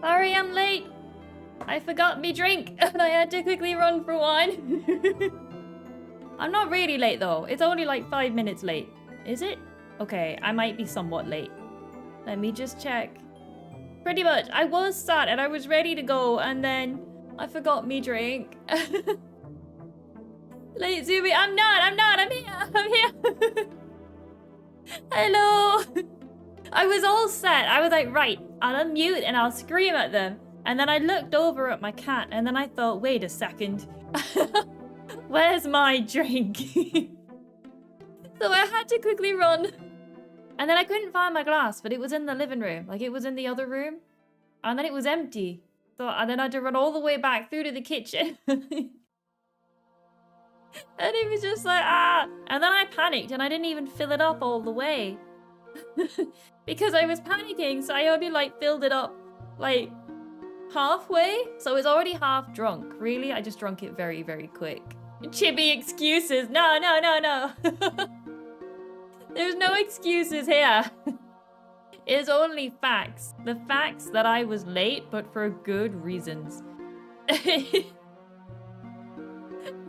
Sorry, I'm late. I forgot me drink and I had to quickly run for one. I'm not really late though. It's only like 5 minutes late. Is it? Okay, I might be somewhat late. Let me just check. Pretty much. I was sat and I was ready to go and then I forgot me drink. Late Zoomy. I'm not. I'm here. Hello. I was all set. I was like, right, I'll unmute and I'll scream at them. And then I looked over at my cat and then I thought, wait a second. Where's my drink? So I had to quickly run. And then I couldn't find my glass, but it was in the living room. Like it was in the other room. And then it was empty. So and then I had to run all the way back through to the kitchen. And it was just like, ah. And then I panicked and I didn't even fill it up all the way. Because I was panicking, so I only like filled it up like halfway. So it was already half drunk. Really? I just drunk it very, very quick. Chibi excuses. No. There's no excuses here. It's only facts. The facts that I was late, but for good reasons.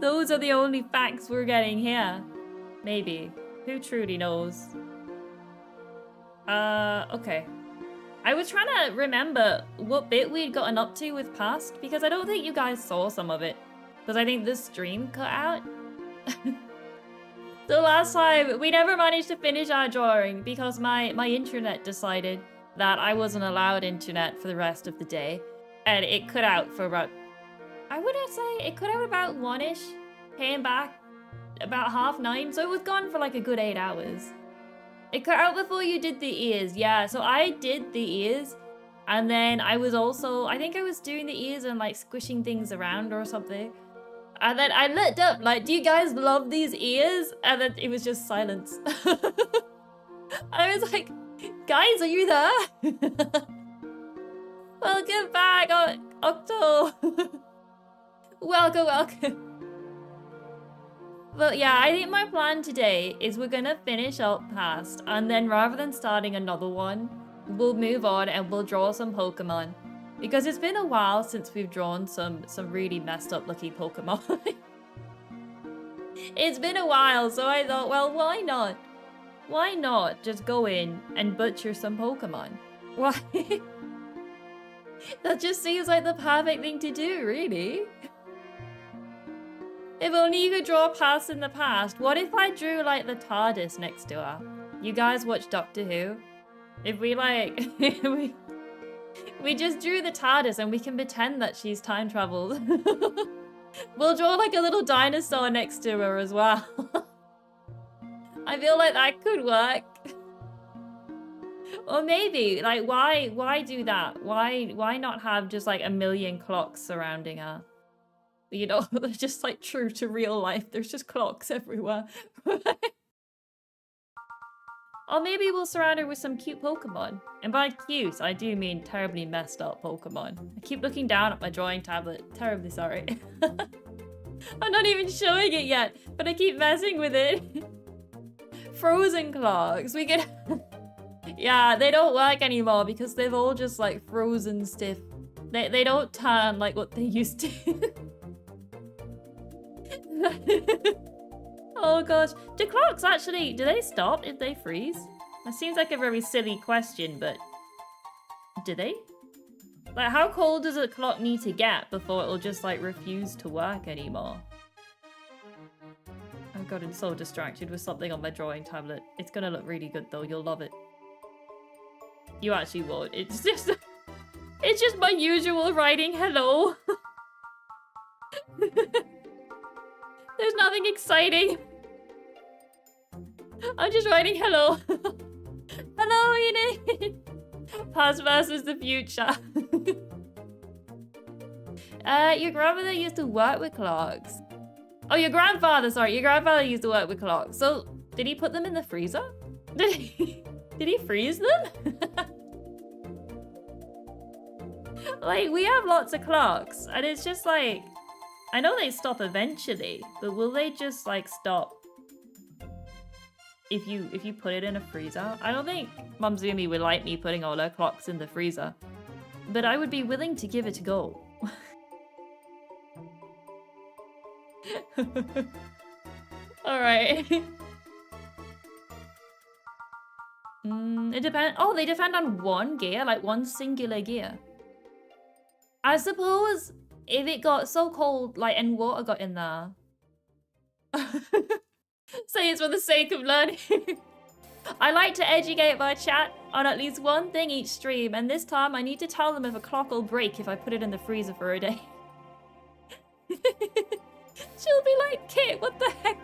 Those are the only facts we're getting here. Maybe. Who truly knows? Okay. I was trying to remember what bit we'd gotten up to with past, because I don't think you guys saw some of it. Because I think the stream cut out. So last time, we never managed to finish our drawing because my internet decided that I wasn't allowed internet for the rest of the day. And it cut out for about, I wouldn't say, it cut out about 1-ish. Came back about 9:30, so it was gone for like a good 8 hours. It cut out before you did the ears, yeah. So I did the ears, and then I was also, I think I was doing the ears and like squishing things around or something. And then I looked up, like, do you guys love these ears? And then it was just silence. I was like, guys, are you there? Welcome back, Octo. Welcome. But yeah, I think my plan today is we're gonna finish up past, and then rather than starting another one, we'll move on and we'll draw some Pokemon. Because it's been a while since we've drawn some really messed up looking Pokemon. It's been a while, so I thought, well, why not? Why not just go in and butcher some Pokemon? Why? That just seems like the perfect thing to do, really. If only you could draw past in the past. What if I drew, like, the TARDIS next to her? You guys watch Doctor Who? If we, like... we just drew the TARDIS and we can pretend that she's time traveled. We'll draw, like, a little dinosaur next to her as well. I feel like that could work. Or maybe, like, why do that? Why not have just, like, a million clocks surrounding her? You know, they're just, like, true to real life. There's just clocks everywhere. Or maybe we'll surround her with some cute Pokemon. And by cute, I do mean terribly messed up Pokemon. I keep looking down at my drawing tablet. Terribly sorry. I'm not even showing it yet, but I keep messing with it. Frozen clocks. We could... Yeah, they don't work anymore because they've all just, like, frozen stiff. They don't turn like what they used to. Oh gosh. Do clocks actually, do they stop if they freeze? That seems like a very silly question, but do they? Like, how cold does a clock need to get before it'll just, like, refuse to work anymore? I've gotten so distracted with something on my drawing tablet. It's gonna look really good though, you'll love it. You actually won't. It's just my usual writing hello. There's nothing exciting. I'm just writing hello. Hello, Enid. Past versus the future. Your grandmother used to work with clocks. Oh, your grandfather, sorry. Your grandfather used to work with clocks. So, did he put them in the freezer? Did he freeze them? Like, we have lots of clocks, and it's just like... I know they stop eventually, but will they just, like, stop if you put it in a freezer? I don't think Mum Zumi would like me putting all her clocks in the freezer, but I would be willing to give it a go. Alright. It depends. Oh, they depend on one gear, like one singular gear. I suppose if it got so cold, like, and water got in there. Say it's for the sake of learning. I like to educate my chat on at least one thing each stream, and this time I need to tell them if a clock will break if I put it in the freezer for a day. She'll be like, Kit, what the heck?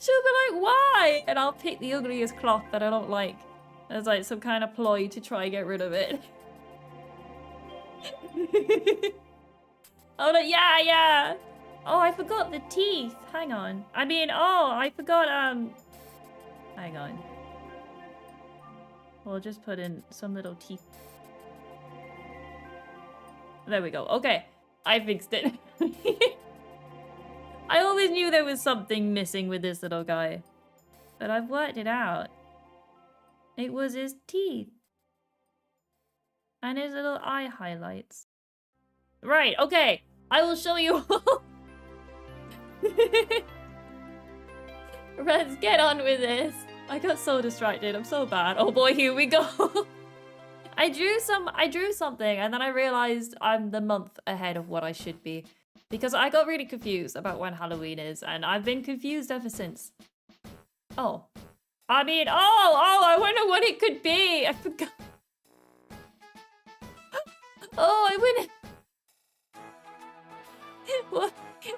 She'll be like, why? And I'll pick the ugliest clock that I don't like as, like, some kind of ploy to try and get rid of it. Oh, no, yeah. Oh, I forgot the teeth. Hang on. I mean, oh, I forgot, hang on. We'll just put in some little teeth. There we go. Okay. I fixed it. I always knew there was something missing with this little guy. But I've worked it out. It was his teeth. And his little eye highlights. Right, okay. I will show you all. Let's get on with this. I got so distracted. I'm so bad. Oh boy, here we go. I drew something and then I realized I'm the month ahead of what I should be. Because I got really confused about when Halloween is, and I've been confused ever since. Oh. I mean, I wonder what it could be. I forgot. Oh, I wouldn't.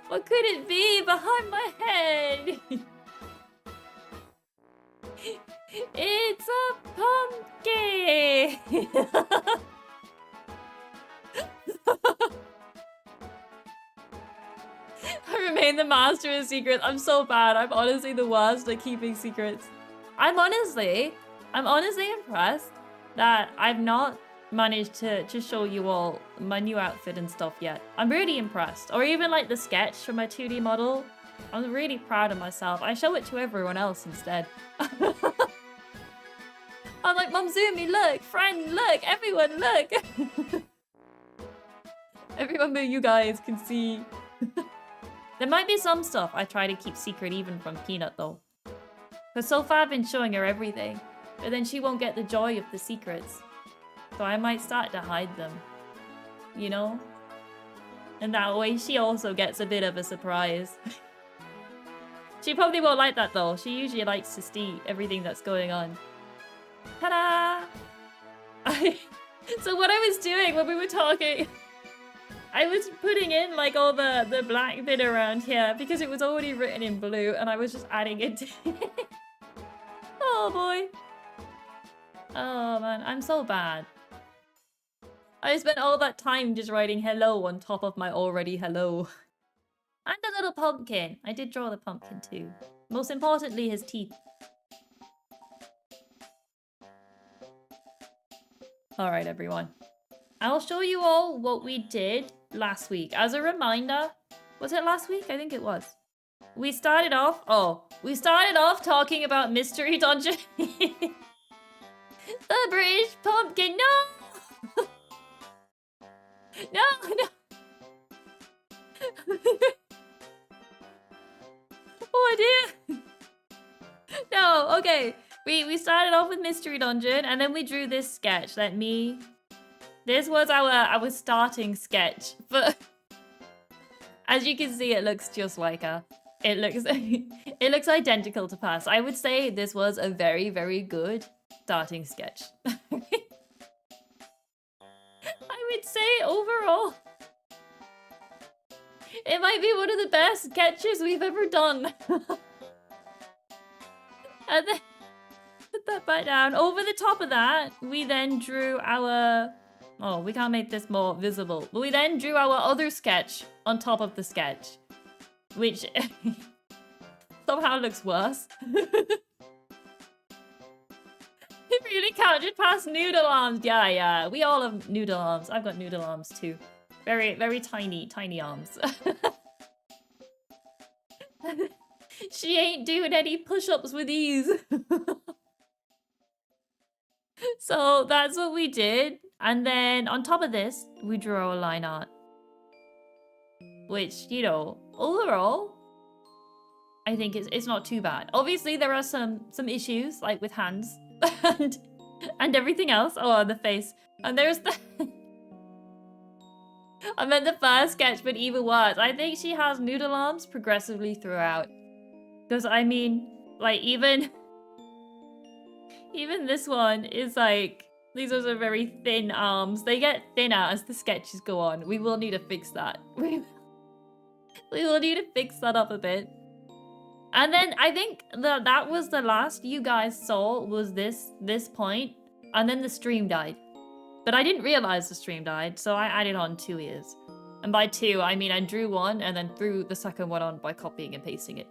What could it be behind my head? It's a pumpkin. I remain the master of secrets. I'm so bad. I'm honestly the worst at keeping secrets. I'm honestly impressed that I've not managed to show you all my new outfit and stuff yet. I'm really impressed. Or even like the sketch for my 2D model. I'm really proud of myself. I show it to everyone else instead. Oh, I'm like, Momzumi, look, friend, look, everyone, look. Everyone but you guys can see. There might be some stuff I try to keep secret even from Peanut though. Because so far I've been showing her everything. But then she won't get the joy of the secrets. So I might start to hide them. You know? And that way she also gets a bit of a surprise. She probably won't like that though. She usually likes to see everything that's going on. Ta-da! So what I was doing when we were talking... I was putting in like all the black bit around here because it was already written in blue and I was just adding it to it. Oh boy. Oh man, I'm so bad. I spent all that time just writing hello on top of my already hello. And the little pumpkin. I did draw the pumpkin too. Most importantly, his teeth. Alright everyone. I'll show you all what we did last week. As a reminder, was it last week? I think it was. We started off talking about Mystery Dungeon. The British pumpkin, no! No! Oh dear! No, okay. We started off with Mystery Dungeon and then we drew this sketch. This was our starting sketch, but as you can see, it looks just like her. It looks identical to Pass. I would say this was a very, very good starting sketch. I would say overall, it might be one of the best sketches we've ever done. And then put that back down. Over the top of that, we then drew our... Oh, we can't make this more visible. But we then drew our other sketch on top of the sketch. Which somehow looks worse. It really counted past noodle arms. Yeah. We all have noodle arms. I've got noodle arms too. Very, very tiny arms. She ain't doing any push-ups with these. So that's what we did. And then on top of this, we drew our line art. Which, you know, overall, I think it's not too bad. Obviously, there are some issues, like with hands and everything else. Oh, the face. And there's the... I meant the first sketch, but even worse. I think she has noodle arms progressively throughout. Because, I mean, like, even this one is like... These are some very thin arms. They get thinner as the sketches go on. We will need to fix that. We will need to fix that up a bit. And then I think that was the last you guys saw was this point. And then the stream died. But I didn't realize the stream died, so I added on 2 ears. And by 2, I mean I drew one and then threw the second one on by copying and pasting it.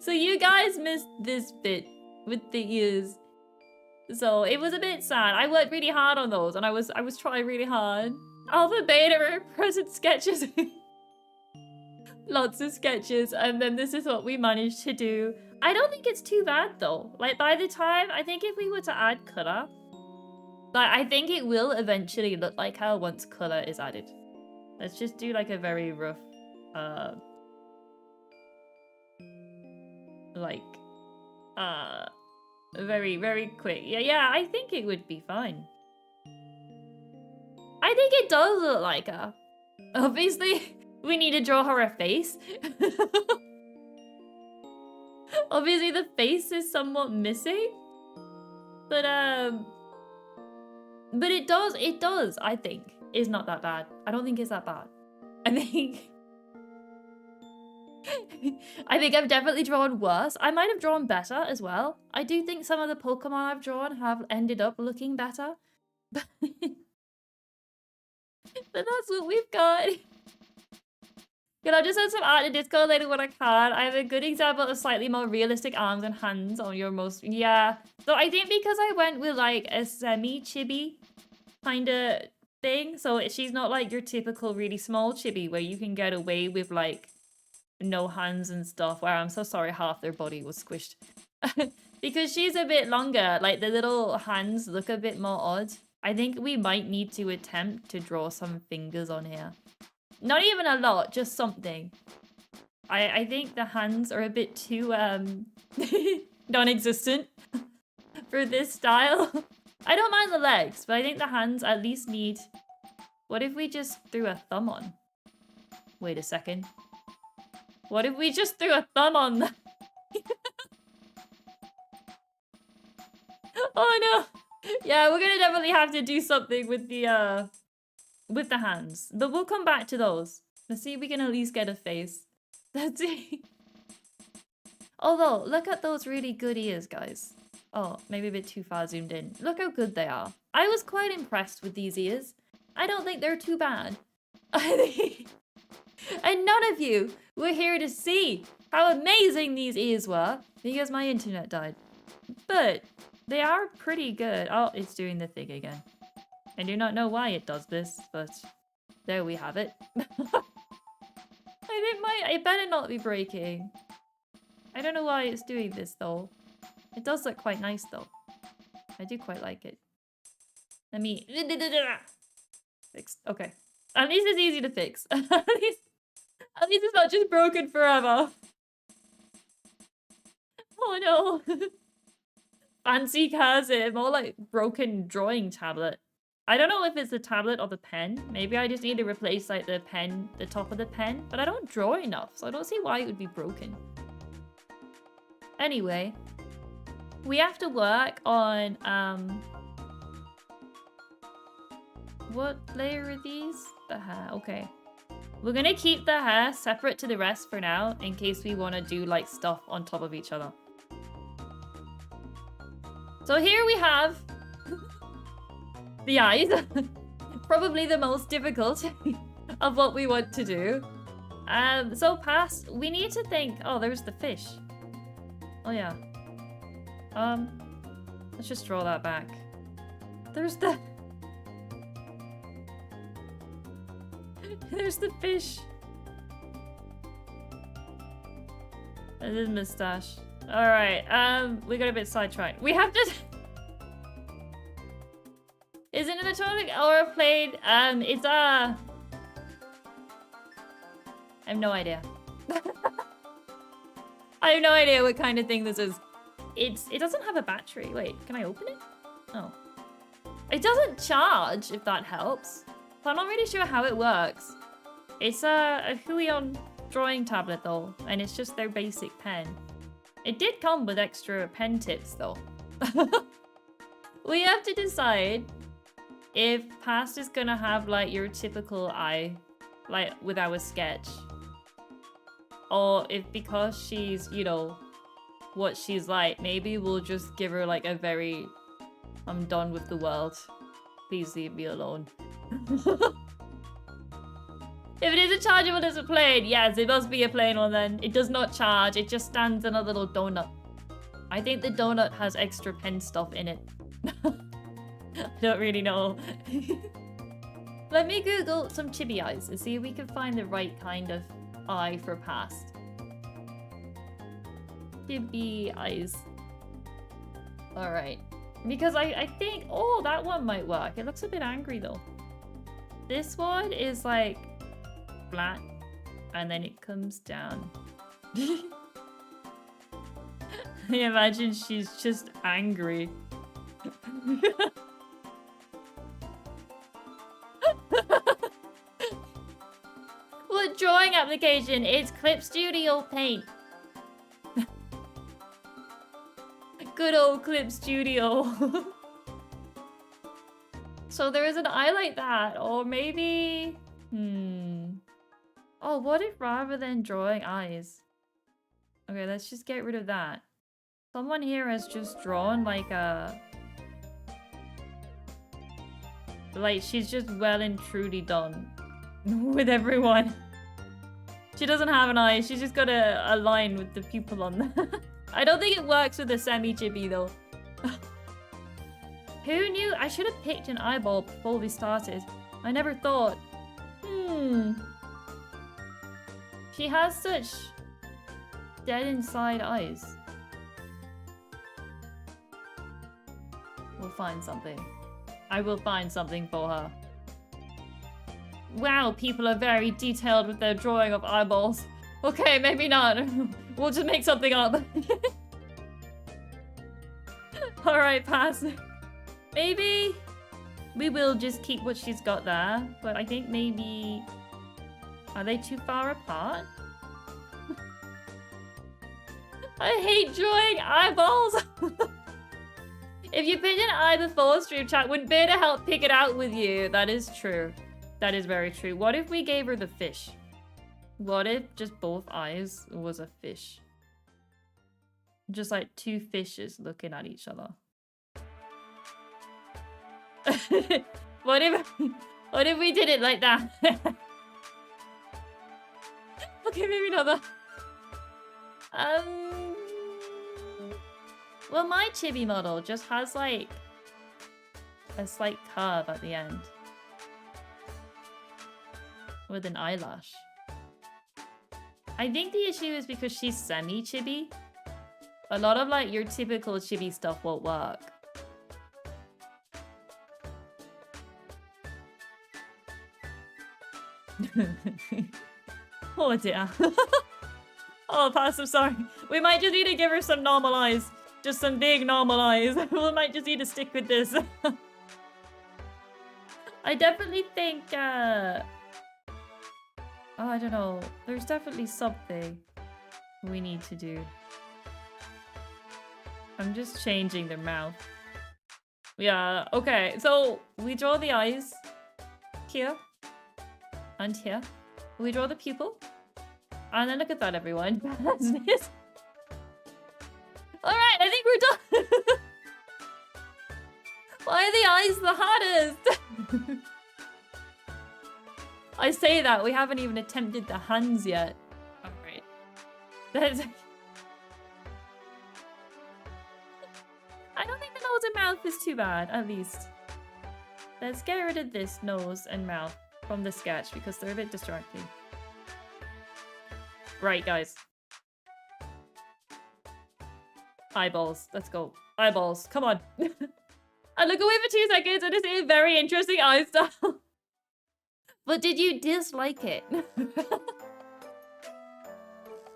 So you guys missed this bit with the ears. So it was a bit sad. I worked really hard on those and I was trying really hard. Alpha, beta, are present sketches. Lots of sketches, and then this is what we managed to do. I don't think it's too bad though. Like by the time, I think if we were to add color, like I think it will eventually look like her once color is added. Let's just do like a very rough, very, very quick. Yeah, I think it would be fine. I think it does look like her. Obviously, we need to draw her a face. Obviously, the face is somewhat missing. But it does, I think. It's not that bad. I don't think it's that bad. I think I've definitely drawn worse. I might have drawn better as well. I do think some of the Pokemon I've drawn have ended up looking better. But that's what we've got. Good, I'll just send some art to Discord later when I can. I have a good example of slightly more realistic arms and hands on your most... Yeah. So I think because I went with like a semi-chibi kind of thing. So she's not like your typical really small chibi where you can get away with like no hands and stuff. Where I'm so sorry half their body was squished. Because she's a bit longer, like the little hands look a bit more odd. I think we might need to attempt to draw some fingers on here. Not even a lot, just something. I think the hands are a bit too non-existent for this style. I don't mind the legs, but I think the hands at least need... What if we just threw a thumb on? Wait a second. What if we just threw a thumb on? Oh no! Yeah, we're gonna definitely have to do something with the hands. But we'll come back to those. Let's see if we can at least get a face. That's it. Although, look at those really good ears, guys. Oh, maybe a bit too far zoomed in. Look how good they are. I was quite impressed with these ears. I don't think they're too bad. And none of you were here to see how amazing these ears were because my internet died. But they are pretty good. Oh, it's doing the thing again. I do not know why it does this, but there we have it. I think it better not be breaking. I don't know why it's doing this though. It does look quite nice though. I do quite like it. Let me fix. Okay. At least it's easy to fix. At least it's not just broken forever. Oh no. Fancy Kazim, more like broken drawing tablet. I don't know if it's the tablet or the pen. Maybe I just need to replace like the pen, the top of the pen. But I don't draw enough, so I don't see why it would be broken. Anyway, we have to work on what layer are these? The hair, okay. We're gonna keep the hair separate to the rest for now in case we want to do like stuff on top of each other. So here we have the eyes. Probably the most difficult of what we want to do. So past, we need to think, oh, there's the fish. Oh yeah. Let's just draw that back. There's the... There's the fish. And his mustache. Alright, we got a bit sidetracked. We have to... Is it an electronic or a plane? It's I have no idea. I have no idea what kind of thing this is. It doesn't have a battery. Wait, can I open it? Oh. It doesn't charge, if that helps. So I'm not really sure how it works. It's a Huion drawing tablet though, and it's just their basic pen. It did come with extra pen tips though. We have to decide if Past is gonna have like your typical eye, like with our sketch. Or if because she's, you know, what she's like, maybe we'll just give her like a very, I'm done with the world. Please leave me alone. If it is a chargeable as a plane, yes, it must be a plane one then. It does not charge, it just stands in a little donut. I think the donut has extra pen stuff in it. I don't really know. Let me Google some chibi eyes and see if we can find the right kind of eye for Past. Chibi eyes. Alright. Because I think, oh, that one might work. It looks a bit angry though. This one is like flat and then it comes down. I imagine she's just angry. What drawing application? It's Clip Studio Paint. Good old Clip Studio. So there is an eye like that, or maybe... Oh, what if rather than drawing eyes... Okay, let's just get rid of that. Someone here has just drawn like a... Like, she's just well and truly done with everyone. She doesn't have an eye, she's just got a line with the pupil on there. I don't think it works with a semi-chibi though. Who knew? I should have picked an eyeball before we started. I never thought. She has such dead inside eyes. find something. I will find something for her. Wow, people are very detailed with their drawing of eyeballs. Okay, maybe not. We'll just make something up. Alright, pass. Maybe we will just keep what she's got there, but I think maybe... Are they too far apart? I hate drawing eyeballs! If you picked an eye before stream chat, wouldn't be able to help pick it out with you. That is true. That is very true. What if we gave her the fish? What if just both eyes was a fish? Just like two fishes looking at each other. What if we did it like that? Okay, maybe not that. Well, my chibi model just has like a slight curve at the end with an eyelash. I think the issue is because she's semi-chibi. A lot of like your typical chibi stuff won't work. Oh dear. Oh, pass, I'm sorry. We might just need to give her some normal eyes. Just some big normal eyes. We might just need to stick with this. I definitely think, oh, I don't know. There's definitely something we need to do. I'm just changing their mouth. Yeah, okay. So, we draw the eyes here and here. We draw the pupil. And then look at that, everyone. That's this. Alright, I think we're done. Why are the eyes the hardest? I say that, we haven't even attempted the hands yet. Alright. That's... I don't think the nose and mouth is too bad, at least. Let's get rid of this nose and mouth from the sketch because they're a bit distracting. Right, guys. Eyeballs. Let's go. Eyeballs. Come on. I look away for 2 seconds and it's a very interesting eye style. But did you dislike it?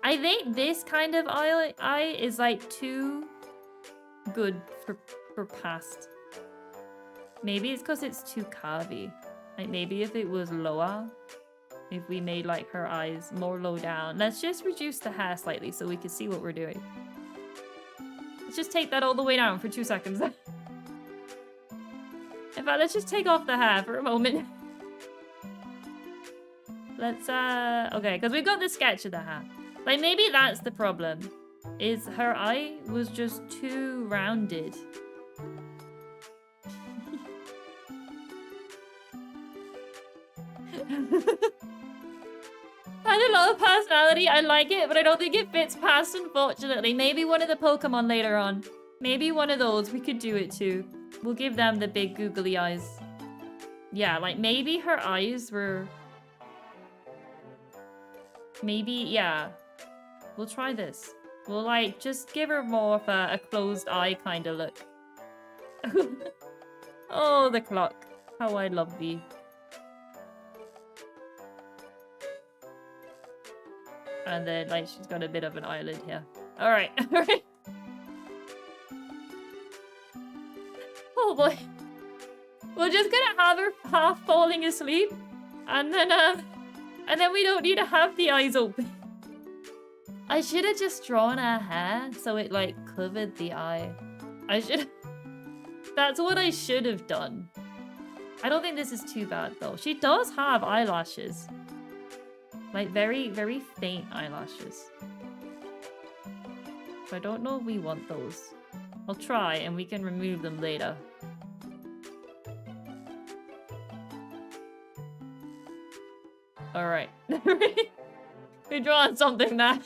I think this kind of eye is like too good for past. Maybe it's because it's too curvy. Like maybe if it was lower, if we made like her eyes more low down. Let's just reduce the hair slightly so we can see what we're doing. Let's just take that all the way down for 2 seconds. In fact, let's just take off the hair for a moment. Let's, okay, because we've got the sketch of the hair. Like, maybe that's the problem. Is her eye was just too rounded. I had a lot of personality, I like it, but I don't think it fits past, unfortunately. Maybe one of the Pokemon later on. Maybe one of those, we could do it too. We'll give them the big googly eyes. Yeah, like maybe her eyes were... Maybe, yeah. We'll try this. We'll like, just give her more of a closed eye kind of look. Oh, the clock. How I love thee. And then, like, she's got a bit of an eyelid here. Alright, alright. Oh boy. We're just gonna have her half falling asleep. And then we don't need to have the eyes open. I should have just drawn her hair so it, like, covered the eye. I should... That's what I should have done. I don't think this is too bad, though. She does have eyelashes. Like, very, very faint eyelashes. So I don't know if we want those. I'll try, and we can remove them later. Alright. We're drawing something now.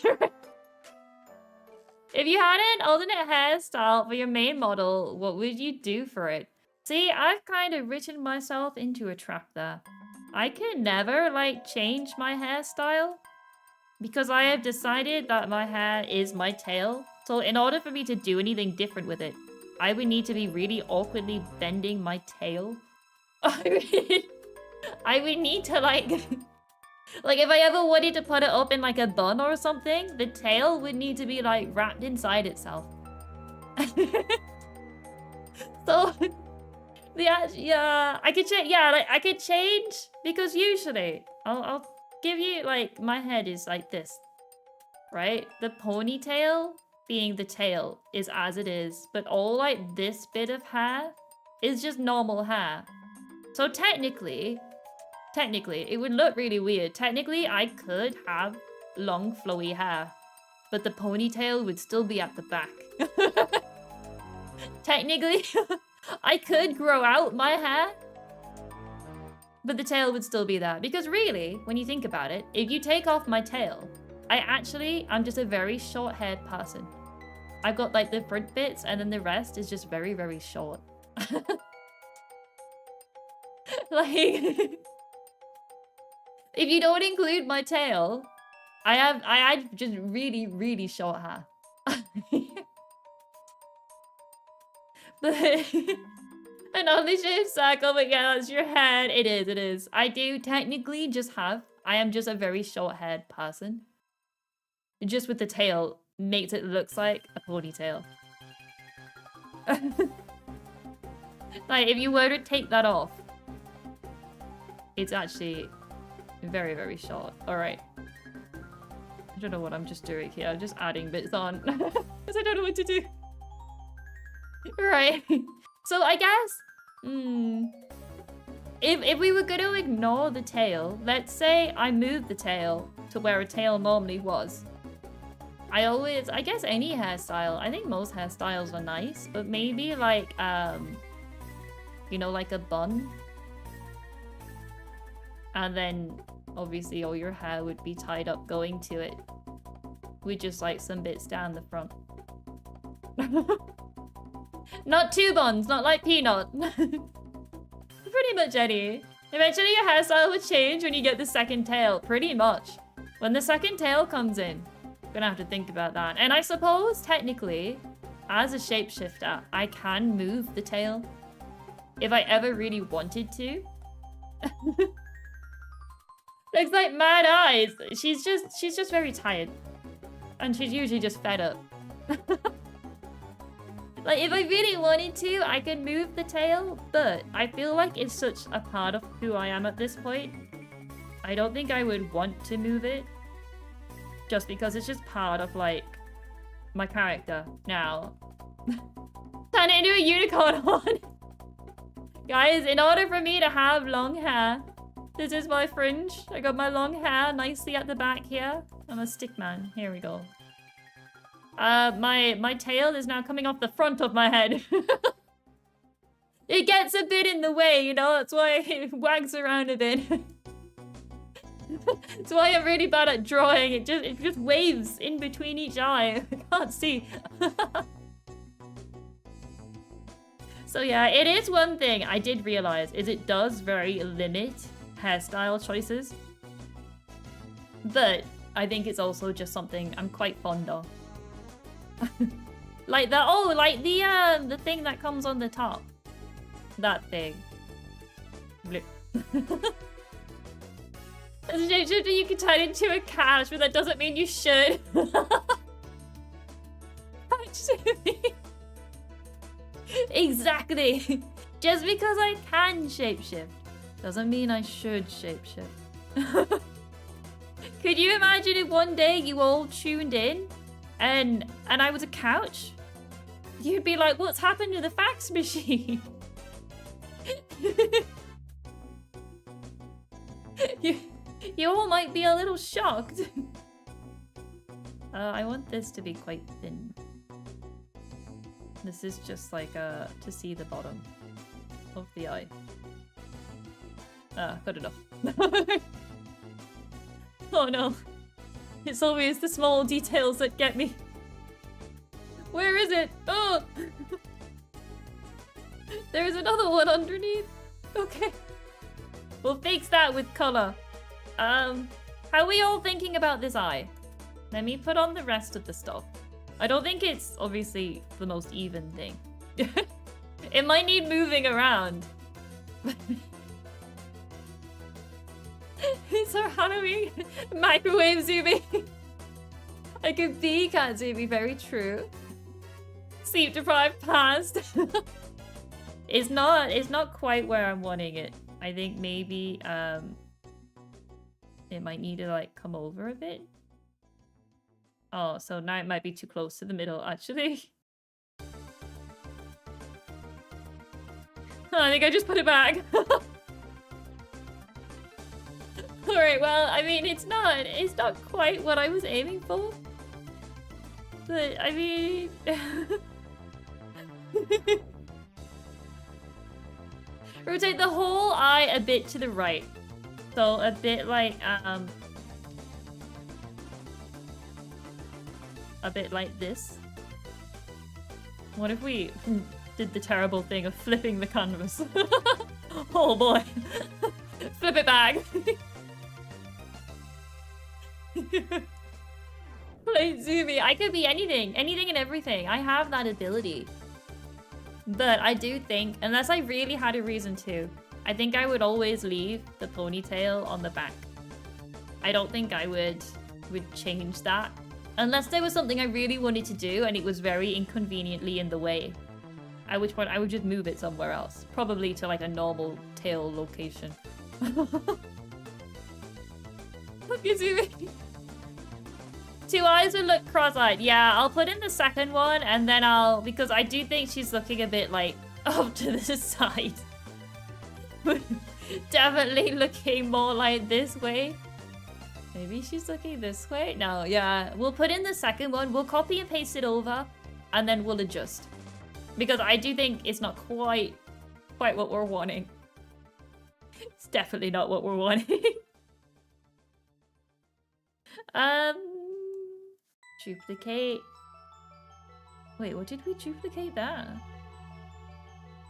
If you had an alternate hairstyle for your main model, what would you do for it? See, I've kind of written myself into a trap there. I can never, like, change my hairstyle because I have decided that my hair is my tail. So in order for me to do anything different with it, I would need to be really awkwardly bending my tail. I would need to like... like if I ever wanted to put it up in like a bun or something, the tail would need to be like wrapped inside itself. So... yeah, I could change. Yeah, like I could change because usually I'll give you like my head is like this, right? The ponytail being the tail is as it is, but all like this bit of hair is just normal hair. So technically, it would look really weird. Technically, I could have long flowy hair, but the ponytail would still be at the back. Technically. I could grow out my hair, but the tail would still be there. Because really, when you think about it, if you take off my tail, I'm just a very short-haired person. I've got like the front bits and then the rest is just very, very short. Like, if you don't include my tail, I had just really, really short hair. But an only shaped circle, but yeah, that's your head. It is. I do technically just have... I am just a very short-haired person. Just with the tail makes it look like a ponytail. Like, if you were to take that off, it's actually very, very short. Alright. I don't know what I'm just doing here. I'm just adding bits on. Because I don't know what to do. Right. So I guess, if we were going to ignore the tail, let's say I moved the tail to where a tail normally was. I guess any hairstyle, I think most hairstyles are nice, but maybe like, you know, like a bun. And then obviously all your hair would be tied up going to it with just like some bits down the front. Not two buns, not like Peanut. Pretty much any. Eventually your hairstyle would change when you get the second tail. Pretty much. When the second tail comes in, I'm gonna have to think about that. And I suppose, technically, as a shapeshifter, I can move the tail. If I ever really wanted to. Looks like mad eyes. She's just very tired. And she's usually just fed up. Like, if I really wanted to, I could move the tail, but I feel like it's such a part of who I am at this point. I don't think I would want to move it. Just because it's just part of, like, my character now. Turn it into a unicorn horn. Guys, in order for me to have long hair, this is my fringe. I got my long hair nicely at the back here. I'm a stick man. Here we go. My tail is now coming off the front of my head. It gets a bit in the way, you know? That's why it wags around a bit. That's why I'm really bad at drawing. It just waves in between each eye. I can't see. So yeah, it is one thing I did realize is it does very limit hairstyle choices. But I think it's also just something I'm quite fond of. Like the thing that comes on the top. That thing. Blip. As a shapeshifter, you can turn into a cat, but that doesn't mean you should. Actually. Exactly. Just because I can shapeshift doesn't mean I should shapeshift. Could you imagine if one day you all tuned in and I was a couch? You'd be like, what's happened to the fax machine? You all might be a little shocked. I want this to be quite thin. This is just like to see the bottom of the eye. Good enough. Oh no. It's always the small details that get me. Where is it? Oh! There's another one underneath. Okay. We'll fix that with color. How are we all thinking about this eye? Let me put on the rest of the stuff. I don't think it's obviously the most even thing. It might need moving around. It's our Halloween microwave Zumi. I could be Kitzumii, very true. Sleep deprived past. It's not quite where I'm wanting it. I think maybe it might need to like come over a bit. Oh, so now it might be too close to the middle actually. I think I just put it back. Alright, well, I mean, it's not quite what I was aiming for. But, I mean... Rotate the whole eye a bit to the right. So, a bit like, a bit like this. What if we did the terrible thing of flipping the canvas? Oh boy. Flip it back. Play Zumi. I could be anything. Anything and everything. I have that ability. But I do think, unless I really had a reason to, I think I would always leave the ponytail on the back. I don't think I would change that. Unless there was something I really wanted to do and it was very inconveniently in the way. At which point I would just move it somewhere else. Probably to like a normal tail location. Look at Zumi. Two eyes would look cross-eyed. Yeah, I'll put in the second one and then because I do think she's looking a bit like up to the side. Definitely looking more like this way. Maybe she's looking this way? No, yeah. We'll put in the second one. We'll copy and paste it over and then we'll adjust. Because I do think it's not quite what we're wanting. It's definitely not what we're wanting. Duplicate. Wait, what did we duplicate that?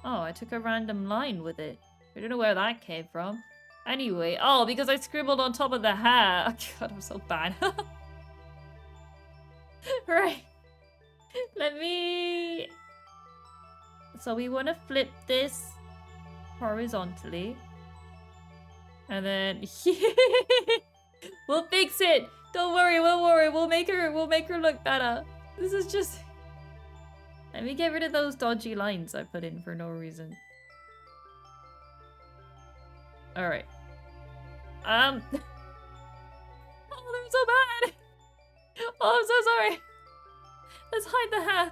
Oh, I took a random line with it. I don't know where that came from. Anyway, oh, because I scribbled on top of the hair. Oh, God, I'm so bad. Right. Let me... So we want to flip this horizontally. And then... We'll fix it! Don't worry, we'll make her look better. This is just... Let me get rid of those dodgy lines I put in for no reason. Alright. Oh, they're so bad! Oh, I'm so sorry! Let's hide the hair!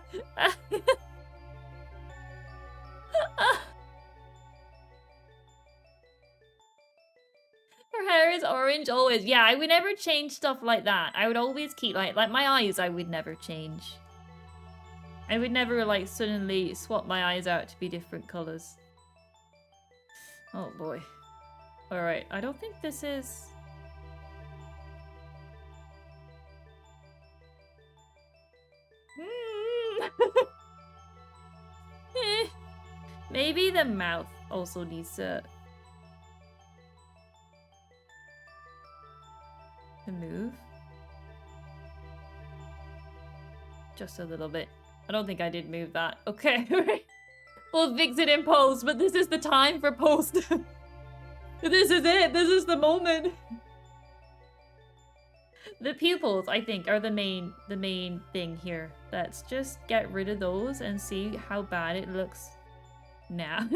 Her hair is orange always. Yeah, I would never change stuff like that. I would always keep like my eyes I would never change. I would never like suddenly swap my eyes out to be different colors. Oh boy. Alright, I don't think this is... Maybe the mouth also needs to move. Just a little bit. I don't think I did move that. Okay. We'll fix it in post, but this is the time for post. This is it. This is the moment. The pupils, I think, are the main thing here. Let's just get rid of those and see how bad it looks now.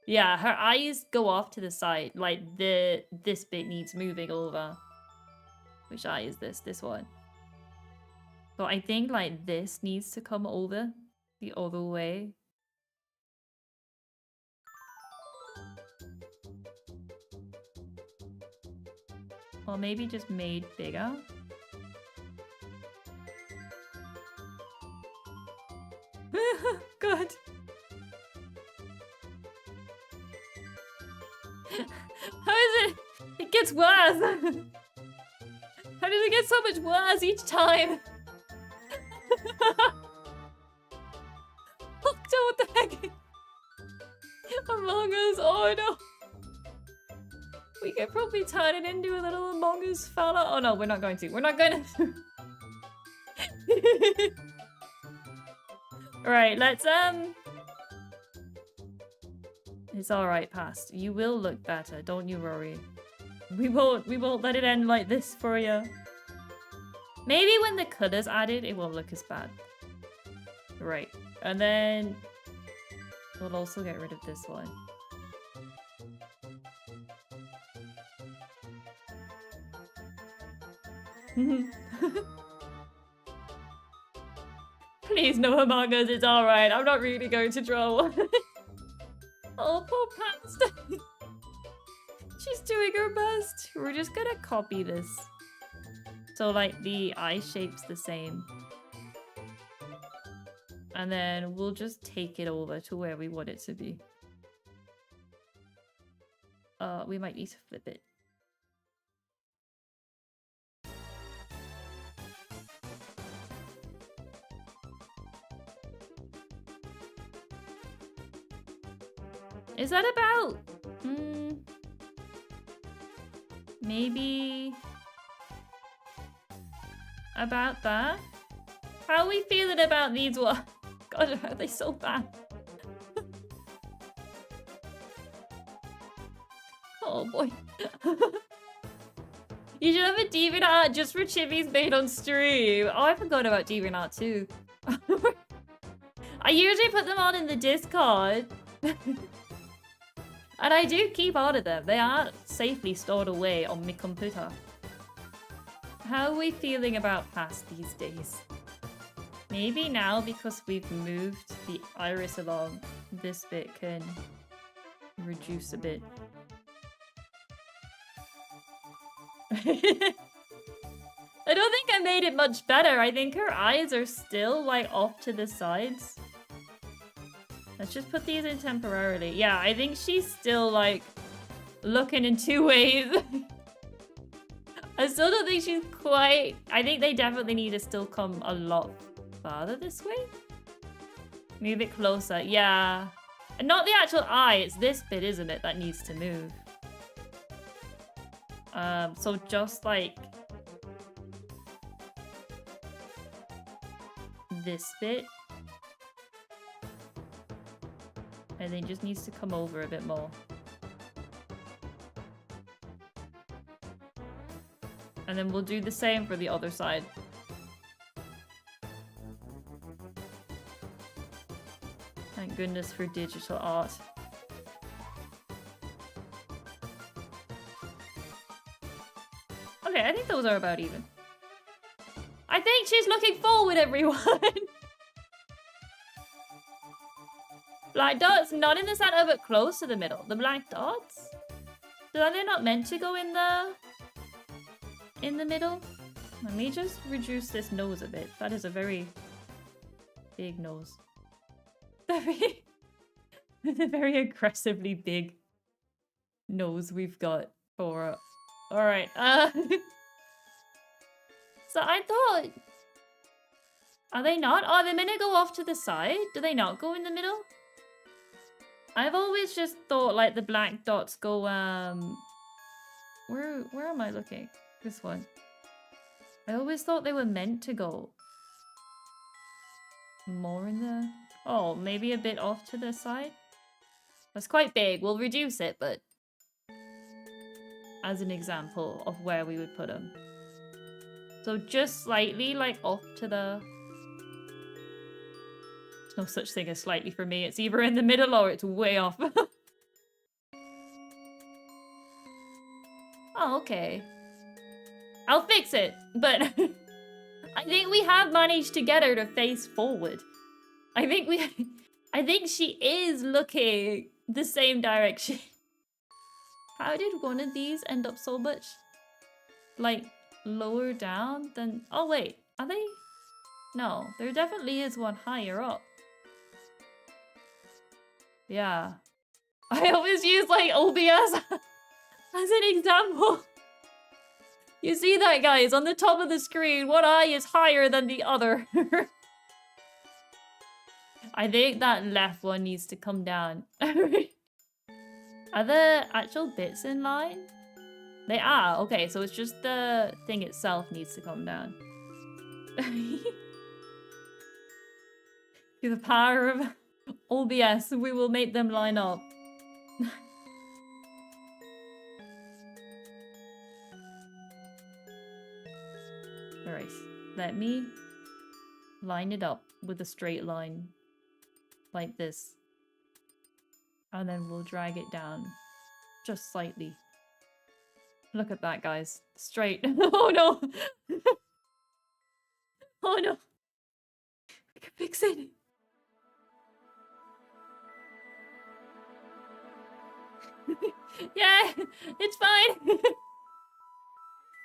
Yeah, her eyes go off to the side. Like this bit needs moving over. Which eye is this? This one. So I think like this needs to come over the other way. Or maybe just made bigger. God. How is it? It gets worse. How does it get so much worse each time? Oh, what the heck? Among Us, oh no. We could probably turn it into a little Among Us fella. Oh no, we're not going to. We're not going to. Right, let's It's alright, past. You will look better, don't you worry. We won't let it end like this for you. Maybe when the color's added, it won't look as bad. Right. And then we'll also get rid of this one. Please, no Among Us, it's alright. I'm not really going to draw one. Oh, poor Past. She's doing her best. We're just gonna copy this. So, like, the eye shape's the same. And then we'll just take it over to where we want it to be. We might need to flip it. Is that about... maybe... about that? How are we feeling about these ones? God, are they so bad? Oh boy. You should have a DeviantArt just for Chibis made on stream. Oh, I forgot about DeviantArt too. I usually put them on in the Discord. And I do keep all of them. They are safely stored away on my computer. How are we feeling about past these days? Maybe now, because we've moved the iris along, this bit can reduce a bit. I don't think I made it much better. I think her eyes are still, like, off to the sides. Let's just put these in temporarily. Yeah, I think she's still, like, looking in two ways. I still don't think she's quite... I think they definitely need to still come a lot farther this way. Move it closer. Yeah. And not the actual eye. It's this bit, isn't it, that needs to move. So just, like... this bit. And then just needs to come over a bit more. And then we'll do the same for the other side. Thank goodness for digital art. Okay, I think those are about even. I think she's looking forward, everyone! Black dots, not in the center, but close to the middle. The black dots? Are they not meant to go in the middle? Let me just reduce this nose a bit. That is a very big nose. Very, a very aggressively big nose we've got for... Alright, so I thought... Are they not? Oh, they're meant to go off to the side? Do they not go in the middle? I've always just thought, like, the black dots go, Where am I looking? This one. I always thought they were meant to go more in the... Oh, maybe a bit off to the side? That's quite big. We'll reduce it, but... as an example of where we would put them. So just slightly, like, off to the... There's no such thing as slightly for me. It's either in the middle or it's way off. Oh, okay. I'll fix it, but I think we have managed to get her to face forward. I think she is looking the same direction. How did one of these end up so much, like, lower down than... Oh, wait. Are they? No, there definitely is one higher up. Yeah. I always use, like, OBS as an example. You see that, guys? On the top of the screen, one eye is higher than the other. I think that left one needs to come down. Are the actual bits in line? They are. Okay, so it's just the thing itself needs to come down. Through the power of OBS, we will make them line up. Alright, let me line it up with a straight line. Like this. And then we'll drag it down. Just slightly. Look at that, guys. Straight. Oh no! Oh no! We can fix it! Yeah! It's fine!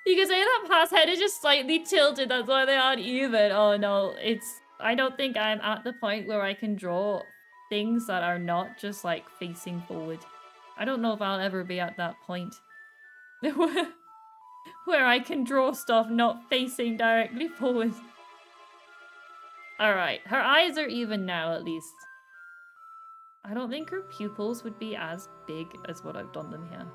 You can say that past head is just slightly tilted, that's why they aren't even. Oh no, it's... I don't think I'm at the point where I can draw things that are not just like facing forward. I don't know if I'll ever be at that point. Where I can draw stuff not facing directly forward. Alright, her eyes are even now at least. I don't think her pupils would be as big as what I've done them here.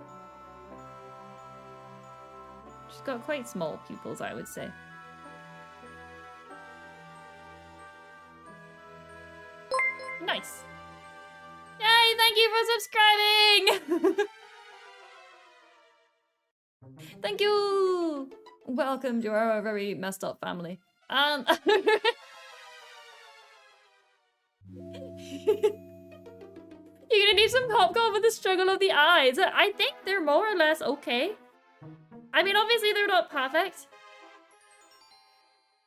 She's got quite small pupils, I would say. Nice. Yay, thank you for subscribing! Thank you! Welcome to our very messed up family. You're gonna need some popcorn with the struggle of the eyes. I think they're more or less okay. I mean, obviously they're not perfect.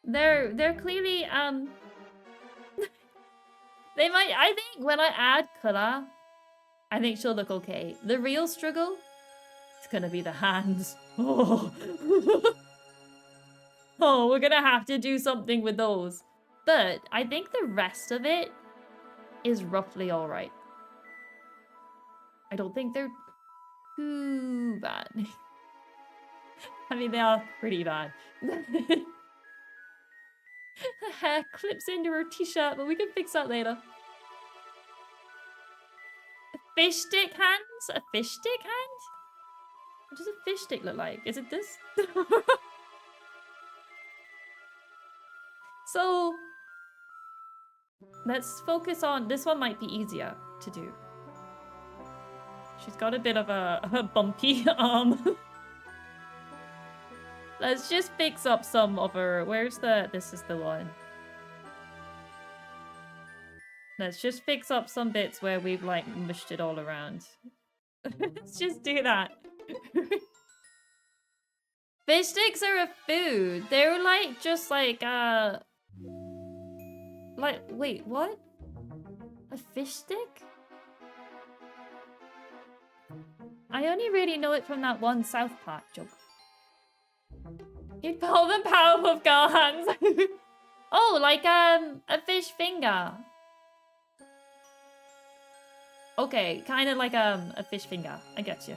They're clearly, they might, I think when I add color, I think she'll look okay. The real struggle is gonna be the hands. Oh. Oh, we're gonna have to do something with those. But I think the rest of it is roughly alright. I don't think they're too bad. I mean, they are pretty bad. The hair clips into her t-shirt, but we can fix that later. A fish stick hands? A fish stick hand? What does a fish stick look like? Is it this? So, let's focus on... This one might be easier to do. She's got a bit of a bumpy arm. Let's just fix up some of her... Where's the... This is the one. Let's just fix up some bits where we've, like, mushed it all around. Let's just do that. Fish sticks are a food. They're, like, just, like, Like, wait, what? A fish stick? I only really know it from that one South Park joke. You'd call them Powerpuff Girl hands. Oh, like, a fish finger. Okay, kind of like, a fish finger. I get you.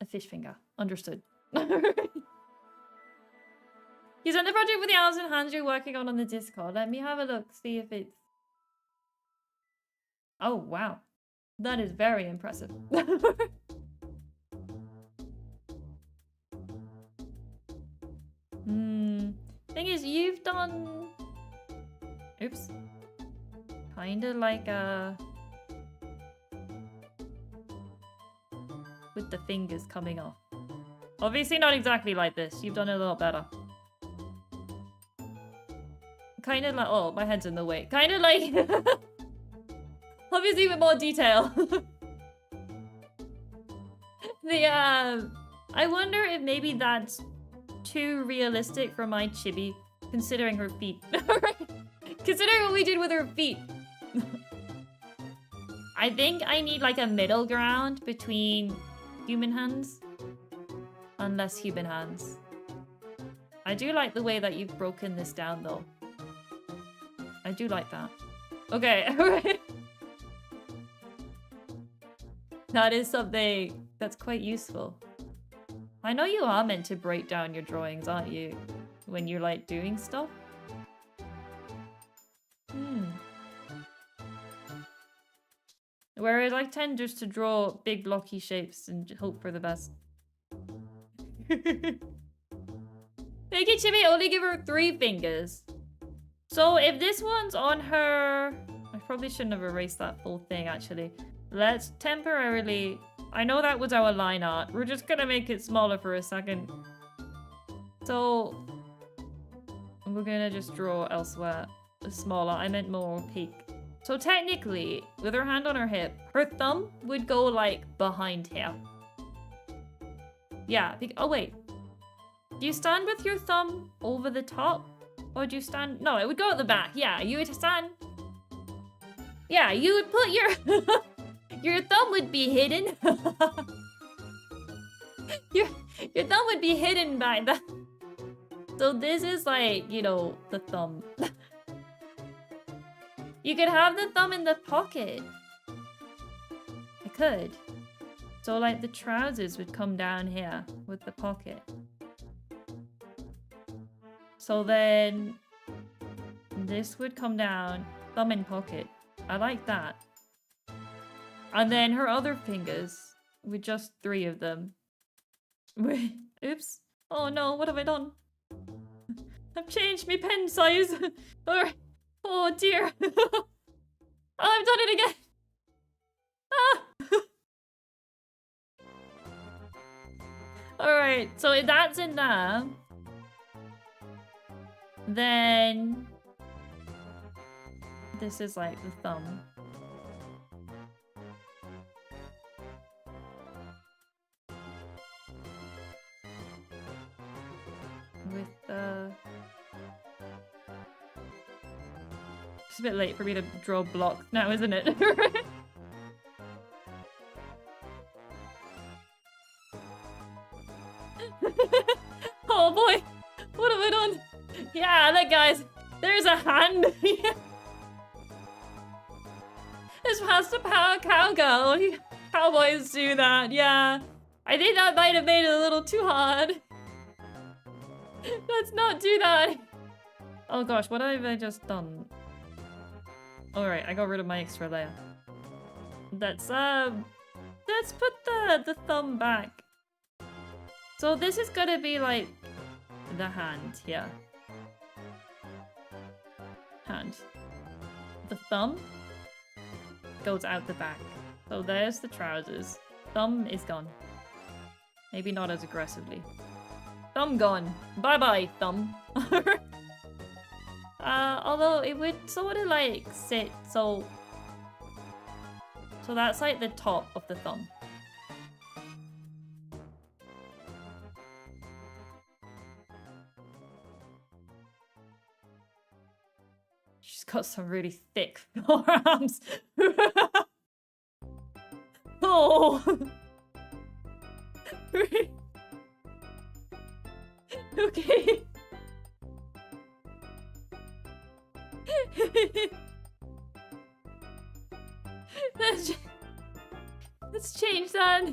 A fish finger. Understood. He's on the project with the elves and hands you're working on the Discord. Let me have a look, see if it's... Oh, wow. That is very impressive. Thing is, you've done... Oops. Kinda like with the fingers coming off. Obviously not exactly like this. You've done it a lot better. Kinda like... Oh, my head's in the way. Kinda like... Obviously with more detail. I wonder if maybe that's too realistic for my chibi, considering her feet. Considering what we did with her feet. I think I need like a middle ground between human hands and less human hands. I do like the way that you've broken this down though. I do like that. Okay, alright. That is something that's quite useful. I know you are meant to break down your drawings, aren't you? When you're like doing stuff. Whereas I tend just to draw big blocky shapes and hope for the best. Thank you, Chibi. Only give her 3 fingers. So if this one's on her... I probably shouldn't have erased that full thing, actually. Let's temporarily... I know that was our line art. We're just gonna make it smaller for a second. So... we're gonna just draw elsewhere. Smaller. I meant more opaque. So technically, with her hand on her hip, her thumb would go, like, behind here. Yeah. Oh, wait. Do you stand with your thumb over the top? Or do you stand... No, it would go at the back. Yeah, you would stand... Yeah, you would put your... your thumb would be hidden. your thumb would be hidden by that. So this is like, you know, the thumb. You could have the thumb in the pocket. I could. So like the trousers would come down here with the pocket. So then this would come down, thumb in pocket. I like that. And then her other fingers with just 3 of them. Oops. Oh no, what have I done? I've changed my pen size. Oh dear. Oh, I've done it again. Ah. Alright, so if that's in there, then this is like the thumb. With the... It's a bit late for me to draw blocks now, isn't it? Oh boy! What have I done? Yeah, look guys! There's a hand! This has to power cowgirl. Cowboys do that, yeah. I think that might have made it a little too hard. Let's not do that. Oh gosh, what have I just done? Alright, I got rid of my extra layer. Let's put the thumb back. So this is gonna be like the hand here. Hand. The thumb goes out the back. So there's the trousers. Thumb is gone. Maybe not as aggressively. Thumb gone. Bye-bye, thumb. Although it would sort of like sit, so that's like the top of the thumb. She's got some really thick forearms. Oh. Okay. Let's change that.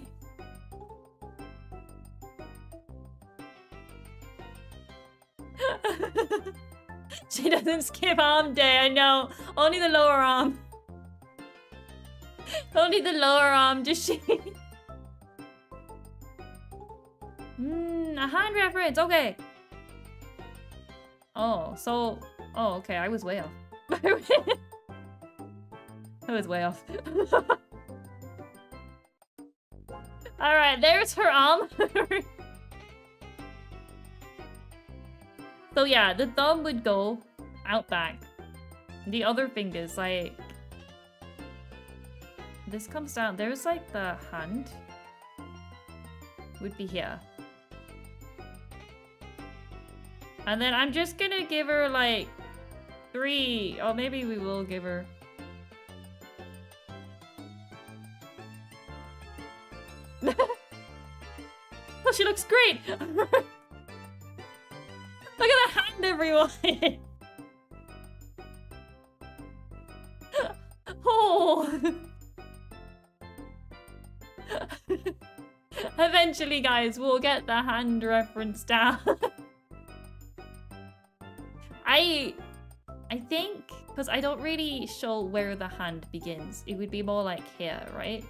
She doesn't skip arm day, I know. Only the lower arm. Only the lower arm, does she? A hand reference, okay. Oh, so... Oh, okay, I was way off. I was way off. Alright, there's her arm. So yeah, the thumb would go out back. The other fingers, like... This comes down. There's like the hand. Would be here. And then I'm just gonna give her like 3. Oh, maybe we will give her. Oh, she looks great! Look at the hand, everyone! Oh! Eventually, guys, we'll get the hand reference down. I think, because I don't really show where the hand begins. It would be more like here, right?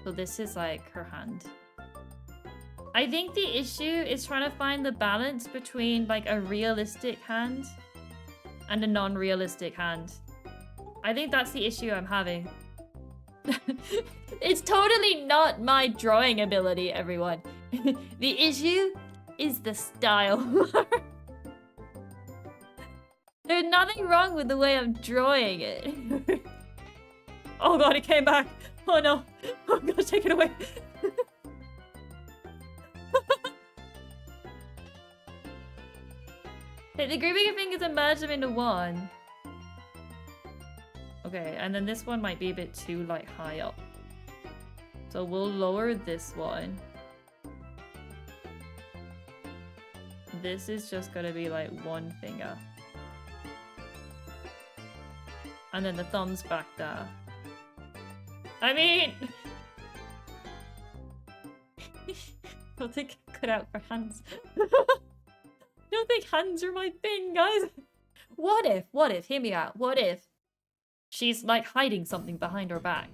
So this is like her hand. I think the issue is trying to find the balance between like a realistic hand and a non-realistic hand. I think that's the issue I'm having. It's totally not my drawing ability, everyone. The issue is the style. There's nothing wrong with the way I'm drawing it. Oh god, it came back. Oh no. Oh god, take it away. Take the grouping of fingers and merge them into one. Okay, and then this one might be a bit too, like, high up. So we'll lower this one. This is just gonna be, like, one finger. And then the thumb's back there. I mean... I don't think I cut out for hands. I don't think hands are my thing, guys. What if, hear me out, what if she's like hiding something behind her back?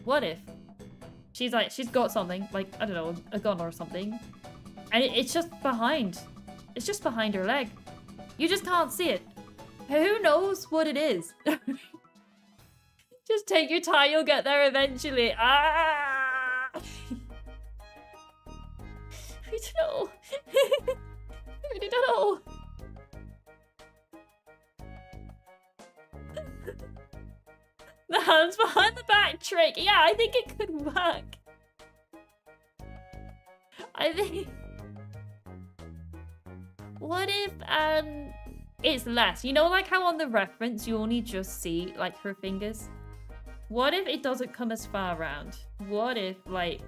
What if she's got something, like, I don't know, a gun or something, and it's just behind. It's just behind her leg. You just can't see it. Who knows what it is? Just take your time, you'll get there eventually. Ah! I don't know. I really don't know. The hands behind the back trick. Yeah, I think it could work. I think... What if, it's less? You know, like how on the reference you only just see, like, her fingers? What if it doesn't come as far around? What if, like,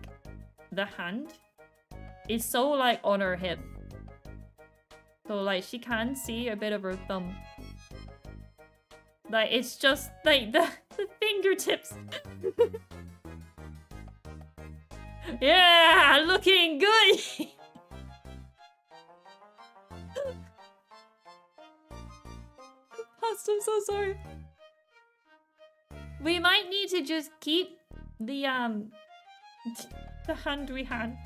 the hand is so, like, on her hip? So, like, she can see a bit of her thumb. Like, it's just, like, the fingertips. Yeah, looking good! I'm so sorry. We might need to just keep the hand we had.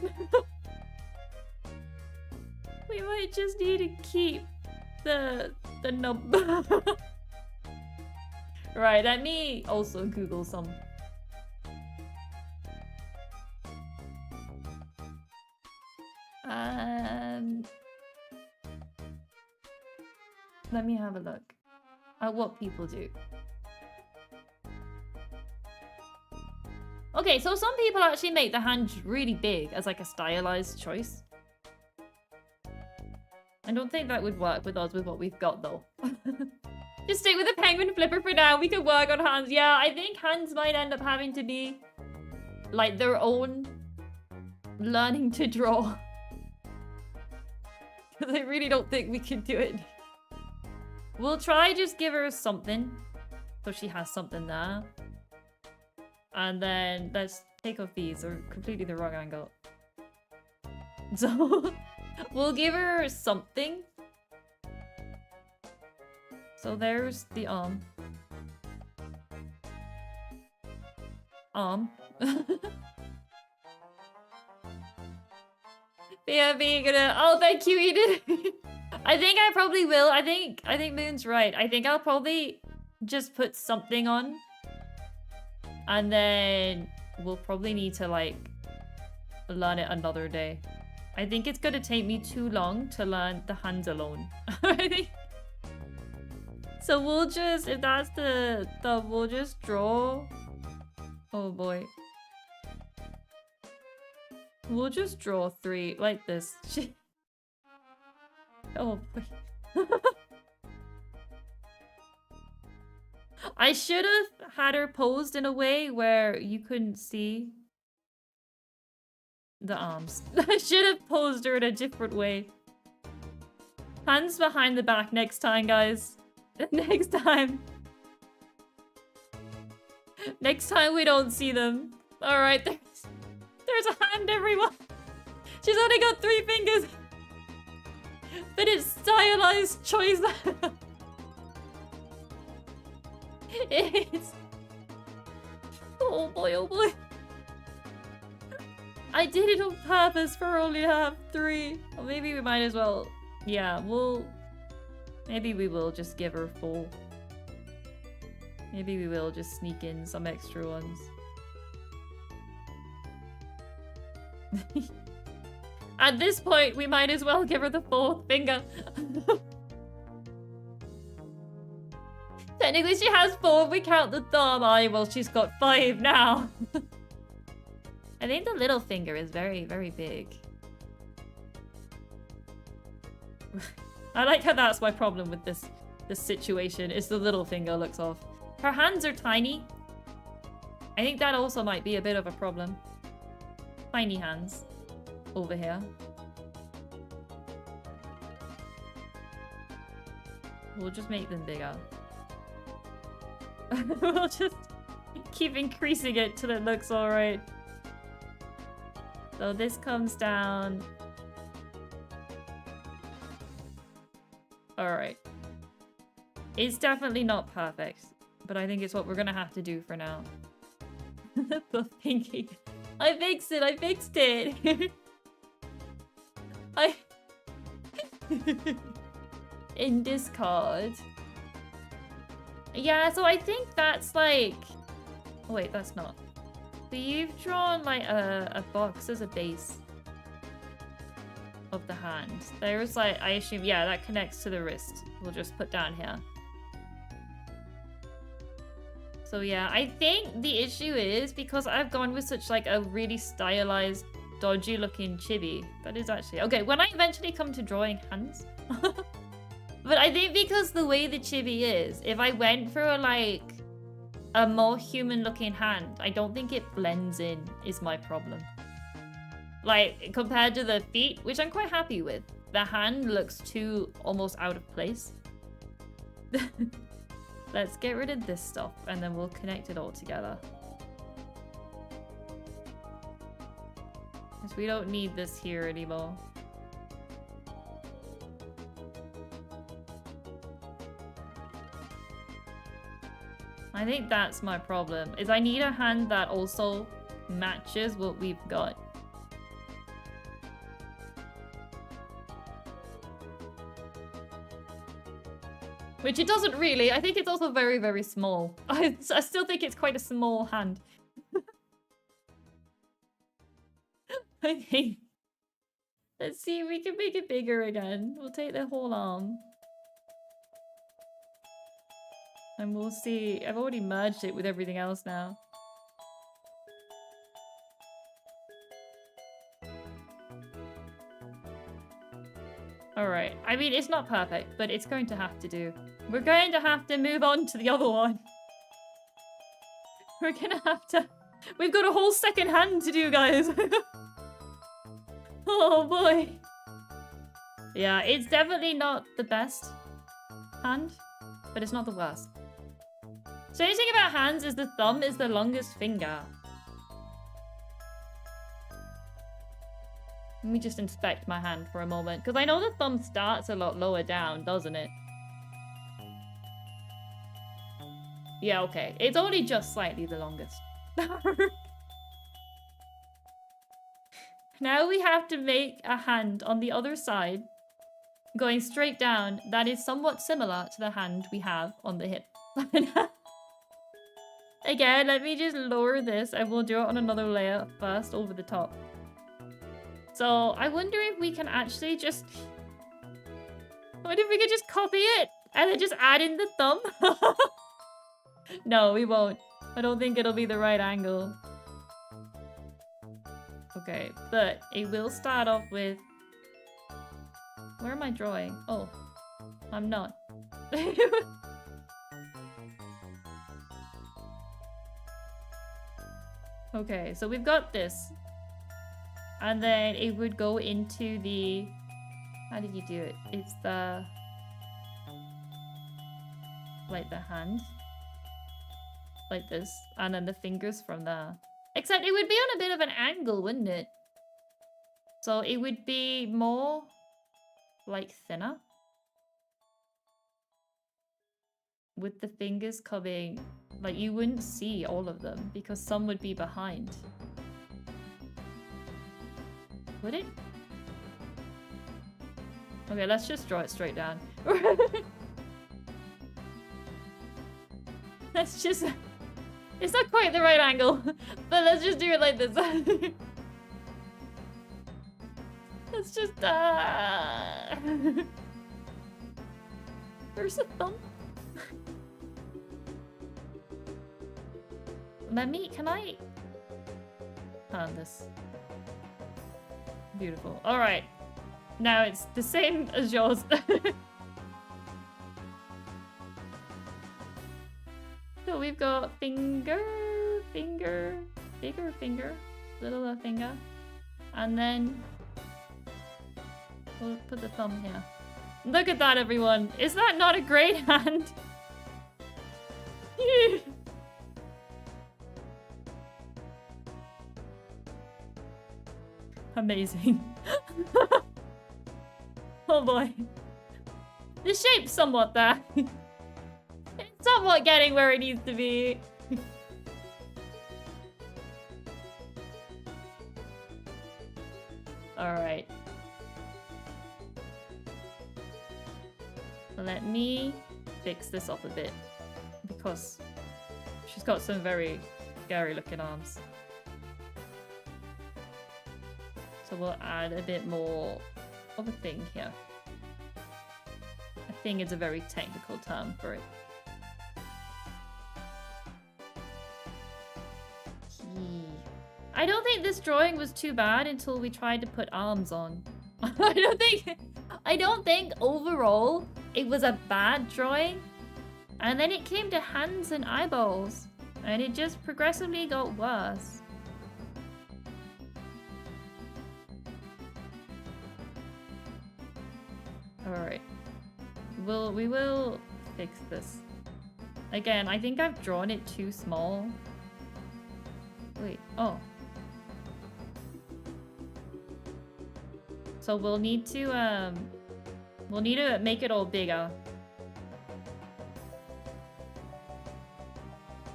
We might just need to keep the nub. Right, let me also Google some. Let me have a look at what people do. Okay, so some people actually make the hand really big as like a stylized choice. I don't think that would work with us with what we've got though. Just stick with the penguin flipper for now. We could work on hands. Yeah, I think hands might end up having to be like their own learning to draw. Because I really don't think we can do it. We'll try just give her something. So she has something there. And then let's take off these. They're completely the wrong angle. So we'll give her something. So there's the arm. Yeah, being gonna. Oh, thank you, Edith. I think I probably will. I think Moon's right. I think I'll probably just put something on. And then we'll probably need to, like, learn it another day. I think it's gonna take me too long to learn the hands alone. I think. So we'll just, if that's we'll just draw. Oh boy. We'll just draw 3 like this. Oh boy. I should have had her posed in a way where you couldn't see the arms. I should have posed her in a different way. Hands behind the back next time, guys. Next time. Next time we don't see them. Alright, there's a hand, everyone. She's only got 3 fingers. But it's stylized choice. It's... Oh boy, oh boy. I did it on purpose for only have 3. Or maybe we might as well... Yeah, we'll... Maybe we will just give her 4. Maybe we will just sneak in some extra ones. At this point, we might as well give her the 4th finger. Technically, she has 4 if we count the thumb. Oh, well, she's got 5 now. I think the little finger is very, very big. I like how that's my problem with this situation, is the little finger looks off. Her hands are tiny. I think that also might be a bit of a problem. Tiny hands over here. We'll just make them bigger. We'll just keep increasing it till it looks alright. So this comes down. Alright. It's definitely not perfect, but I think it's what we're gonna have to do for now. The pinky. I fixed it! I fixed it! In Discord. Yeah, so I think that's like... Oh, wait, that's not. So you've drawn like a box as a base of the hand. There's like, I assume, yeah, that connects to the wrist. We'll just put down here. So yeah, I think the issue is because I've gone with such like a really stylized, dodgy looking chibi. That is actually... Okay, when I eventually come to drawing hands... But I think because the way the chibi is, if I went for a more human looking hand, I don't think it blends in, is my problem. Like, compared to the feet, which I'm quite happy with, the hand looks too almost out of place. Let's get rid of this stuff and then we'll connect it all together. Because we don't need this here anymore. I think that's my problem, is I need a hand that also matches what we've got. Which it doesn't really. I think it's also very, very small. I still think it's quite a small hand. I think. Let's see if we can make it bigger again. We'll take the whole arm. And we'll see. I've already merged it with everything else now. Alright. I mean, it's not perfect, but it's going to have to do. We're going to have to move on to the other one. We're gonna have to... We've got a whole second hand to do, guys. Oh, boy. Yeah, it's definitely not the best hand, but it's not the worst. So the thing about hands is the thumb is the longest finger. Let me just inspect my hand for a moment, because I know the thumb starts a lot lower down, doesn't it? Yeah, okay. It's only just slightly the longest. Now we have to make a hand on the other side, going straight down, that is somewhat similar to the hand we have on the hip. Again, let me just lower this and we'll do it on another layer first over the top. So I wonder if we can actually just... I wonder if we could just copy it and then just add in the thumb. No, we won't. I don't think it'll be the right angle. Okay, but it will start off with... Where am I drawing? Oh, I'm not. Okay, so we've got this. And then it would go into the... How did you do it? It's the... Like the hand. Like this. And then the fingers from there. Except it would be on a bit of an angle, wouldn't it? So it would be more... like thinner. With the fingers coming... Like you wouldn't see all of them because some would be behind. Would it? Okay, let's just draw it straight down. Let's just... It's not quite the right angle, but let's just do it like this. Let's just... Where's the thumb? Can I... Hand this. Beautiful. Alright. Now it's the same as yours. So we've got finger, bigger finger, littler finger. And then we'll put the thumb here. Look at that, everyone. Is that not a great hand? Amazing. Oh boy. The shape's somewhat there. It's somewhat getting where it needs to be. Alright. Let me fix this up a bit. Because she's got some very scary looking arms. So we'll add a bit more of a thing here. A thing is a very technical term for it. I don't think this drawing was too bad until we tried to put arms on. I don't think overall it was a bad drawing. And then it came to hands and eyeballs. And it just progressively got worse. Alright. We will fix this. Again, I think I've drawn it too small. Wait, oh. So we'll need to make it all bigger.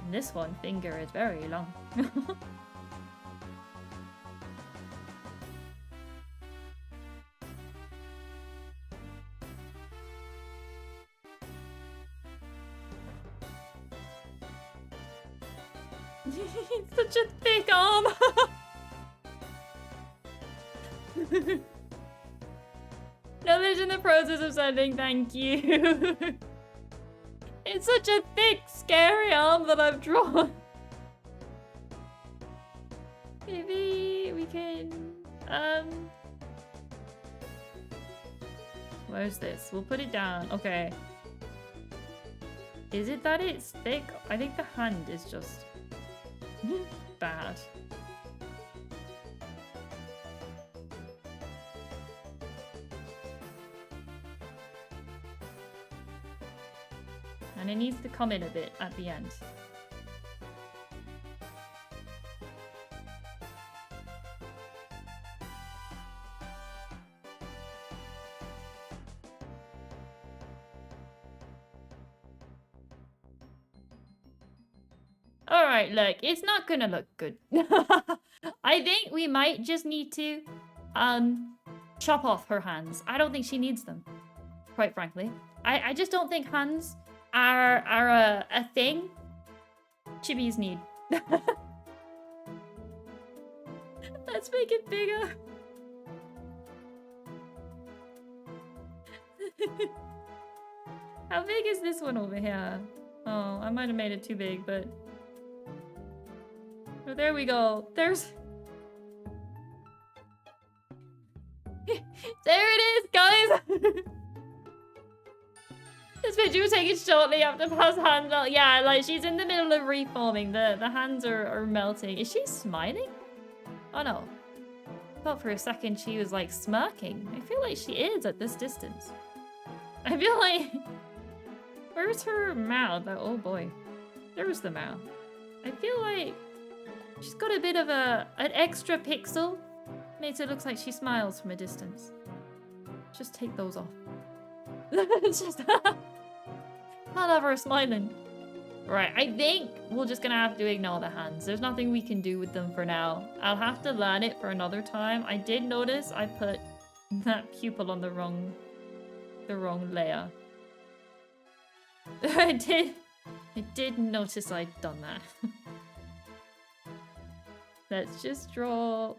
And this one finger is very long. It's such a thick arm. Knowledge in the process of sending, thank you. It's such a thick, scary arm that I've drawn. Maybe we can, where's this? We'll put it down. Okay. Is it that it's thick? I think the hand is just bad. And it needs to come in a bit at the end. Alright, look, it's not gonna look good. I think we might just need to chop off her hands. I don't think she needs them, quite frankly. I just don't think hands are a thing chibis need. Let's make it bigger. How big is this one over here? Oh, I might have made it too big, but... Oh, there we go. There's... There it is, guys! This picture was taken shortly after Pa's hand melt. Yeah, like, she's in the middle of reforming. The hands are melting. Is she smiling? Oh, no. I thought for a second she was, like, smirking. I feel like she is at this distance. I feel like... Where's her mouth? Oh, boy. There's the mouth. I feel like... She's got a bit of an extra pixel. Makes it look like she smiles from a distance. Just take those off. It's just... Can't have her smiling. Right, I think we're just gonna have to ignore the hands. There's nothing we can do with them for now. I'll have to learn it for another time. I did notice I put that pupil on the wrong layer. I I did notice I'd done that. Let's just draw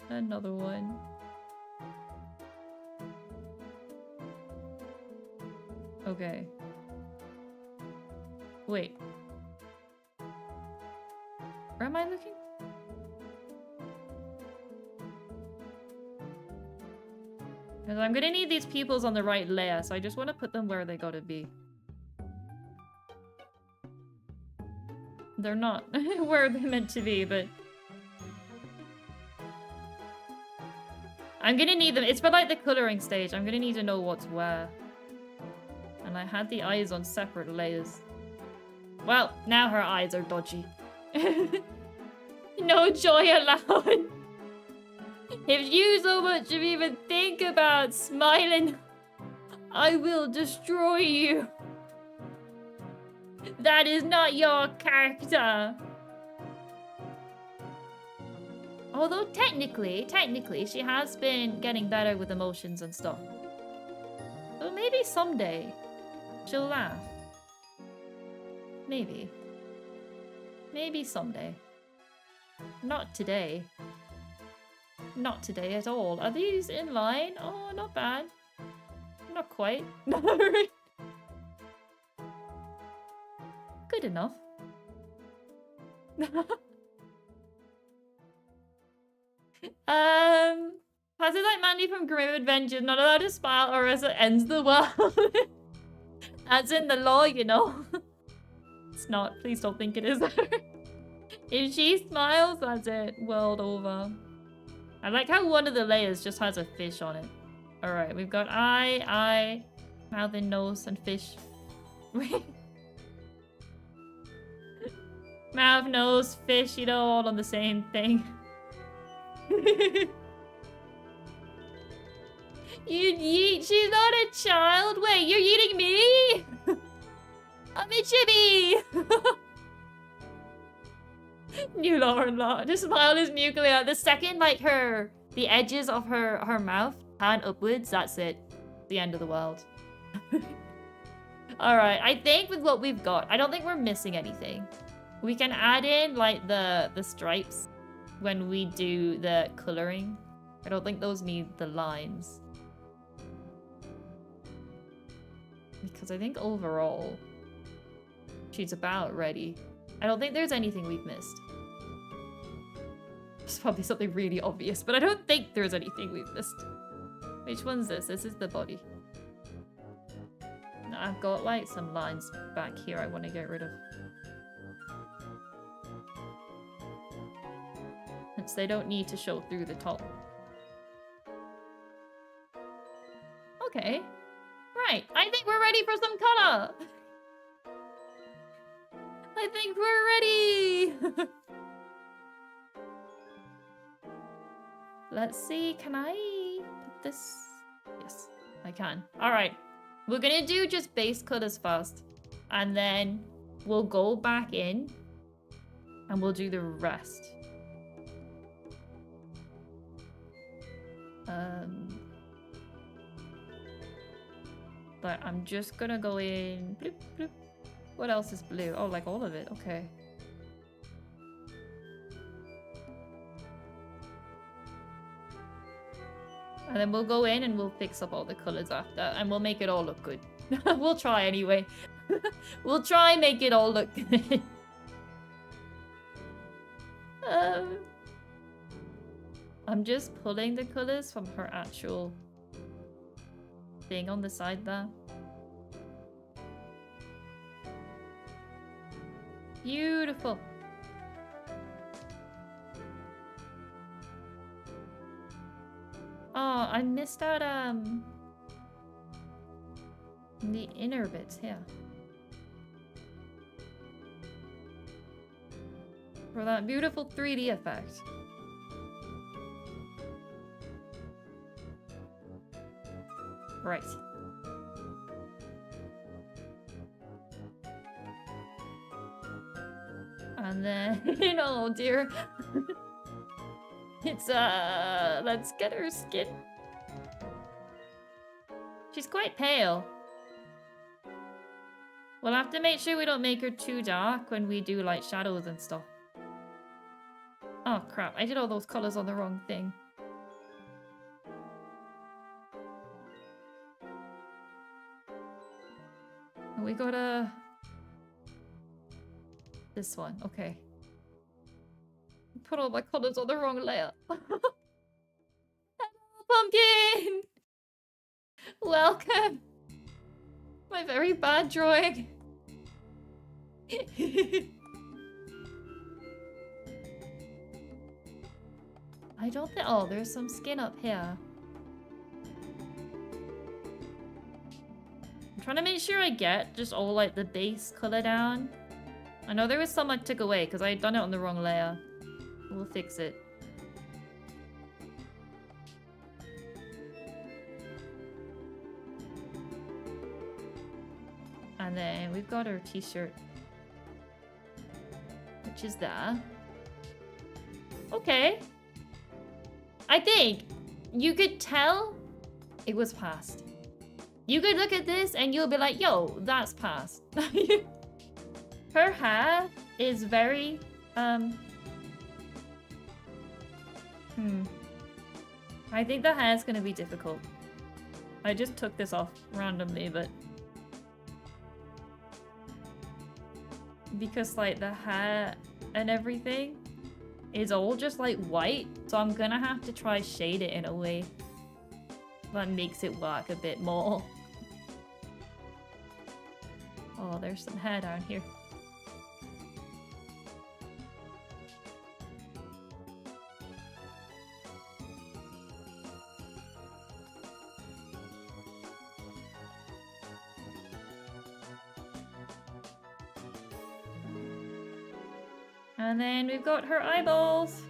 another one. Okay. Wait. Where am I looking? Because I'm gonna need these pupils on the right layer, so I just want to put them where they gotta be. They're not where they're meant to be, but... I'm gonna need them. It's for like the coloring stage. I'm gonna need to know what's where. And I had the eyes on separate layers. Well, now her eyes are dodgy. No joy allowed. If you so much of even think about smiling, I will destroy you. That is not your character. Although technically, she has been getting better with emotions and stuff. So maybe someday she'll laugh. Maybe. Maybe someday. Not today. Not today at all. Are these in line? Oh, not bad. Not quite. Good enough. Has it like Mandy from Grim Adventures not allowed to smile or else it ends the world? As in the law, you know. It's not. Please don't think it is. If she smiles, that's it. World over. I like how one of the layers just has a fish on it. Alright, we've got eye, mouth and nose, and fish. Mouth, nose, fish, you know, all on the same thing. You yeet, she's not a child. Wait, you're eating me? I'm a chibi. New law. The smile is nuclear. The second, like, the edges of her mouth pan upwards, that's it. The end of the world. Alright, I think with what we've got, I don't think we're missing anything. We can add in, like, the stripes when we do the coloring. I don't think those need the lines. Because I think overall, she's about ready. I don't think there's anything we've missed. It's probably something really obvious, but I don't think there's anything we've missed. Which one's this? This is the body. No, I've got like some lines back here I want to get rid of. Since they don't need to show through the top. Okay. Right, I think we're ready for some color! I think we're ready! Let's see, can I put this? Yes, I can. Alright, we're gonna do just base colors first. And then we'll go back in and we'll do the rest. But I'm just gonna go in. Bloop, bloop. What else is blue? Oh, like all of it. Okay. And then we'll go in and we'll fix up all the colors after, and we'll make it all look good. We'll try anyway. We'll try and make it all look good. I'm just pulling the colors from her actual thing on the side there. Beautiful. Oh, I missed out the inner bits here. For that beautiful 3D effect. Right. And then, oh dear. It's, let's get her skin. She's quite pale. We'll have to make sure we don't make her too dark when we do like shadows and stuff. Oh crap, I did all those colors on the wrong thing. We gotta... This one, okay. Put all my colors on the wrong layer. Hello, pumpkin! Welcome! My very bad drawing. I don't think... Oh, there's some skin up here. I'm trying to make sure I get just all like the base color down. I know there was some I took away because I had done it on the wrong layer. We'll fix it. And then we've got our t-shirt, which is there. Okay. I think you could tell it was past. You could look at this and you'll be like, yo, that's past. Her hair is very, I think the hair's gonna be difficult. I just took this off randomly, but... Because, like, the hair and everything is all just, like, white. So I'm gonna have to try shade it in a way that makes it work a bit more. Oh, there's some hair down here. And then we've got her eyeballs.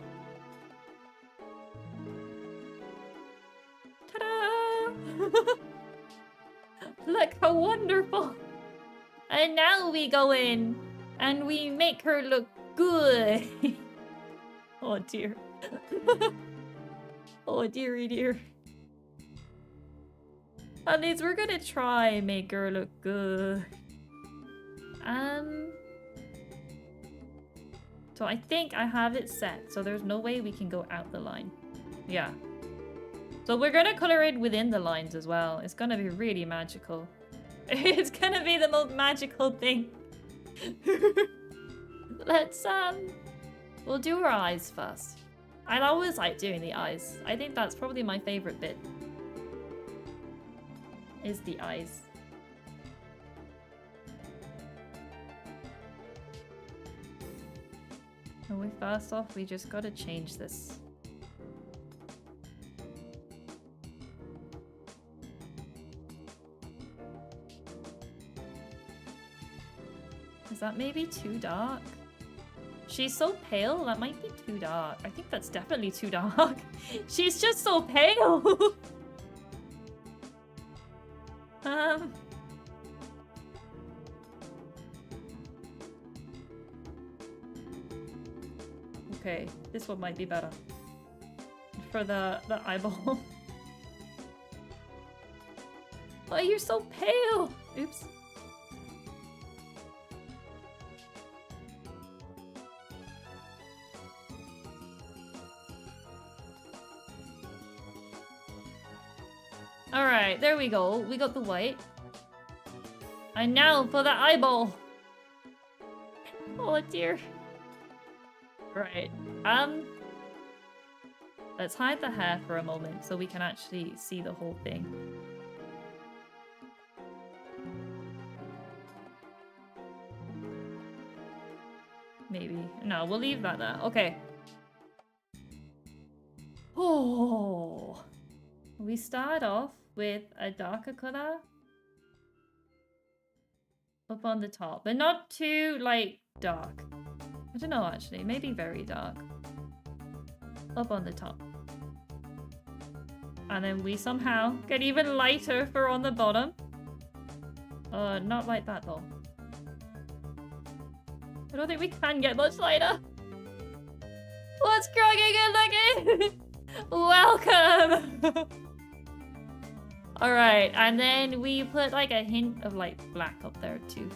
Ta-da! Look how wonderful! And now we go in and we make her look good. Oh dear. Oh dearie dear. At least we're gonna try and make her look good. So I think I have it set, so there's no way we can go out the line. Yeah. So we're gonna color it within the lines as well. It's gonna be really magical. It's gonna be the most magical thing. Let's, we'll do her eyes first. I always like doing the eyes. I think that's probably my favorite bit. Is the eyes. And first off, we just gotta change this. Is that maybe too dark? She's so pale, that might be too dark. I think that's definitely too dark. She's just so pale! Okay, this one might be better. For the eyeball. Oh, you're so pale! Oops. Alright, there we go. We got the white. And now for the eyeball! Oh dear. Right. Let's hide the hair for a moment so we can actually see the whole thing. Maybe. No, we'll leave that there. Okay. Oh. We start off with a darker color up on the top, but not too, like, dark. I don't know, actually. Maybe very dark. Up on the top. And then we somehow get even lighter for on the bottom. Not like that, though. I don't think we can get much lighter. What's groggy good looking? Welcome! Alright, and then we put like a hint of like black up there too.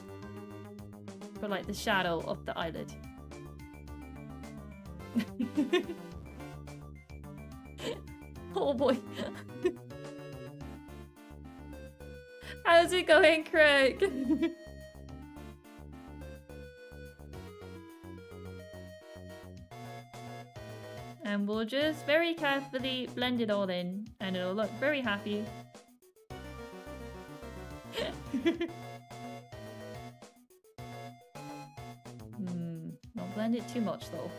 for like the shadow of the eyelid. Oh boy. How's it going, Craig? And we'll just very carefully blend it all in, and it'll look very happy. Don't blend it too much though.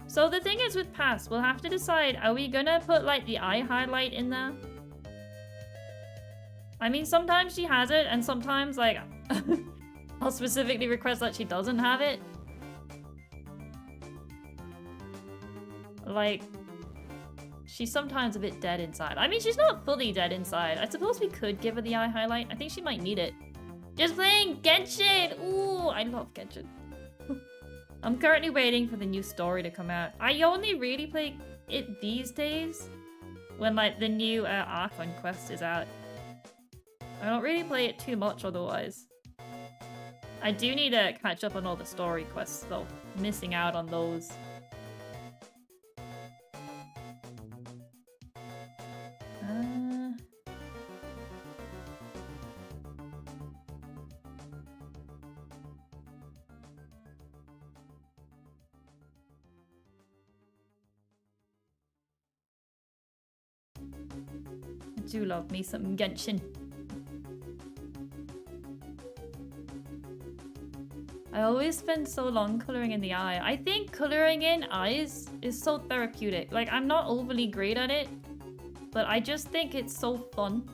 So the thing is with Pass, we'll have to decide, are we gonna put like the eye highlight in there? I mean, sometimes she has it, and sometimes like I'll specifically request that she doesn't have it. Like, she's sometimes a bit dead inside. I mean, she's not fully dead inside. I suppose we could give her the eye highlight. I think she might need it. Just playing Genshin! Ooh, I love Genshin. I'm currently waiting for the new story to come out. I only really play it these days when like the new Archon quest is out. I don't really play it too much otherwise. I do need to catch up on all the story quests though. Missing out on those. I do love me some Genshin. I always spend so long coloring in the eye. I think coloring in eyes is so therapeutic. Like, I'm not overly great at it, but I just think it's so fun.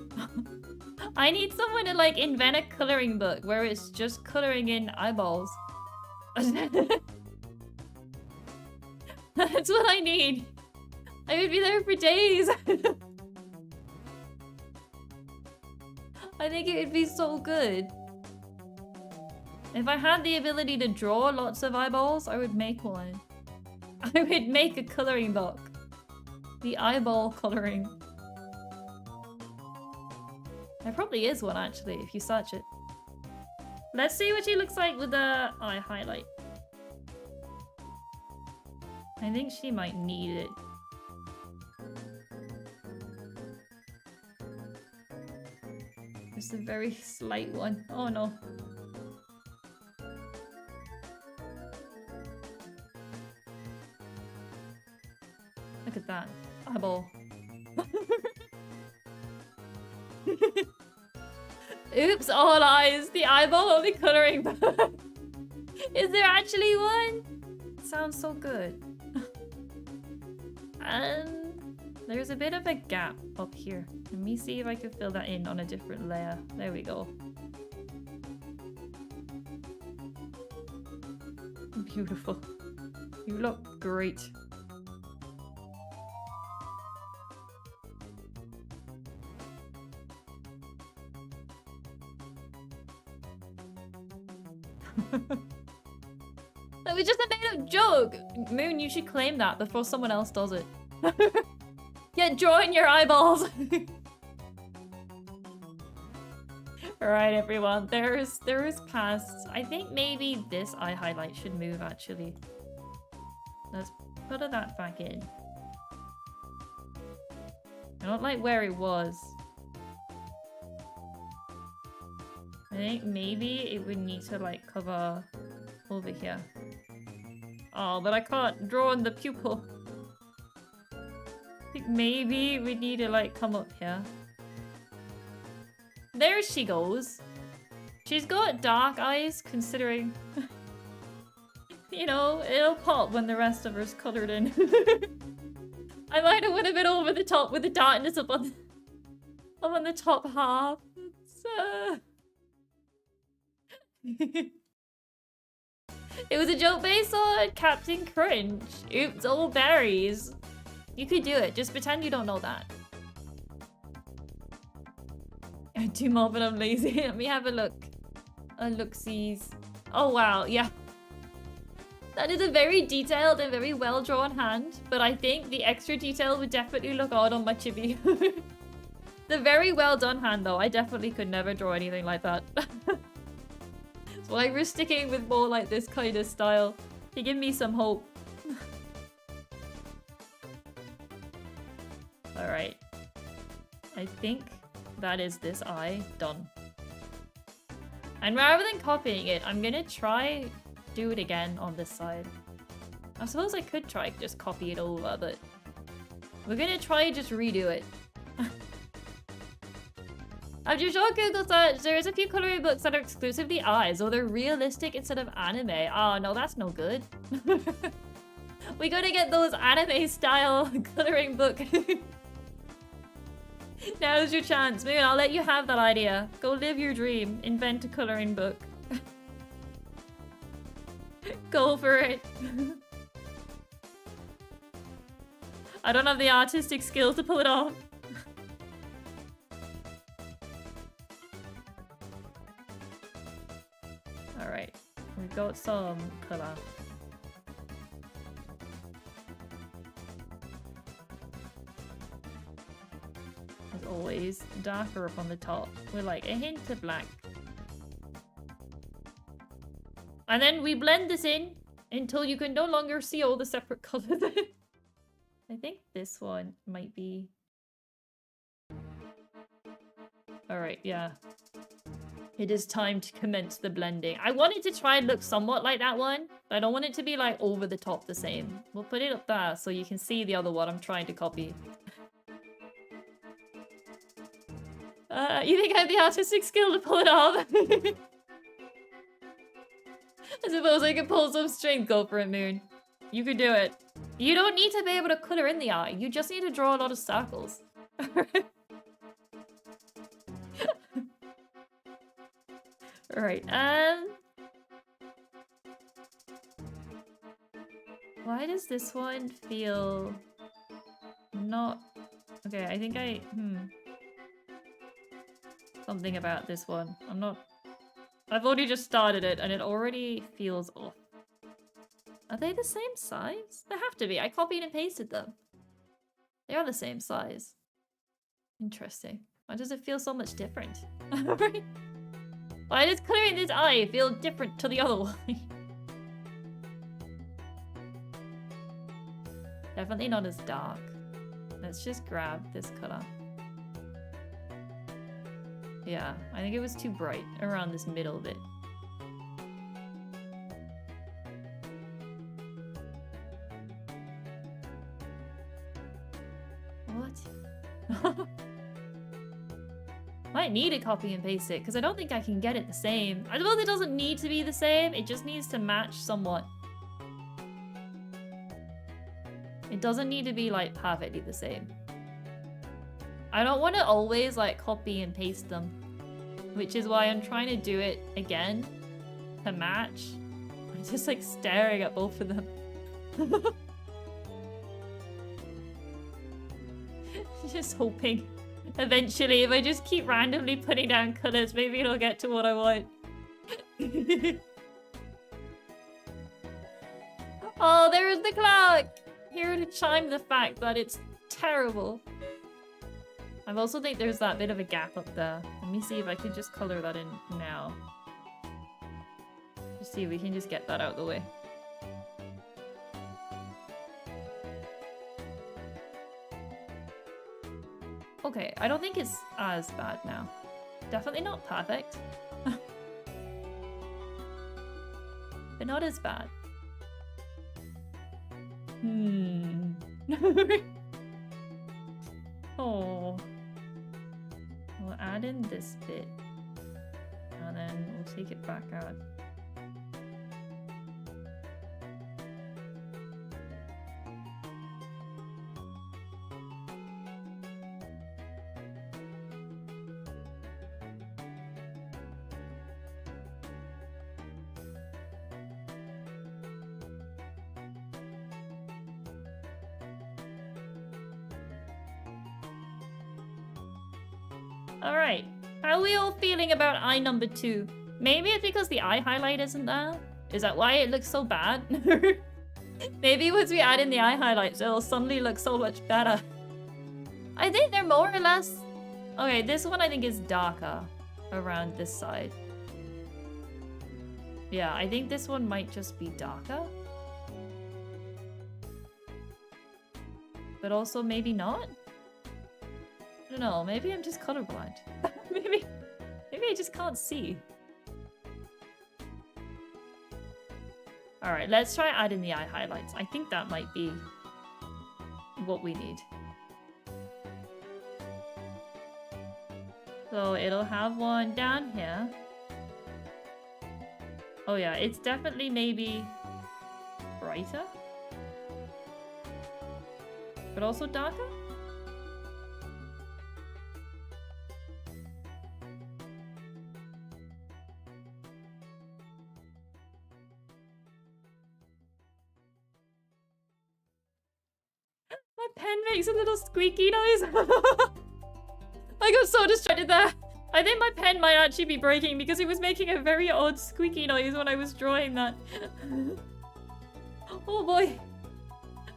I need someone to like invent a coloring book where it's just coloring in eyeballs. That's what I need. I would be there for days. I think it would be so good. If I had the ability to draw lots of eyeballs, I would make one. I would make a coloring book. The eyeball coloring. There probably is one actually, if you search it. Let's see what she looks like with the eye highlight. I think she might need it. Just a very slight one. Oh no. Look at that. Eyeball. Oops, all eyes. The eyeball only coloring book. Is there actually one? Sounds so good. And there's a bit of a gap up here. Let me see if I can fill that in on a different layer. There we go. Beautiful. You look great. That was just a made-up joke! Moon, you should claim that before someone else does it. Yeah, draw in your eyeballs! Alright, everyone. There is past. I think maybe this eye highlight should move, actually. Let's put that back in. I don't like where it was. I think maybe it would need to, like, cover over here. Oh, but I can't draw in the pupil. I think maybe we need to, like, come up here. There she goes. She's got dark eyes, considering... you know, it'll pop when the rest of her's colored in. I might have went a bit over the top with the darkness up on the top half. It was a joke based on Captain Crunch. Oops, all berries. You could do it. Just pretend you don't know that. I do more, but I'm lazy. Let me have a look. A look-sees. Oh wow, yeah. That is a very detailed and very well-drawn hand, but I think the extra detail would definitely look odd on my chibi. The very well-done hand, though. I definitely could never draw anything like that. That's why we're sticking with more like this kind of style. To give me some hope. Alright. I think that is this eye done. And rather than copying it, I'm gonna try do it again on this side. I suppose I could try just copy it over, but we're gonna try just redo it. After a short Google search, there's a few coloring books that are exclusively eyes, or they're realistic instead of anime. Oh no, that's no good. We gotta get those anime style coloring book. Now's your chance. Maybe I'll let you have that idea. Go live your dream. Invent a coloring book. Go for it. I don't have the artistic skill to pull it off. Alright, we got some color. As always, darker up on the top with like a hint of black. And then we blend this in until you can no longer see all the separate colors. I think this one might be... Alright, yeah. It is time to commence the blending. I want it to try and look somewhat like that one, but I don't want it to be like over the top the same. We'll put it up there so you can see the other one I'm trying to copy. You think I have the artistic skill to pull it off? I suppose I could pull some strings. Go for it, Moon. You could do it. You don't need to be able to color in the eye. You just need to draw a lot of circles. Alright, why does this one feel not... Okay, I think something about this one. I'm not... I've already just started it and it already feels off. Are they the same size? They have to be. I copied and pasted them. They are the same size. Interesting. Why does it feel so much different? Why does coloring this eye feel different to the other one? Definitely not as dark. Let's just grab this color. Yeah, I think it was too bright around this middle bit. What? Might need to copy and paste it, because I don't think I can get it the same. I suppose it doesn't need to be the same, it just needs to match somewhat. It doesn't need to be, like, perfectly the same. I don't want to always, like, copy and paste them. Which is why I'm trying to do it again to match. I'm just, like, staring at both of them. Just hoping. Eventually, if I just keep randomly putting down colors, maybe it'll get to what I want. Oh, there is the clock! Here to chime the fact that it's terrible. I also think there's that bit of a gap up there. Let me see if I can just color that in now. Just see if we can just get that out of the way. Okay, I don't think it's as bad now. Definitely not perfect. But not as bad. Oh. We'll add in this bit. And then we'll take it back out. Alright, how are we all feeling about eye number 2? Maybe it's because the eye highlight isn't there? Is that why it looks so bad? Maybe once we add in the eye highlights, it'll suddenly look so much better. I think they're more or less... Okay, this one I think is darker around this side. Yeah, I think this one might just be darker. But also maybe not? I don't know, maybe I'm just colorblind. maybe I just can't see. Alright, let's try adding the eye highlights. I think that might be what we need. So it'll have one down here. Oh yeah, it's definitely maybe brighter. But also darker? My pen makes a little squeaky noise. I got so distracted there. I think my pen might actually be breaking because it was making a very odd squeaky noise when I was drawing that. Oh boy.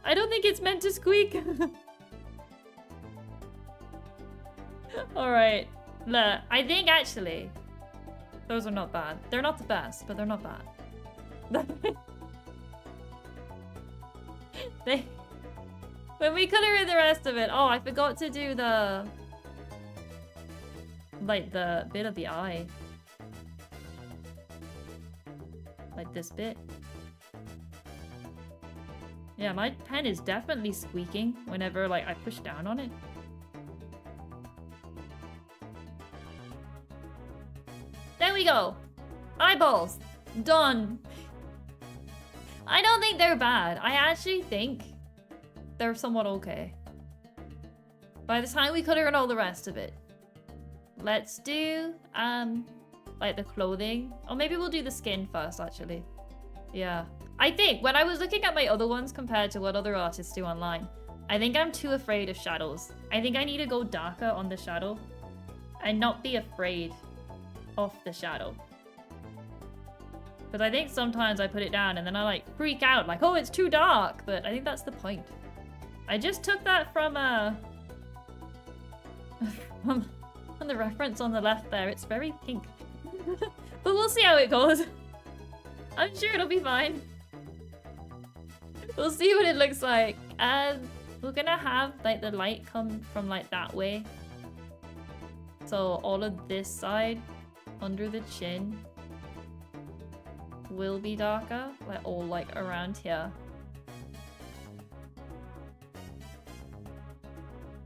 I don't think it's meant to squeak. Alright. Look, I think actually those are not bad. They're not the best, but they're not bad. When we color in the rest of it... Oh, I forgot to do the... Like the bit of the eye. Like this bit. Yeah, my pen is definitely squeaking whenever like I push down on it. There we go. Eyeballs. Done. I don't think they're bad. I actually think they're somewhat okay. By the time we color in all the rest of it. Let's do, like the clothing. Or maybe we'll do the skin first, actually. Yeah. I think, when I was looking at my other ones compared to what other artists do online, I think I'm too afraid of shadows. I think I need to go darker on the shadow. And not be afraid of the shadow. Because I think sometimes I put it down and then I like freak out, like, oh, it's too dark. But I think that's the point. I just took that from, on the reference on the left there. It's very pink. But we'll see how it goes. I'm sure it'll be fine. We'll see what it looks like. And we're gonna have like the light come from like that way. So all of this side under the chin will be darker. Like all like around here.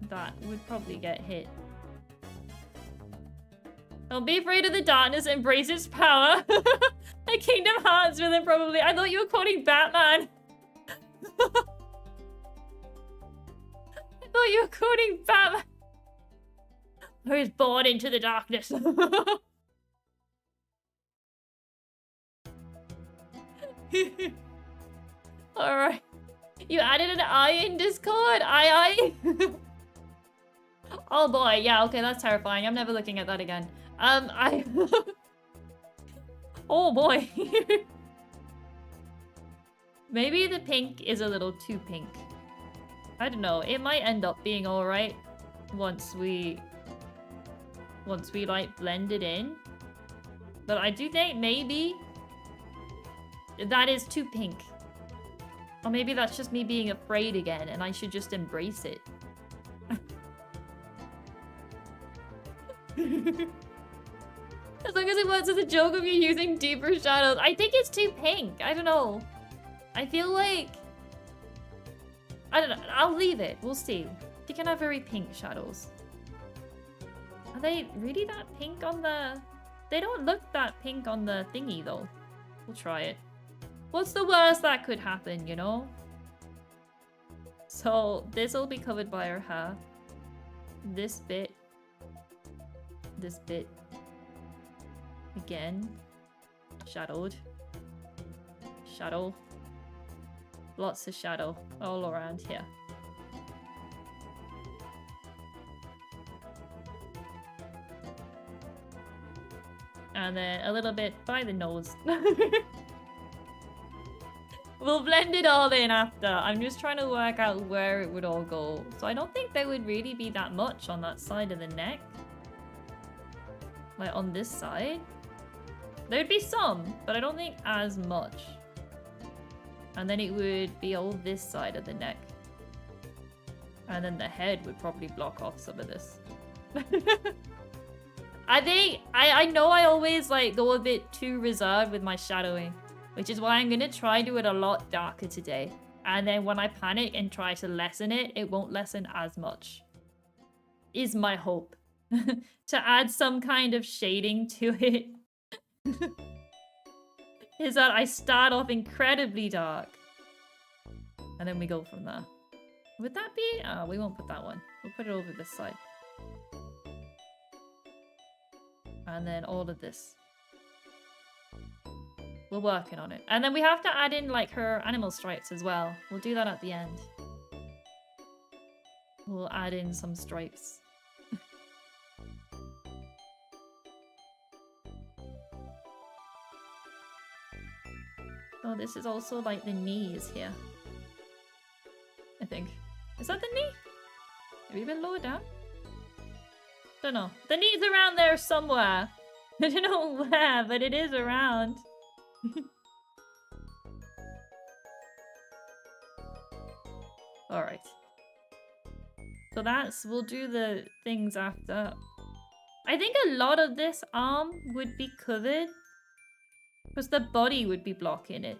That would probably get hit. Don't be afraid of the darkness, embrace its power. A Kingdom Hearts villain, probably. I thought you were quoting Batman. I thought you were quoting Batman. Who is born into the darkness. Alright. You added an eye in Discord? Aye. Oh boy, yeah, okay, that's terrifying. I'm never looking at that again. Oh boy. Maybe the pink is a little too pink. I don't know. It might end up being alright once we like blend it in. But I do think maybe that is too pink. Or maybe that's just me being afraid again and I should just embrace it. As long as it works as a joke of you using deeper shadows. I think it's too pink. I don't know. I feel like... I don't know. I'll leave it. We'll see. They can have very pink shadows. Are they really that pink on the... They don't look that pink on the thingy, though. We'll try it. What's the worst that could happen, you know? So, this will be covered by our hair. This bit. This bit. Again. Shadowed. Shadow. Lots of shadow all around here. And then a little bit by the nose. We'll blend it all in after. I'm just trying to work out where it would all go. So I don't think there would really be that much on that side of the neck. Like on this side. There'd be some, but I don't think as much. And then it would be all this side of the neck. And then the head would probably block off some of this. I know I always like go a bit too reserved with my shadowing. Which is why I'm going to try do it a lot darker today. And then when I panic and try to lessen it, it won't lessen as much. Is my hope. To add some kind of shading to it. Is that I start off incredibly dark. And then we go from there. Would that be? Oh, we won't put that one. We'll put it over this side. And then all of this. We're working on it. And then we have to add in like her animal stripes as well. We'll do that at the end. We'll add in some stripes. Oh, this is also like the knees here. I think. Is that the knee? Have you been lower down? Don't know. The knee's around there somewhere. I don't know where, but it is around. Alright. So we'll do the things after. I think a lot of this arm would be covered. Because the body would be blocking it.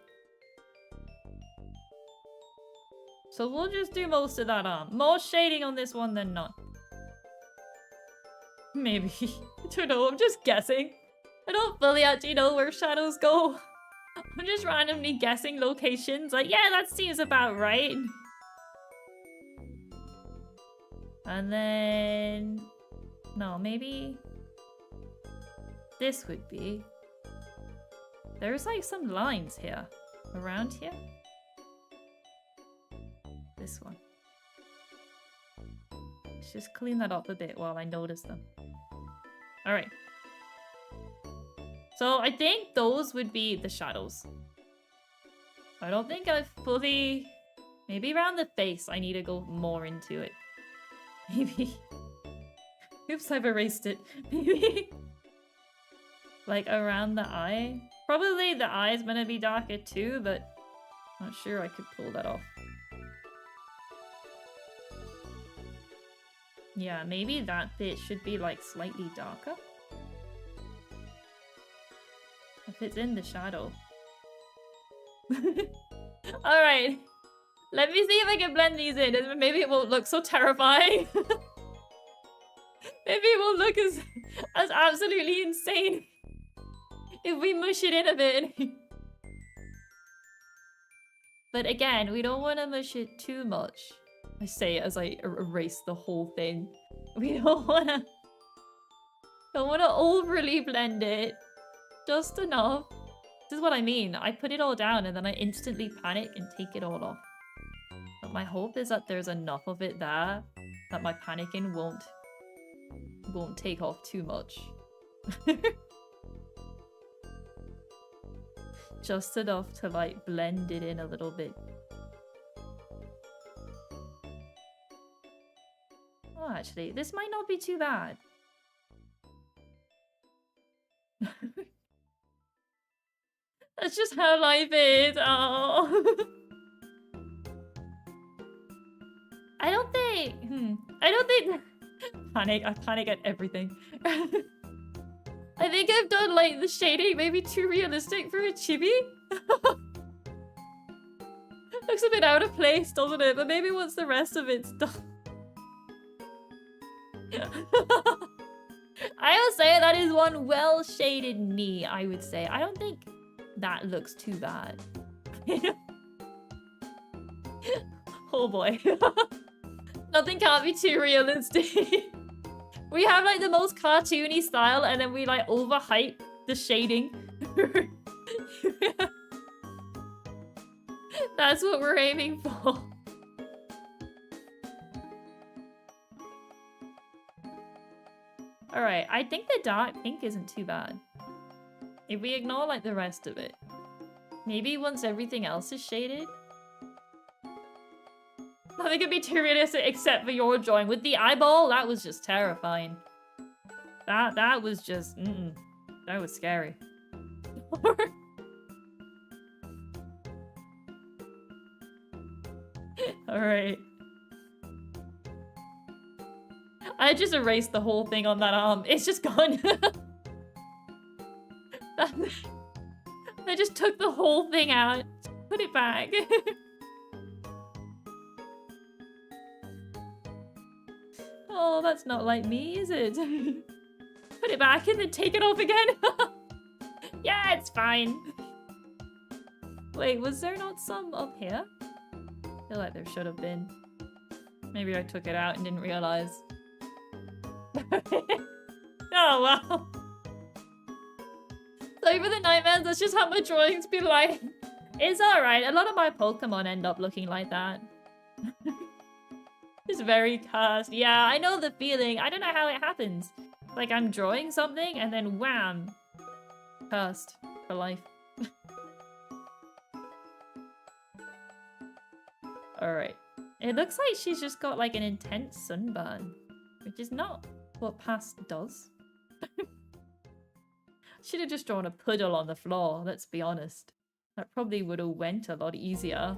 So we'll just do most of that arm. More shading on this one than not. Maybe. I don't know, I'm just guessing. I don't fully actually know where shadows go. I'm just randomly guessing locations. Like, yeah, that seems about right. And then... No, maybe... This would be... There's like some lines here. Around here. This one. Let's just clean that up a bit while I notice them. Alright. So I think those would be the shadows. I don't think I've fully... Maybe around the face I need to go more into it. Maybe. Oops, I've erased it. Maybe. Like around the eye. Probably the eye's gonna be darker too, but not sure I could pull that off. Yeah, maybe that bit should be like slightly darker. If it's in the shadow. Alright. Let me see if I can blend these in. Maybe it won't look so terrifying. Maybe it won't look as absolutely insane. If we mush it in a bit. But again, we don't want to mush it too much. I say it as I erase the whole thing. We don't want to overly blend it. Just enough. This is what I mean. I put it all down and then I instantly panic and take it all off. But my hope is that there's enough of it there that my panicking won't take off too much. Just enough to like blend it in a little bit. Oh, actually, this might not be too bad. That's just how life is. Oh. I don't think I panic at everything. I think I've done like the shading maybe too realistic for a chibi. Looks a bit out of place, doesn't it? But maybe once the rest of it's done. I will say that is one well shaded knee, I would say. I don't think that looks too bad. Oh boy. Nothing can't be too realistic. We have like the most cartoony style and then we like overhype the shading. That's what we're aiming for. Alright, I think the dark pink isn't too bad. If we ignore like the rest of it. Maybe once everything else is shaded. Nothing could be too realistic except for your drawing. With the eyeball, that was just terrifying. That was just... That was scary. Alright. I just erased the whole thing on that arm. It's just gone. I just took the whole thing out. Put it back. Oh, that's not like me, is it? Put it back and then take it off again. Yeah, it's fine. Wait, was there not some up here? I feel like there should have been. Maybe I took it out and didn't realize. Oh, wow. Sorry for the nightmares, that's just how my drawings be like. It's alright, a lot of my Pokemon end up looking like that. It's very cursed. Yeah, I know the feeling. I don't know how it happens. Like, I'm drawing something and then wham! Cursed for life. Alright. It looks like she's just got like an intense sunburn, which is not what past does. Should have just drawn a puddle on the floor, let's be honest. That probably would have went a lot easier.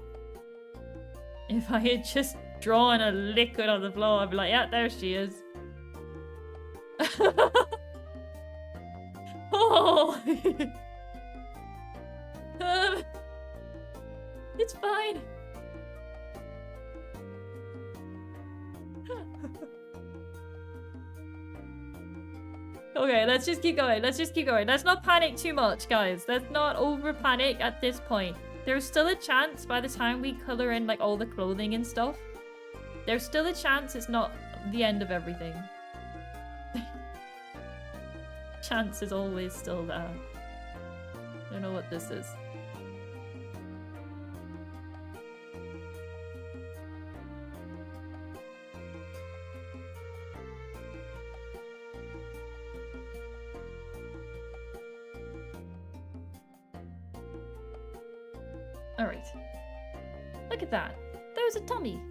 If I had just drawn a liquid on the floor, I'd be like, yeah, there she is. Oh! It's fine. Okay, let's just keep going. Let's just keep going. Let's not panic too much, guys. Let's not over panic at this point. There's still a chance by the time we color in like all the clothing and stuff. There's still a chance it's not the end of everything. Chance is always still there. I don't know what this is. Alright. Look at that. There's a tummy.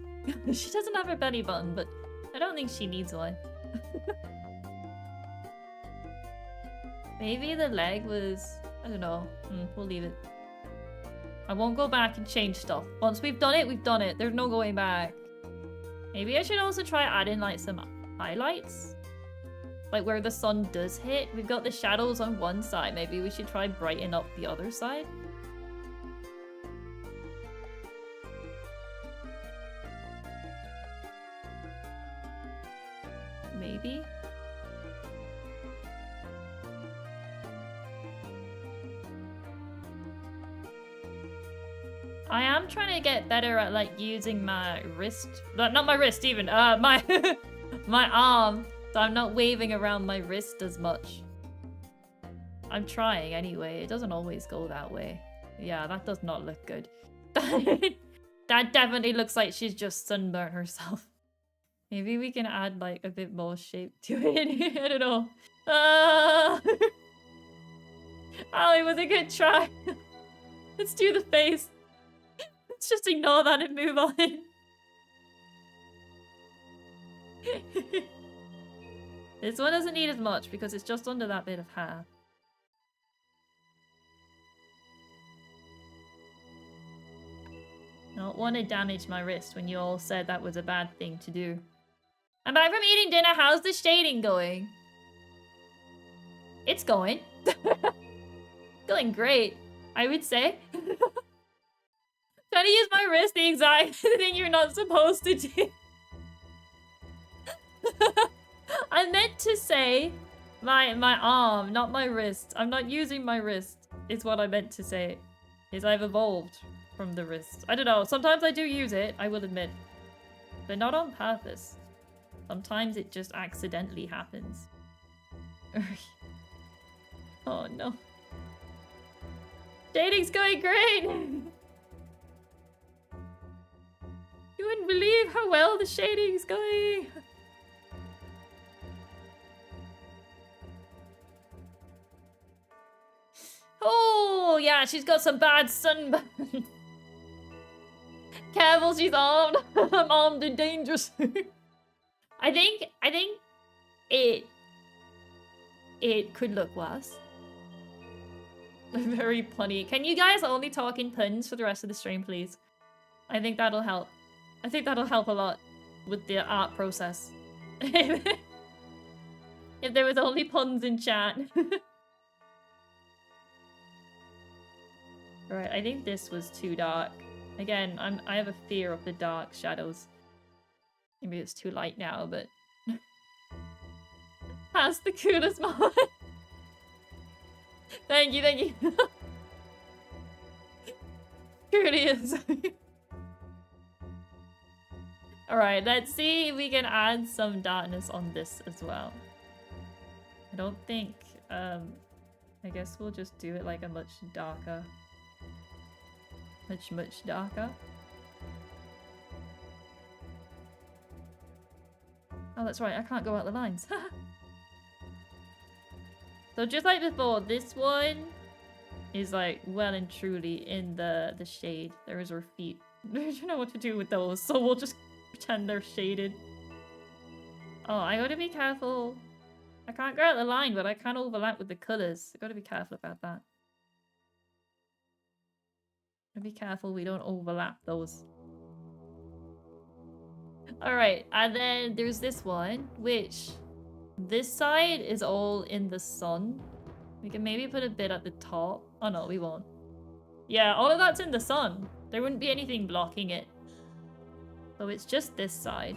She doesn't have a belly button, but I don't think she needs one. Maybe the leg was... I don't know. We'll leave it. I won't go back and change stuff. Once we've done it, we've done it. There's no going back. Maybe I should also try adding like some highlights. Like where the sun does hit. We've got the shadows on one side. Maybe we should try brighten up the other side. Maybe. I am trying to get better at like using my wrist, not my wrist even, my my arm, so I'm not waving around my wrist as much. I'm trying anyway. It doesn't always go that way. Yeah, that does not look good. That definitely looks like she's just sunburned herself. Maybe we can add like a bit more shape to it. I don't know. Oh, it was a good try. Let's do the face. Let's just ignore that and move on. This one doesn't need as much because it's just under that bit of hair. Not want to damage my wrist when you all said that was a bad thing to do. I'm back from eating dinner. How's the shading going? It's going. Going great, I would say. Trying to use my wrist, the exact thing you're not supposed to do. I meant to say my arm, not my wrist. I'm not using my wrist, is what I meant to say. Is I've evolved from the wrist. I don't know, sometimes I do use it, I will admit. But not on purpose. Sometimes it just accidentally happens. Oh no. Shading's going great! You wouldn't believe how well the shading's going! Oh yeah, she's got some bad sunburn. Careful, she's armed. I'm armed and dangerous. I think it could look worse. Very punny. Can you guys only talk in puns for the rest of the stream, please? I think that'll help. I think that'll help a lot with the art process. If there was only puns in chat. Right, I think this was too dark. Again, I have a fear of the dark shadows. Maybe it's too light now, but that's the coolest mod. Thank you, thank you. Truly is. Alright, let's see if we can add some darkness on this as well. I don't think, I guess we'll just do it like a much darker. Much darker. Oh, that's right, I can't go out the lines. So just like before, this one is like well and truly in the shade. There is our feet. I don't know what to do with those, so we'll just pretend they're shaded. Oh, I gotta be careful. I can't go out the line, but I can't overlap with the colours. I gotta be careful about that. Be careful we don't overlap those. Alright, and then there's this one, which this side is all in the sun. We can maybe put a bit at the top. Oh no, we won't. Yeah, all of that's in the sun. There wouldn't be anything blocking it. So it's just this side.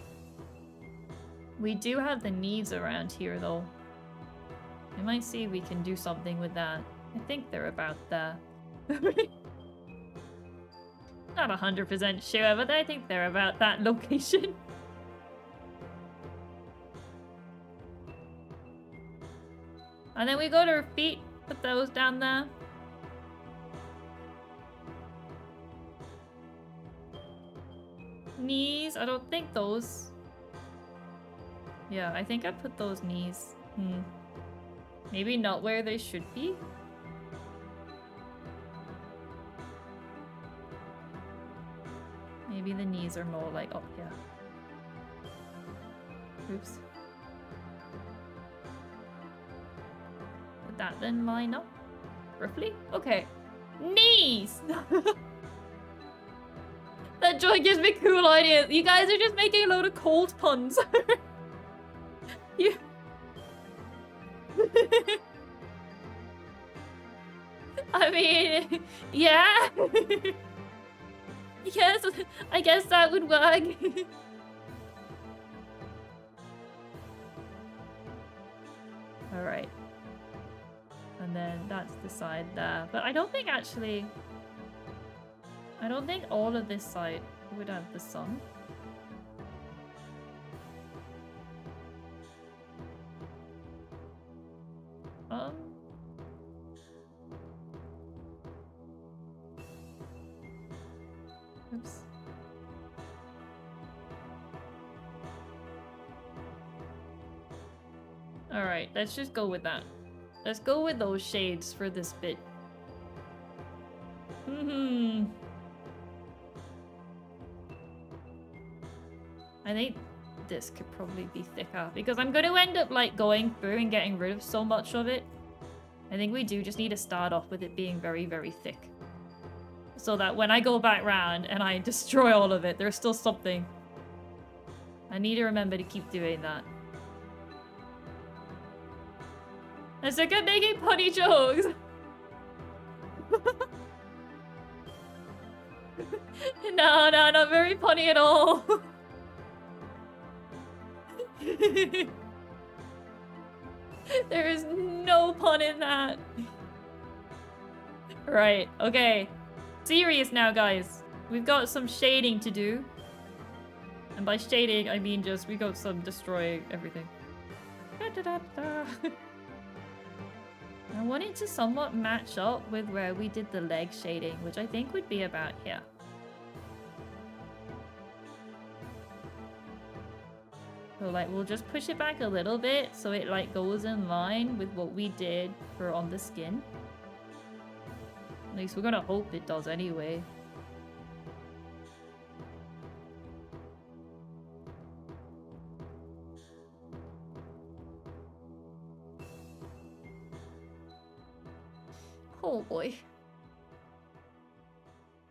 We do have the knees around here though. We might see if we can do something with that. I think they're about there. Not 100% sure, but I think they're about that location. And then we go to her feet, put those down there. Knees, I don't think those... Yeah, I think I put those knees. Maybe not where they should be. Maybe the knees are more like up here. Oops. Would that then line up? Roughly? Okay. Knees! That joy gives me cool ideas. You guys are just making a load of cold puns. You... I mean, yeah. Yes, I guess that would work. Alright. And then that's the side there. But I don't think actually... I don't think all of this side would have the sun. Oops. Alright, let's just go with that. Let's go with those shades for this bit. I think this could probably be thicker because I'm going to end up like going through and getting rid of so much of it. I think we do just need to start off with it being very, very thick. So that when I go back round and I destroy all of it, there's still something. I need to remember to keep doing that. I'm sick of making punny jokes! No, not very punny at all. There is no pun in that. Right, okay. Serious now, guys. We've got some shading to do. And by shading, I mean just we got some destroying everything. I want it to somewhat match up with where we did the leg shading, which I think would be about here. So like we'll just push it back a little bit so it like goes in line with what we did for on the skin. At least we're gonna hope it does anyway. Oh boy.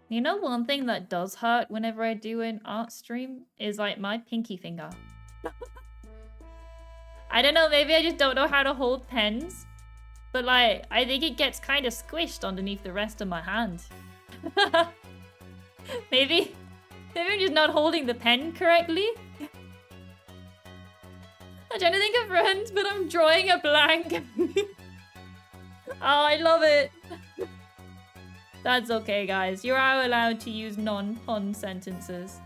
You know, one thing that does hurt whenever I do an art stream is like my pinky finger. I don't know, maybe I just don't know how to hold pens. But like, I think it gets kind of squished underneath the rest of my hand. maybe I'm just not holding the pen correctly. I'm trying to think of friends, but I'm drawing a blank. Oh, I love it. That's okay, guys. You are allowed to use non-pun sentences.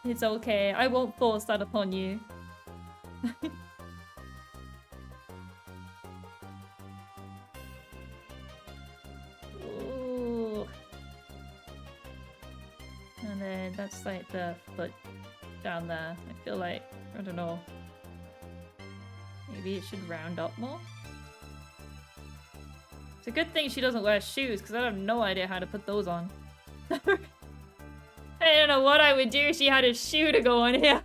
It's okay. I won't force that upon you. Ooh. And then that's like the foot down there. I feel like, I don't know. Maybe it should round up more. It's a good thing she doesn't wear shoes, because I have no idea how to put those on. I don't know what I would do if she had a shoe to go on here.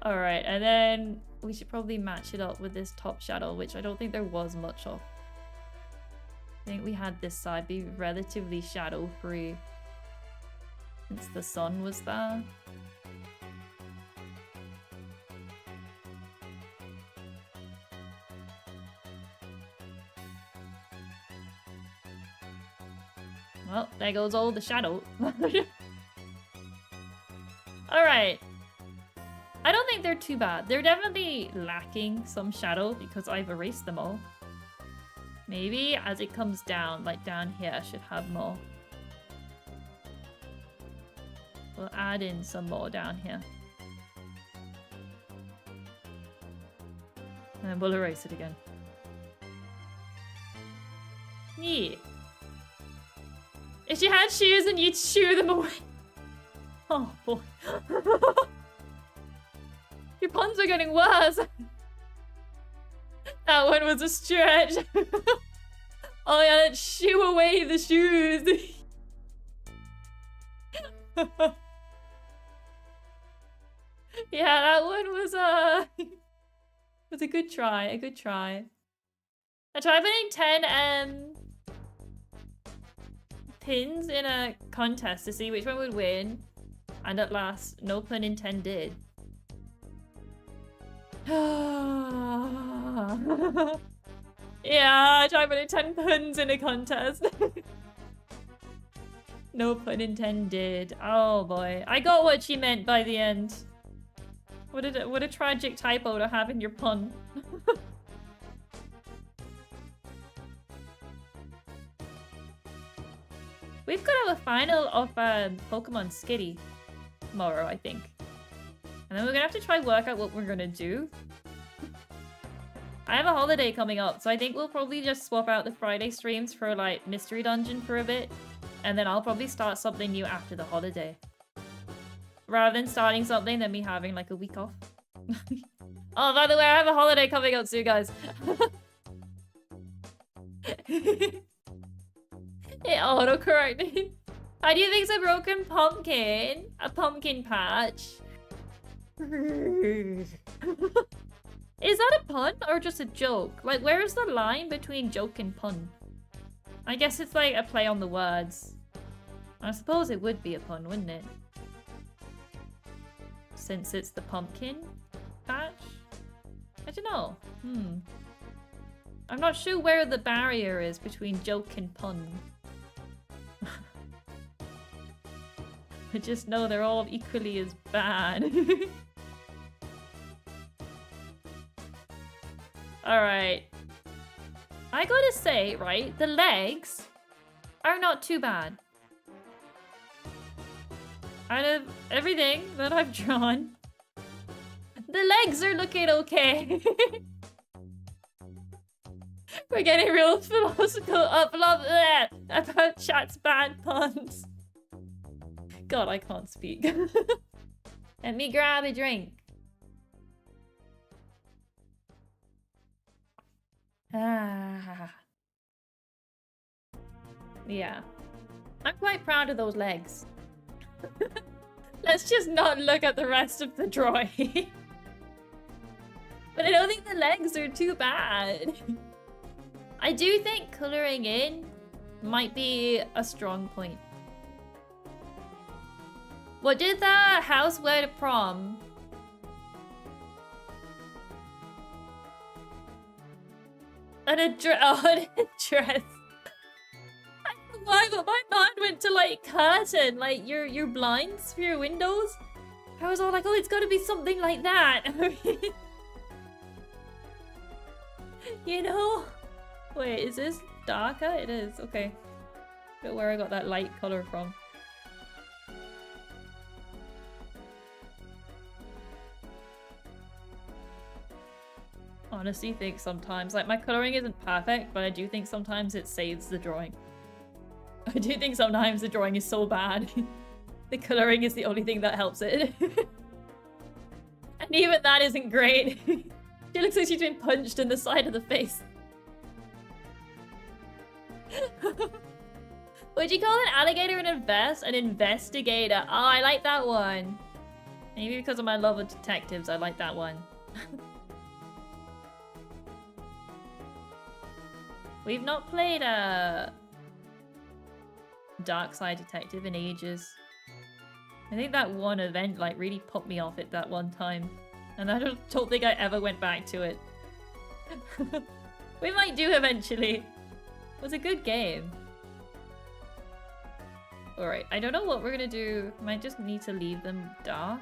Alright, and then we should probably match it up with this top shadow, which I don't think there was much of. I think we had this side be relatively shadow-free since the sun was there. Well, there goes all the shadow. Alright. I don't think they're too bad. They're definitely lacking some shadow because I've erased them all. Maybe as it comes down, like down here, I should have more. We'll add in some more down here. And we'll erase it again. Yeah. If you had shoes and you'd shoo them away. Oh boy. Your puns are getting worse. That one was a stretch. Oh yeah, let's shoo away the shoes. Yeah, that one was a good try, a good try. I tried putting 10 pins in a contest to see which one would win, and at last, no pun intended. Yeah, I tried putting 10 puns in a contest. No pun intended. Oh boy, I got what she meant by the end. What a tragic typo to have in your pun. We've got a final of Pokemon Skitty tomorrow, I think. And then we're gonna have to try work out what we're gonna do. I have a holiday coming up, so I think we'll probably just swap out the Friday streams for like Mystery Dungeon for a bit. And then I'll probably start something new after the holiday. Rather than starting something, then me having like a week off. Oh, by the way, I have a holiday coming up soon, guys. It auto-corrected. How do you think it's a broken pumpkin? A pumpkin patch? Is that a pun or just a joke? Like, where is the line between joke and pun? I guess it's like a play on the words. I suppose it would be a pun, wouldn't it? Since it's the pumpkin patch? I don't know. I'm not sure where the barrier is between joke and pun. I just know they're all equally as bad. Alright. I gotta say, right, the legs are not too bad. Out of everything that I've drawn, the legs are looking okay. We're getting real philosophical about chat's bad puns. God, I can't speak. Let me grab a drink. Ah. Yeah. I'm quite proud of those legs. Let's just not look at the rest of the drawing. But I don't think the legs are too bad. I do think coloring in might be a strong point. What did the house wear to prom? An dress. I don't know why, but my mind went to like curtain, like your blinds for your windows. I was all like, oh, it's got to be something like that. You know? Wait, is this darker? It is. Okay. But where I got that light color from. Honestly think sometimes, like, my coloring isn't perfect, but I do think sometimes it saves the drawing. I do think sometimes the drawing is so bad. The coloring is the only thing that helps it. And even that isn't great. She looks like she's been punched in the side of the face. Would you call an alligator an investigator? Oh, I like that one. Maybe because of my love of detectives, I like that one. We've not played a Dark Side Detective in ages. I think that one event like really put me off it that one time. And I don't think I ever went back to it. We might do eventually. It was a good game. Alright, I don't know what we're gonna do. Might just need to leave them dark.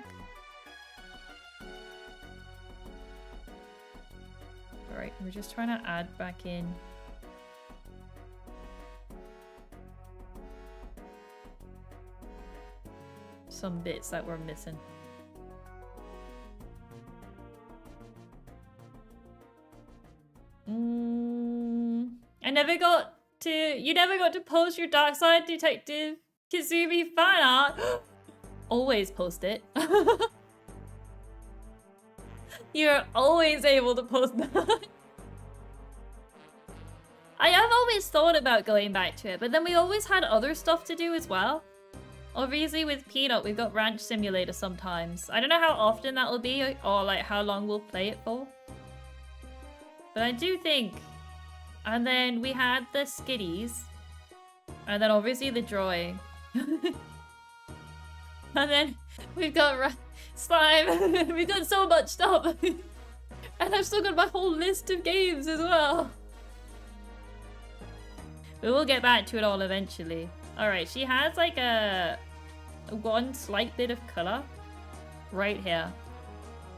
Alright, we're just trying to add back in some bits that we're missing. I never got to... You never got to post your Dark Side Detective Kitzumii fan art. Always post it. You're always able to post that. I have always thought about going back to it, but then we always had other stuff to do as well. Obviously with Peanut, we've got Ranch Simulator sometimes. I don't know how often that will be or like how long we'll play it for. But I do think... And then we had the skitties. And then obviously the drawing. And then we've got slime. We've got so much stuff. And I've still got my whole list of games as well. We will get back to it all eventually. Alright, she has like a one slight bit of color right here.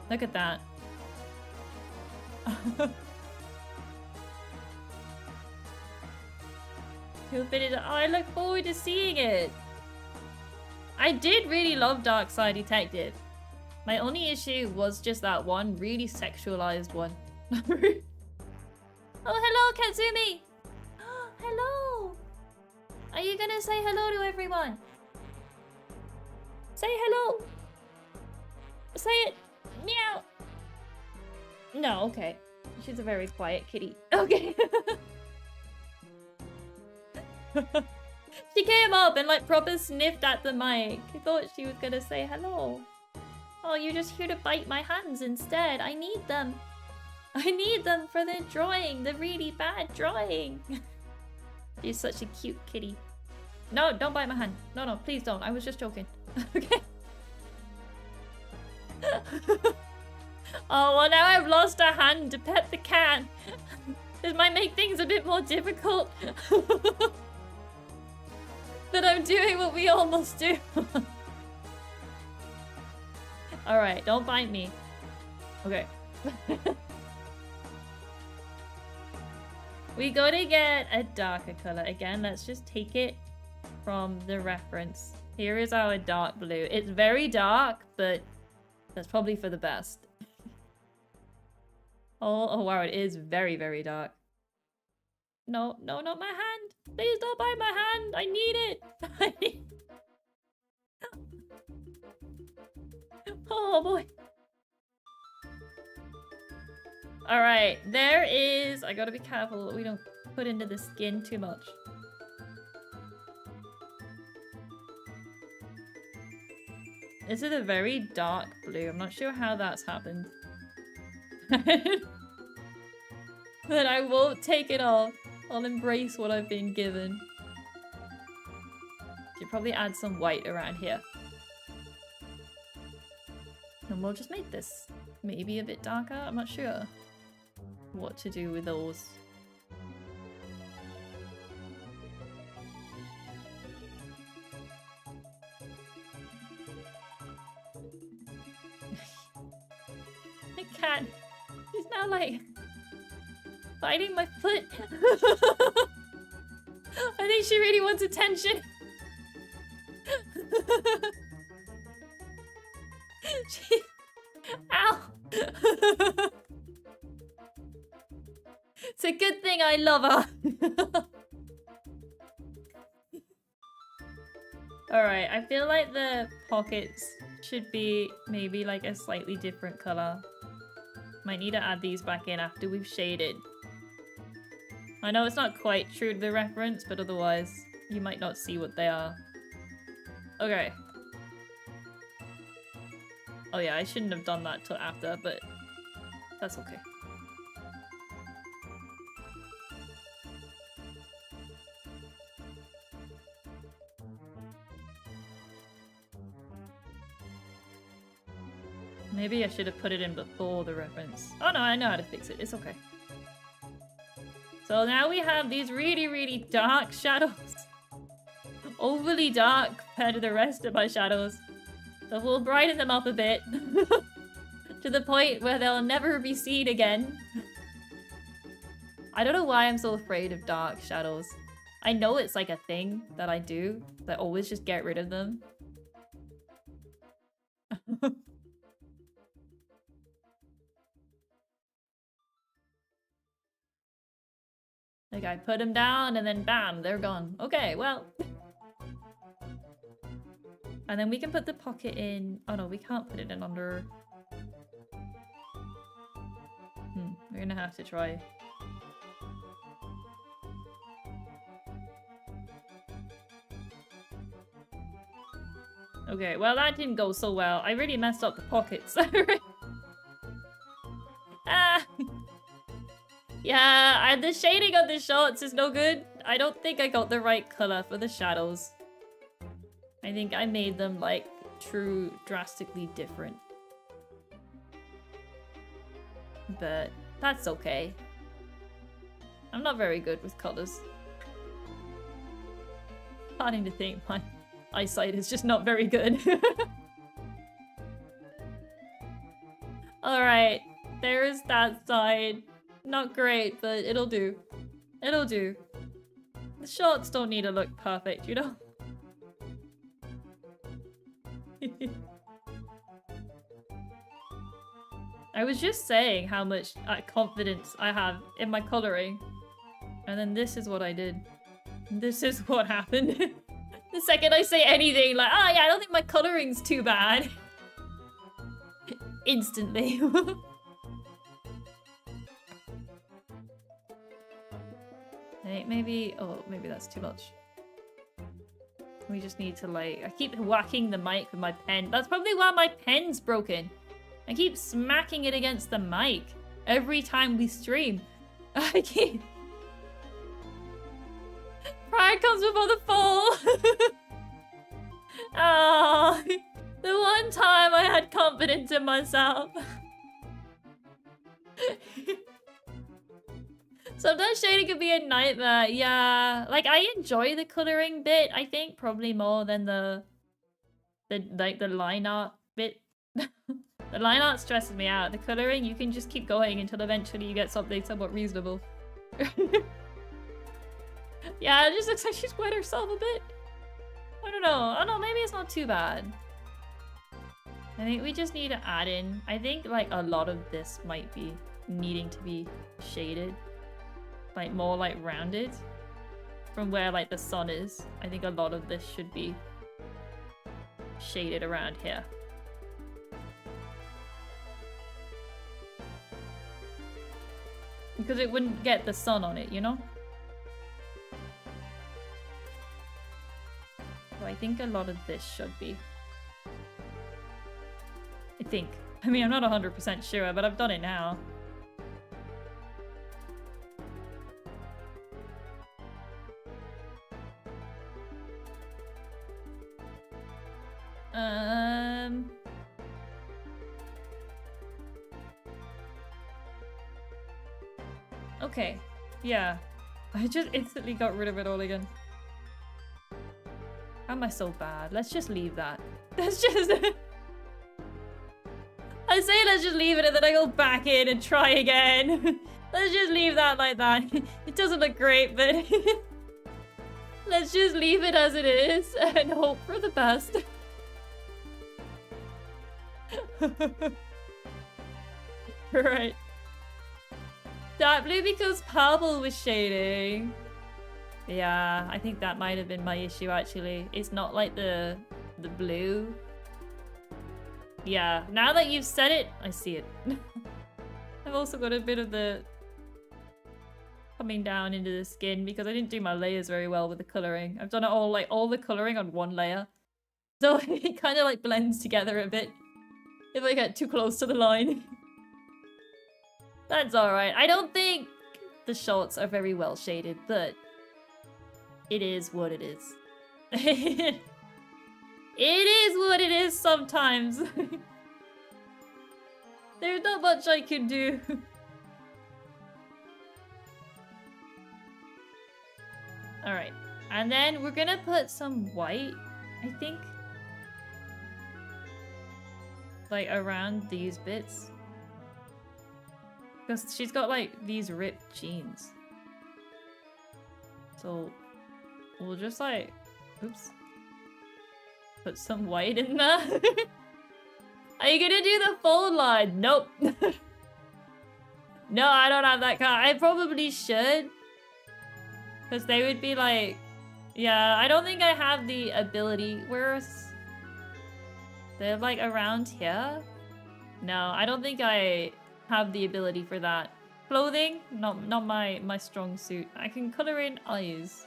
Look at that. You'll fit it. Oh, I look forward to seeing it. I did really love Dark Side Detective. My only issue was just that one really sexualized one. Oh, hello, Kitzumii. Hello. Are you gonna say hello to everyone? Say hello. Say it. Meow. No, okay. She's a very quiet kitty. Okay. She came up and like proper sniffed at the mic. I thought she was gonna say hello. Oh, you're just here to bite my hands instead. I need them. I need them for the drawing, the really bad drawing. She's such a cute kitty. No, don't bite my hand. No, no, please don't. I was just joking. Okay. Oh, well now I've lost a hand to pet the cat. This might make things a bit more difficult. But I'm doing what we all must do. Alright, don't bite me. Okay. We gotta get a darker color. Again, let's just take it from the reference. Here is our dark blue. It's very dark, but that's probably for the best. Oh wow, it is very, very dark. No, no, not my hand. Please don't bite my hand. I need it. Oh boy. Alright, there is... I gotta be careful that we don't put into the skin too much. This is a very dark blue. I'm not sure how that's happened. But I won't take it off. I'll embrace what I've been given. Should probably add some white around here. And we'll just make this maybe a bit darker. I'm not sure what to do with those. My cat, she's now like biting my foot. I think she really wants attention. She... Ow! It's a good thing I love her. Alright, I feel like the pockets should be maybe like a slightly different color. Might need to add these back in after we've shaded. I know it's not quite true to the reference, but otherwise you might not see what they are. Okay. Oh yeah, I shouldn't have done that till after, but that's okay. Maybe I should have put it in before the reference. Oh no, I know how to fix it. It's okay. So now we have these really, really dark shadows. Overly dark compared to the rest of my shadows. So we'll brighten them up a bit. To the point where they'll never be seen again. I don't know why I'm so afraid of dark shadows. I know it's like a thing that I do. I always just get rid of them. Like I put them down and then bam, they're gone. Okay, well. And then we can put the pocket in. Oh no, we can't put it in under. We're gonna have to try. Okay, well that didn't go so well. I really messed up the pockets. Ah! Yeah, the shading of the shots is no good. I don't think I got the right color for the shadows. I think I made them, like, drastically different. But that's okay. I'm not very good with colors. Starting to think my eyesight is just not very good. Alright, there's that side. Not great, but it'll do. It'll do. The shots don't need to look perfect, you know? I was just saying how much confidence I have in my coloring. And then this is what I did. This is what happened. The second I say anything like, oh yeah, I don't think my coloring's too bad. Instantly. Maybe, oh, maybe that's too much. We just need to like, I keep whacking the mic with my pen. That's probably why my pen's broken. I keep smacking it against the mic every time we stream. I keep... Pride comes before the fall. Oh, the one time I had confidence in myself. Sometimes shading can be a nightmare, yeah. Like, I enjoy the coloring bit, I think, probably more than the line art bit. The line art stresses me out. The coloring, you can just keep going until eventually you get something somewhat reasonable. Yeah, it just looks like she's wet herself a bit. I don't know. Oh no, maybe it's not too bad. I think we just need to add in. I think, like, a lot of this might be needing to be shaded. Like, more, like, rounded. From where, like, the sun is. I think a lot of this should be shaded around here. Because it wouldn't get the sun on it, you know? So I think a lot of this should be. I think. I mean, I'm not 100% sure, but I've done it now. Okay. Yeah. I just instantly got rid of it all again. How am I so bad? Let's just leave that. Let's just... I say let's just leave it and then I go back in and try again. Let's just leave that like that. It doesn't look great, but... let's just leave it as it is and hope for the best. Right. Dark blue because purple was shading. Yeah, I think that might have been my issue actually. It's not like the blue. Yeah, now that you've said it, I see it. I've also got a bit of the coming down into the skin because I didn't do my layers very well with the coloring. I've done it all the coloring on one layer. So it kind of like blends together a bit if I get too close to the line. That's alright. I don't think the shorts are very well shaded, but it is what it is. It is what it is sometimes. There's not much I can do. Alright. And then we're gonna put some white, I think. Like around these bits. Because she's got like these ripped jeans. So we'll just like, oops. Put some white in there. Are you gonna do the fold line? Nope. No, I don't have that car. I probably should. Because they would be like, yeah, I don't think I have the ability. Where's... they're like around here? No, I don't think I have the ability for that. Clothing? Not my strong suit. I can color in eyes.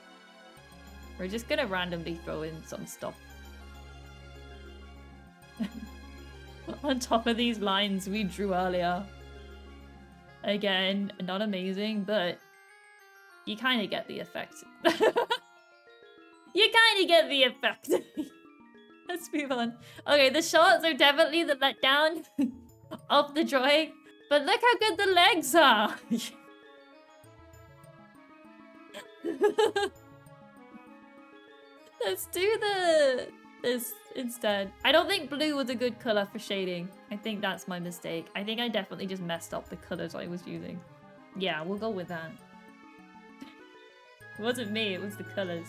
We're just gonna randomly throw in some stuff. On top of these lines we drew earlier. Again, not amazing, but you kind of get the effect. You kind of get the effect. Let's move on. Okay, the shorts are definitely the letdown of the drawing, but look how good the legs are. Let's do this instead. I don't think blue was a good color for shading. I think that's my mistake. I think I definitely just messed up the colors I was using. Yeah, we'll go with that. It wasn't me, it was the colors.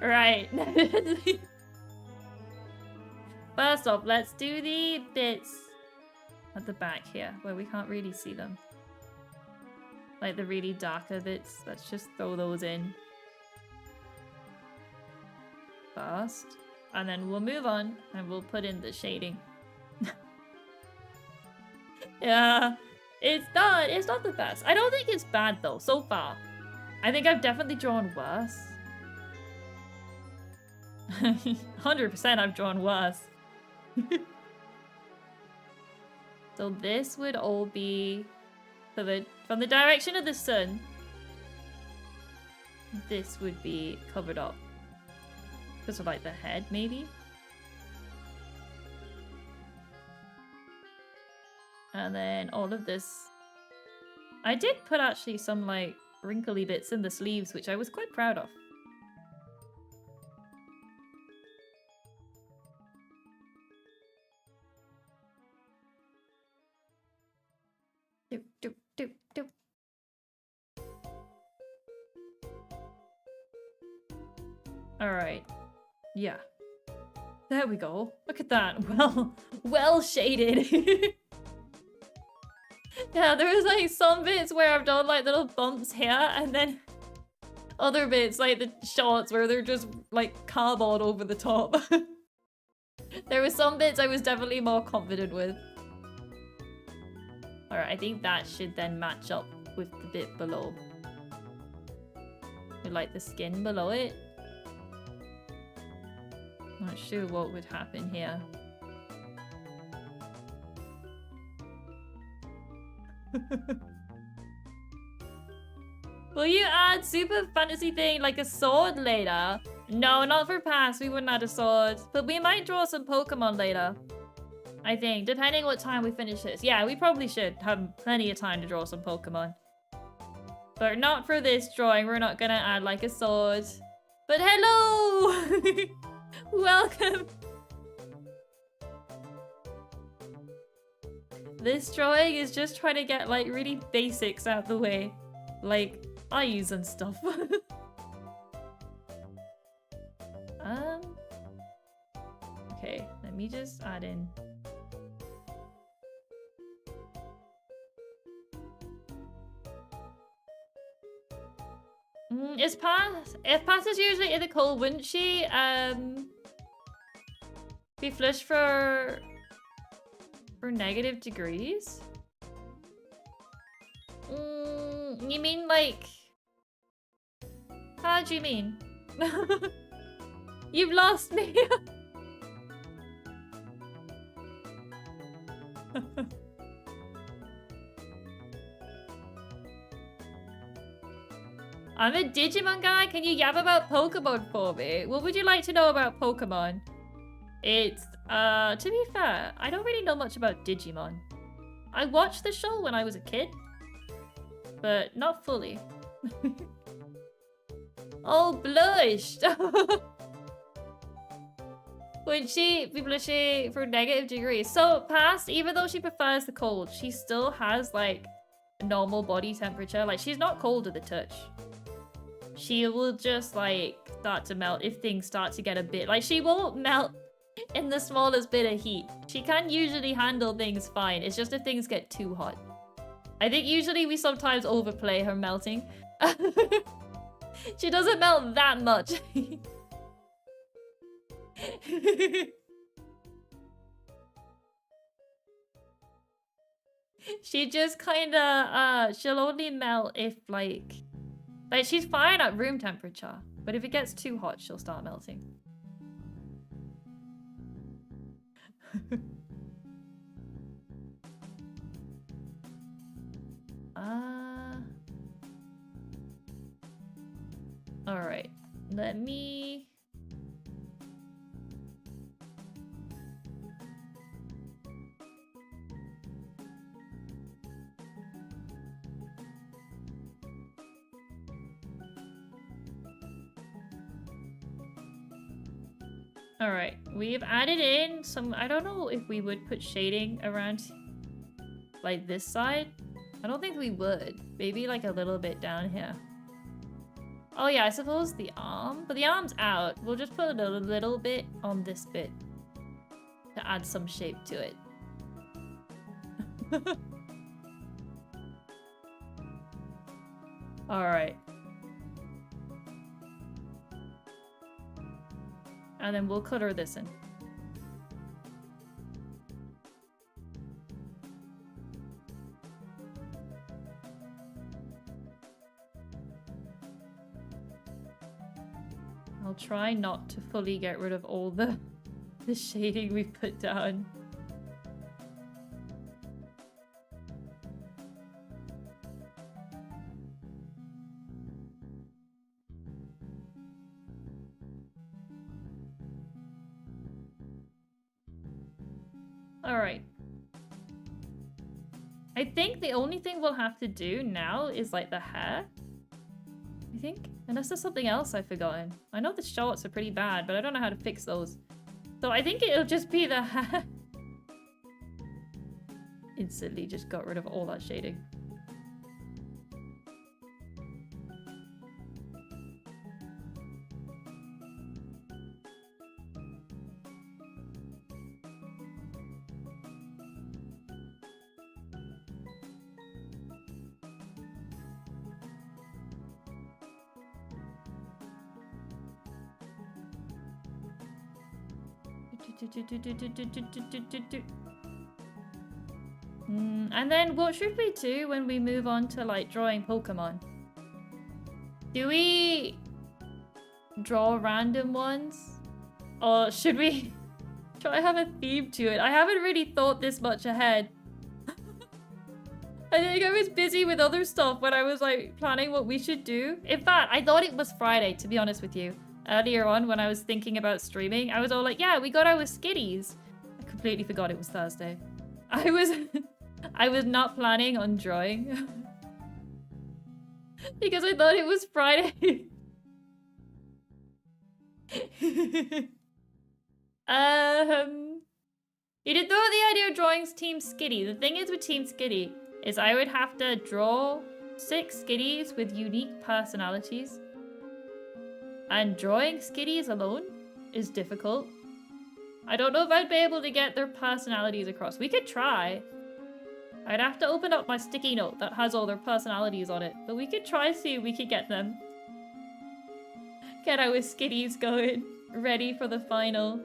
Right. First off, let's do the bits at the back here where we can't really see them. Like the really darker bits. Let's just throw those in first. And then we'll move on and we'll put in the shading. Yeah. It's not the best. I don't think it's bad though, so far. I think I've definitely drawn worse. 100% I've drawn worse. So this would all be from the direction of the sun. This would be covered up. Because of like the head, maybe? And then all of this. I did put actually some like wrinkly bits in the sleeves, which I was quite proud of. Do. Alright. Yeah. There we go. Look at that. Well shaded. Yeah, there was like some bits where I've done like little bumps here, and then other bits like the shots where they're just like cardboard over the top. There were some bits I was definitely more confident with. Alright, I think that should then match up with the bit below. With like the skin below it. Not sure what would happen here. Will you add super fantasy thing like a sword later? No, not for past. We wouldn't add a sword. But we might draw some Pokemon later. I think, depending what time we finish this. Yeah, we probably should have plenty of time to draw some Pokemon. But not for this drawing. We're not gonna add like a sword. But hello! Welcome! This drawing is just trying to get like really basics out the way. Like eyes and stuff. Okay, let me just add in. Is Pass... If Pass is usually in the cold, wouldn't she be flushed for negative degrees? You mean like... How do you mean? You've lost me. I'm a Digimon guy. Can you yab about Pokemon for me? What would you like to know about Pokemon? It's, to be fair, I don't really know much about Digimon. I watched the show when I was a kid, but not fully. Oh, blushed! Would she be blushing for negative degrees? So, Past, even though she prefers the cold, she still has, like, a normal body temperature. Like, she's not cold to the touch. She will just, like, start to melt if things start to get a bit... Like, she won't melt in the smallest bit of heat. She can usually handle things fine. It's just if things get too hot. I think usually we sometimes overplay her melting. She doesn't melt that much. She just kinda, she'll only melt if, like, she's fine at room temperature. But if it gets too hot, she'll start melting. Alright. Let me... Alright, we've added in some... I don't know if we would put shading around, like, this side. I don't think we would. Maybe, like, a little bit down here. Oh, yeah, I suppose the arm. But the arm's out. We'll just put a little bit on this bit to add some shape to it. Alright. And then we'll color this in. I'll try not to fully get rid of all the shading we put down. Alright. I think the only thing we'll have to do now is like the hair. I think. Unless there's something else I've forgotten. I know the shorts are pretty bad, but I don't know how to fix those. So I think it'll just be the hair. Instantly just got rid of all that shading. And then what should we do when we move on to like drawing Pokemon? Do we draw random ones? Or should we try to have a theme to it? I haven't really thought this much ahead. I think I was busy with other stuff when I was like planning what we should do. In fact, I thought it was Friday, to be honest with you. Earlier on when I was thinking about streaming, I was all like, yeah, we got our skitties. I completely forgot it was Thursday. I was not planning on drawing. Because I thought it was Friday. You did throw out the idea of drawing Team Skitty. The thing is with Team Skitty is I would have to draw 6 Skitties with unique personalities. And drawing Skitties alone is difficult. I don't know if I'd be able to get their personalities across. We could try. I'd have to open up my sticky note that has all their personalities on it. But we could try see if we could get them. Get our Skitties going. Ready for the final.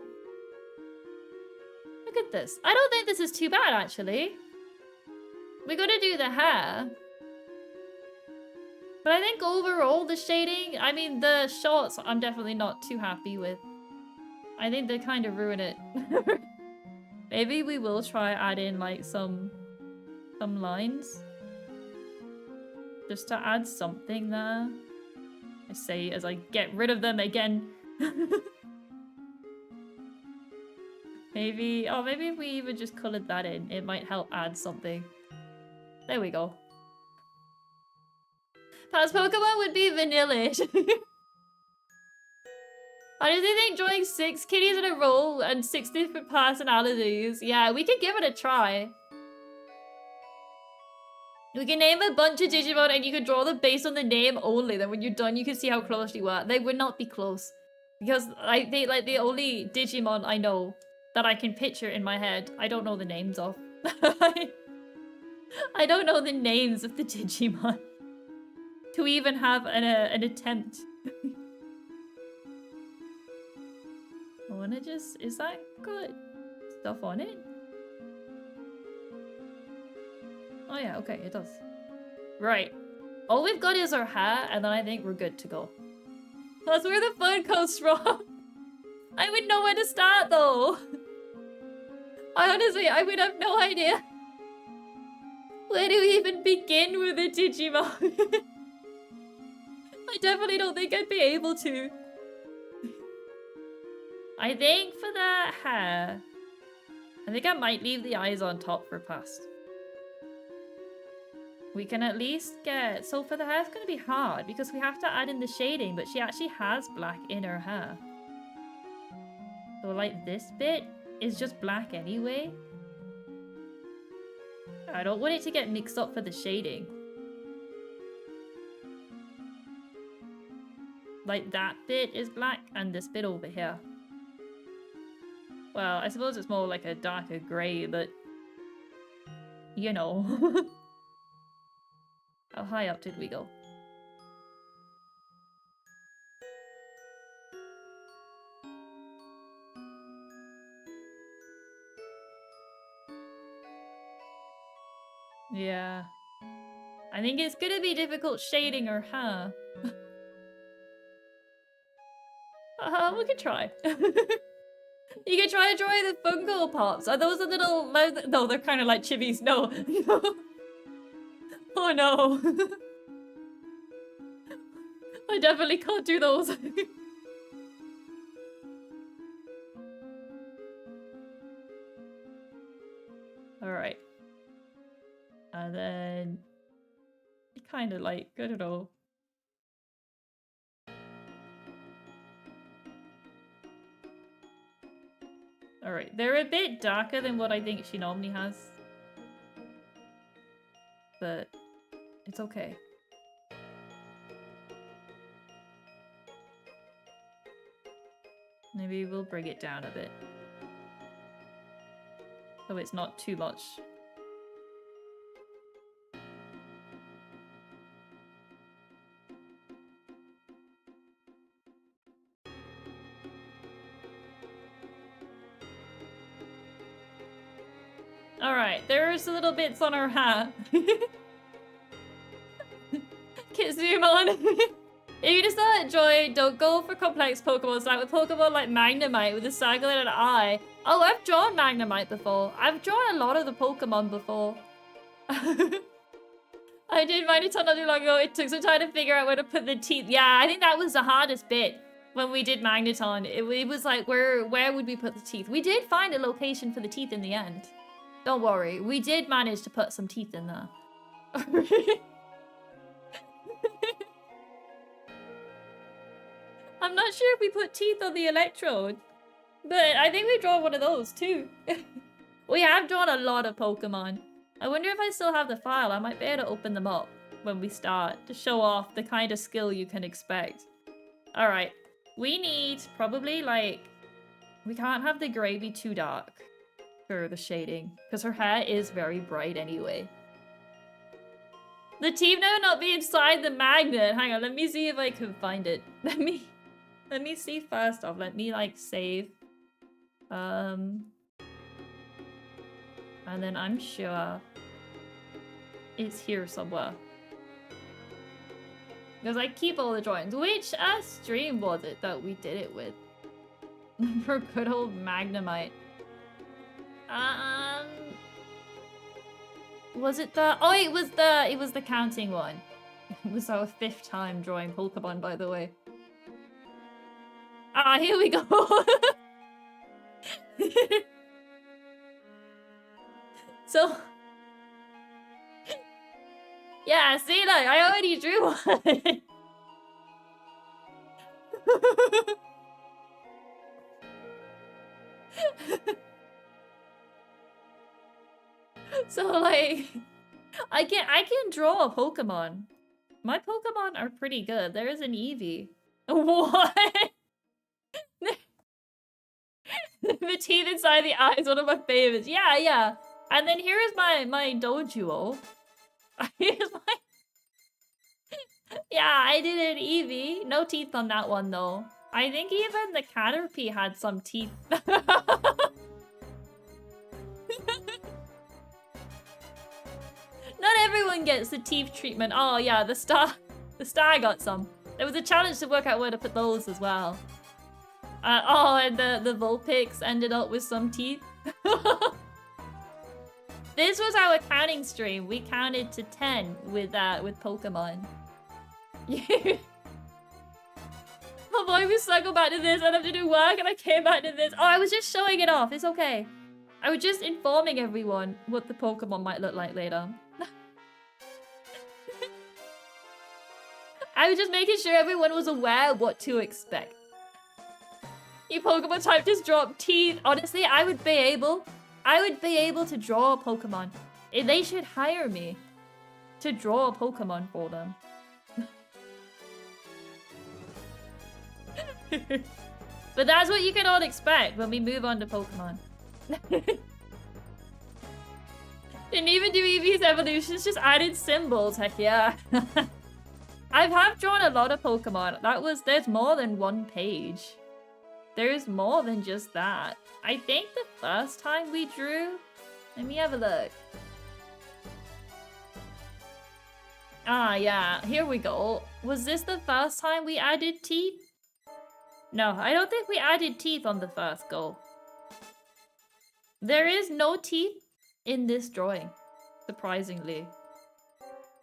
Look at this. I don't think this is too bad, actually. We gotta do the hair. But I think overall, the shading... I mean, the shots I'm definitely not too happy with. I think they kind of ruin it. Maybe we will try add in, like, some lines. Just to add something there. I say as I get rid of them again. Maybe... Oh, maybe if we even just colored that in, it might help add something. There we go. Past Pokemon would be vanilla-ish. I honestly think drawing 6 kitties in a row and 6 different personalities. Yeah, we could give it a try. We can name a bunch of Digimon and you could draw them based on the name only. Then when you're done, you can see how close you are. They would not be close. Because I think like the only Digimon I know that I can picture in my head, I don't know the names of. I don't know the names of the Digimon. To even have an attempt. I wanna just... Is that got stuff on it? Oh yeah, okay, it does. Right. All we've got is our hair, and then I think we're good to go. That's where the fun comes from. I would know where to start, though. I would have no idea. Where do we even begin with a Digimon? I definitely don't think I'd be able to. I think for the hair, I think I might leave the eyes on top for past. We can at least get... So for the hair, it's going to be hard because we have to add in the shading, but she actually has black in her hair. So like this bit is just black anyway. I don't want it to get mixed up for the shading. Like that bit is black and this bit over here. Well, I suppose it's more like a darker grey, but... You know. How high up did we go? Yeah. I think it's gonna be difficult shading her hair. We could try. You can try drawing the Funko Pops. Are those the little... No, they're kind of like chibis. No. Oh no. I definitely can't do those. Alright. And then... kind of like... I don't know. Alright, they're a bit darker than what I think she normally has. But it's okay. Maybe we'll bring it down a bit. So it's not too much. Alright, there's little bits on her hat. Kitzumii. If you just enjoy, don't go for complex Pokemon. Start with Pokemon like Magnemite with a Sagalin and an eye. Oh, I've drawn Magnemite before. I've drawn a lot of the Pokemon before. I did Magneton not too long ago. It took some time to figure out where to put the teeth. Yeah, I think that was the hardest bit when we did Magneton. It was like, where would we put the teeth? We did find a location for the teeth in the end. Don't worry. We did manage to put some teeth in there. I'm not sure if we put teeth on the electrode, but I think we draw one of those too. We have drawn a lot of Pokemon. I wonder if I still have the file. I might be able to open them up when we start to show off the kind of skill you can expect. Alright, we need probably like... We can't have the grey be too dark for the shading, because her hair is very bright anyway. The teeth now not be inside the magnet. Hang on, let me see if I can find it. Let me see first off. Let me like save. And then I'm sure it's here somewhere. Because I keep all the drawings. Which stream was it that we did it with? For good old Magnemite. Was it the... Oh, it was the counting one. It was our 5th time drawing Pokemon, by the way. Ah, here we go. So, yeah, see, look, I already drew one. So, like, I can draw a Pokemon. My Pokemon are pretty good. There is an Eevee. What? The teeth inside the eyes, one of my favorites. Yeah, yeah. And then here is my Doduo. Here's my... Yeah, I did an Eevee. No teeth on that one, though. I think even the Caterpie had some teeth. Not everyone gets the teeth treatment. Oh, yeah, the star got some. There was a challenge to work out where to put those as well. Oh, and the Vulpix ended up with some teeth. This was our counting stream. We counted to 10 with Pokemon. Oh boy, we cycled back to this. I have to do work and I came back to this. Oh, I was just showing it off. It's okay. I was just informing everyone what the Pokemon might look like later. I was just making sure everyone was aware of what to expect. You Pokemon type just drop teeth. Honestly, I would be able to draw a Pokemon. They should hire me to draw a Pokemon for them. But that's what you can all expect when we move on to Pokemon. Didn't even do Eevee's evolutions, just added symbols. Heck yeah. I have drawn a lot of Pokemon. There's more than one page. There's more than just that. I think the first time we drew... Let me have a look. Ah, yeah. Here we go. Was this the first time we added teeth? No, I don't think we added teeth on the first go. There is no teeth in this drawing, surprisingly.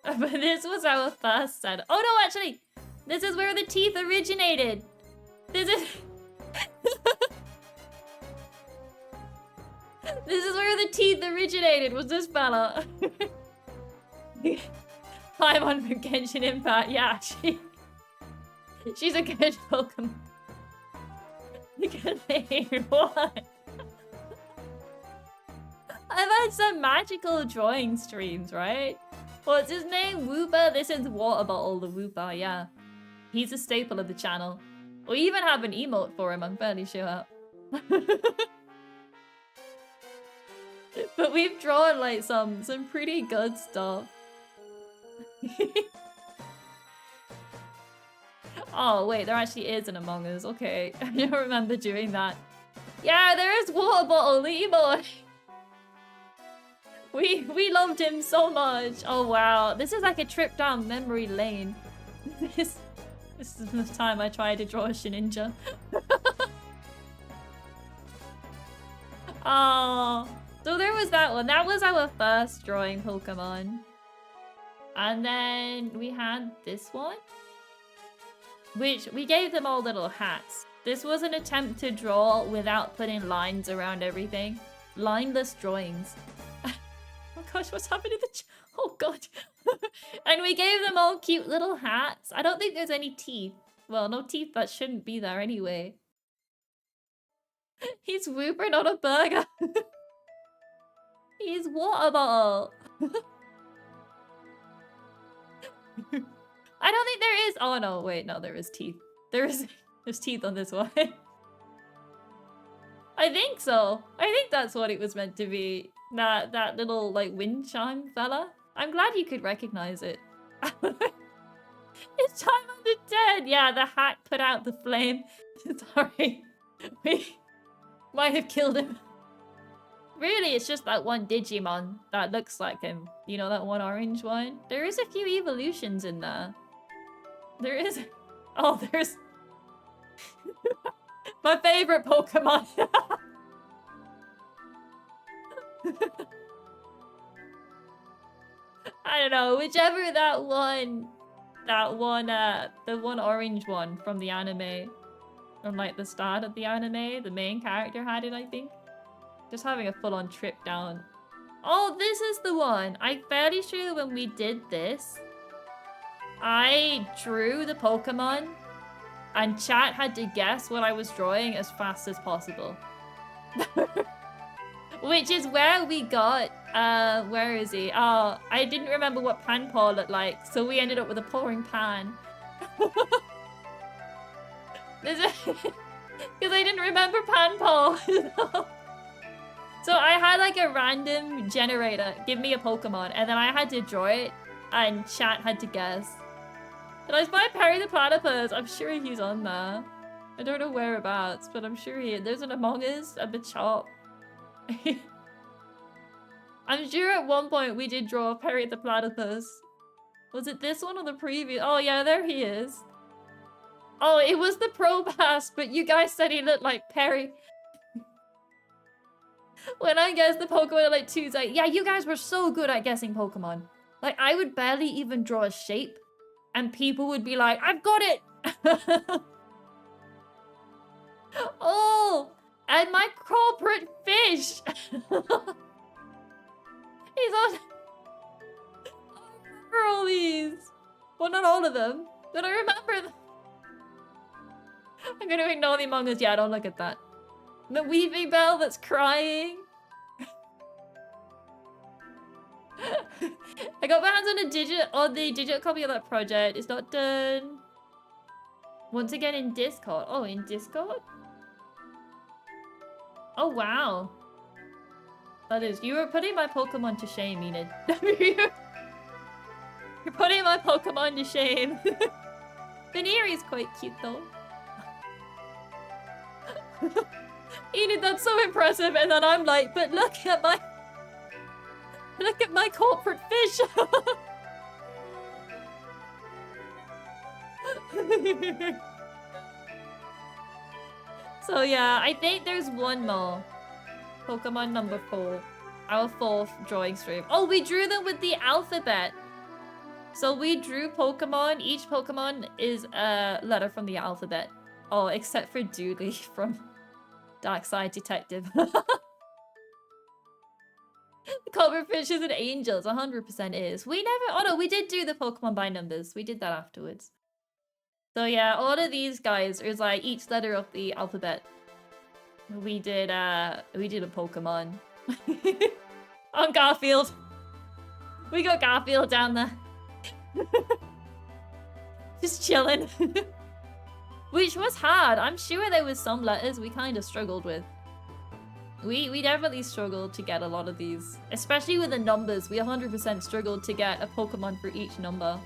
But this was our first set. Oh no, actually! This is where the teeth originated! This is... This is where the teeth originated, was this fella. 5 on for Genshin Impact. Yeah, she's a good Pokemon. Look at me, what? I've had some magical drawing streams, right? What's his name? Wooper? This is Water Bottle, the Wooper, yeah. He's a staple of the channel. We even have an emote for him, I'm fairly sure. But we've drawn like some pretty good stuff. Oh wait, there actually is an Among Us. Okay, I don't remember doing that. Yeah, there is Water Bottle, the emote. We loved him so much. Oh wow, this is like a trip down memory lane. This is the time I tried to draw a Shinininja. Oh, so there was that one. That was our first drawing Pokemon. And then we had this one, which we gave them all little hats. This was an attempt to draw without putting lines around everything. Lineless drawings. Oh gosh, what's happening to the oh god. And we gave them all cute little hats. I don't think there's any teeth. Well, no teeth that shouldn't be there anyway. He's Wooper, not a burger. He's water bottle. I don't think there is. Oh no, wait, no, there is teeth. There's teeth on this one. I think so. I think that's what it was meant to be. That little like wind chime fella. I'm glad you could recognize it. It's time on the dead. Yeah, the hat put out the flame. Sorry. We might have killed him. Really, it's just that one Digimon that looks like him. You know, that one orange one? There is a few evolutions in there. There is... Oh, there's... My favorite Pokemon. I don't know, whichever the one orange one from the anime. From like the start of the anime, the main character had it, I think. Just having a full-on trip down. Oh, this is the one. I'm fairly sure that when we did this, I drew the Pokemon and chat had to guess what I was drawing as fast as possible. Which is where we got, where is he? Oh, I didn't remember what pan paw looked like, so we ended up with a pouring pan. Because I didn't remember pan paw. So I had like a random generator give me a Pokemon, and then I had to draw it, and chat had to guess. Did I spy Perry the Platypus? I'm sure he's on there. I don't know whereabouts, but I'm sure he is. There's an Among Us, a Machop. I'm sure at one point we did draw Perry the Platypus. Was it this one or the previous? Oh yeah, there he is. Oh, it was the Probass, but you guys said he looked like Perry. When I guessed the Pokemon at like 2, it's like, yeah, you guys were so good at guessing Pokemon. Like, I would barely even draw a shape, and people would be like, I've got it! Oh! And my corporate fish! He's on... I remember all these! Well, not all of them, but I remember them. I'm gonna ignore the Among Us. Yeah, don't look at that. The Weaving Bell that's crying. I got my hands on the digital copy of that project. It's not done. Once again in Discord. Oh, in Discord? Oh, wow. That is, you were putting my Pokemon to shame, Enid. You're putting my Pokemon to shame. Venere's quite cute, though. Enid, that's so impressive, and then I'm like, but look at my corporate fish. So yeah, I think there's one more. Pokemon number 4. Our 4th drawing stream. Oh, we drew them with the alphabet. So we drew Pokemon. Each Pokemon is a letter from the alphabet. Oh, except for Doodly from Dark Side Detective. Copperfish is an angel. 100% is. We never... Oh no, we did do the Pokemon by numbers. We did that afterwards. So yeah, all of these guys is like each letter of the alphabet. We did a Pokemon. On Garfield. We got Garfield down there. Just chilling. Which was hard. I'm sure there was some letters we kind of struggled with. We definitely struggled to get a lot of these. Especially with the numbers. We 100% struggled to get a Pokemon for each number.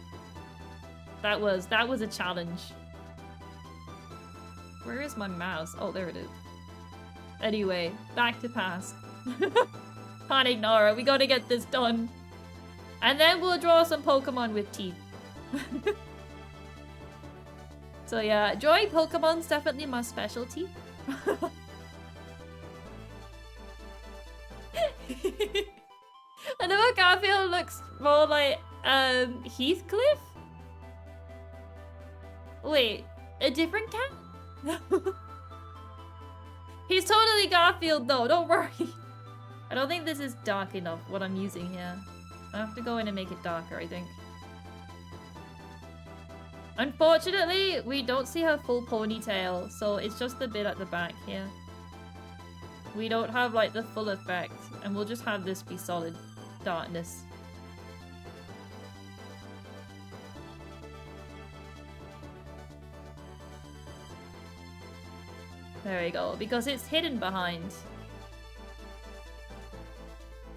That was a challenge. Where is my mouse? Oh, there it is. Anyway, back to Past. Can't ignore it. We gotta get this done. And then we'll draw some Pokemon with teeth. So yeah, drawing Pokemon's definitely my specialty. I know Garfield looks more like Heathcliff? Wait, a different cat? He's totally Garfield though, don't worry. I don't think this is dark enough, what I'm using here. I have to go in and make it darker, I think. Unfortunately, we don't see her full ponytail, so it's just the bit at the back here. We don't have like the full effect, and we'll just have this be solid darkness. There we go, because it's hidden behind.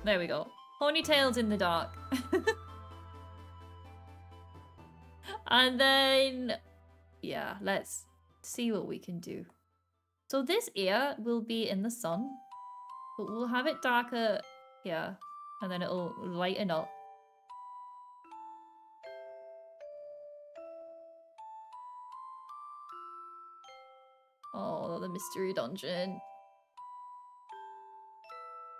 There we go. Ponytails in the dark. And then, yeah, let's see what we can do. So this ear will be in the sun, but we'll have it darker here, and then it'll lighten up. Oh, the mystery dungeon.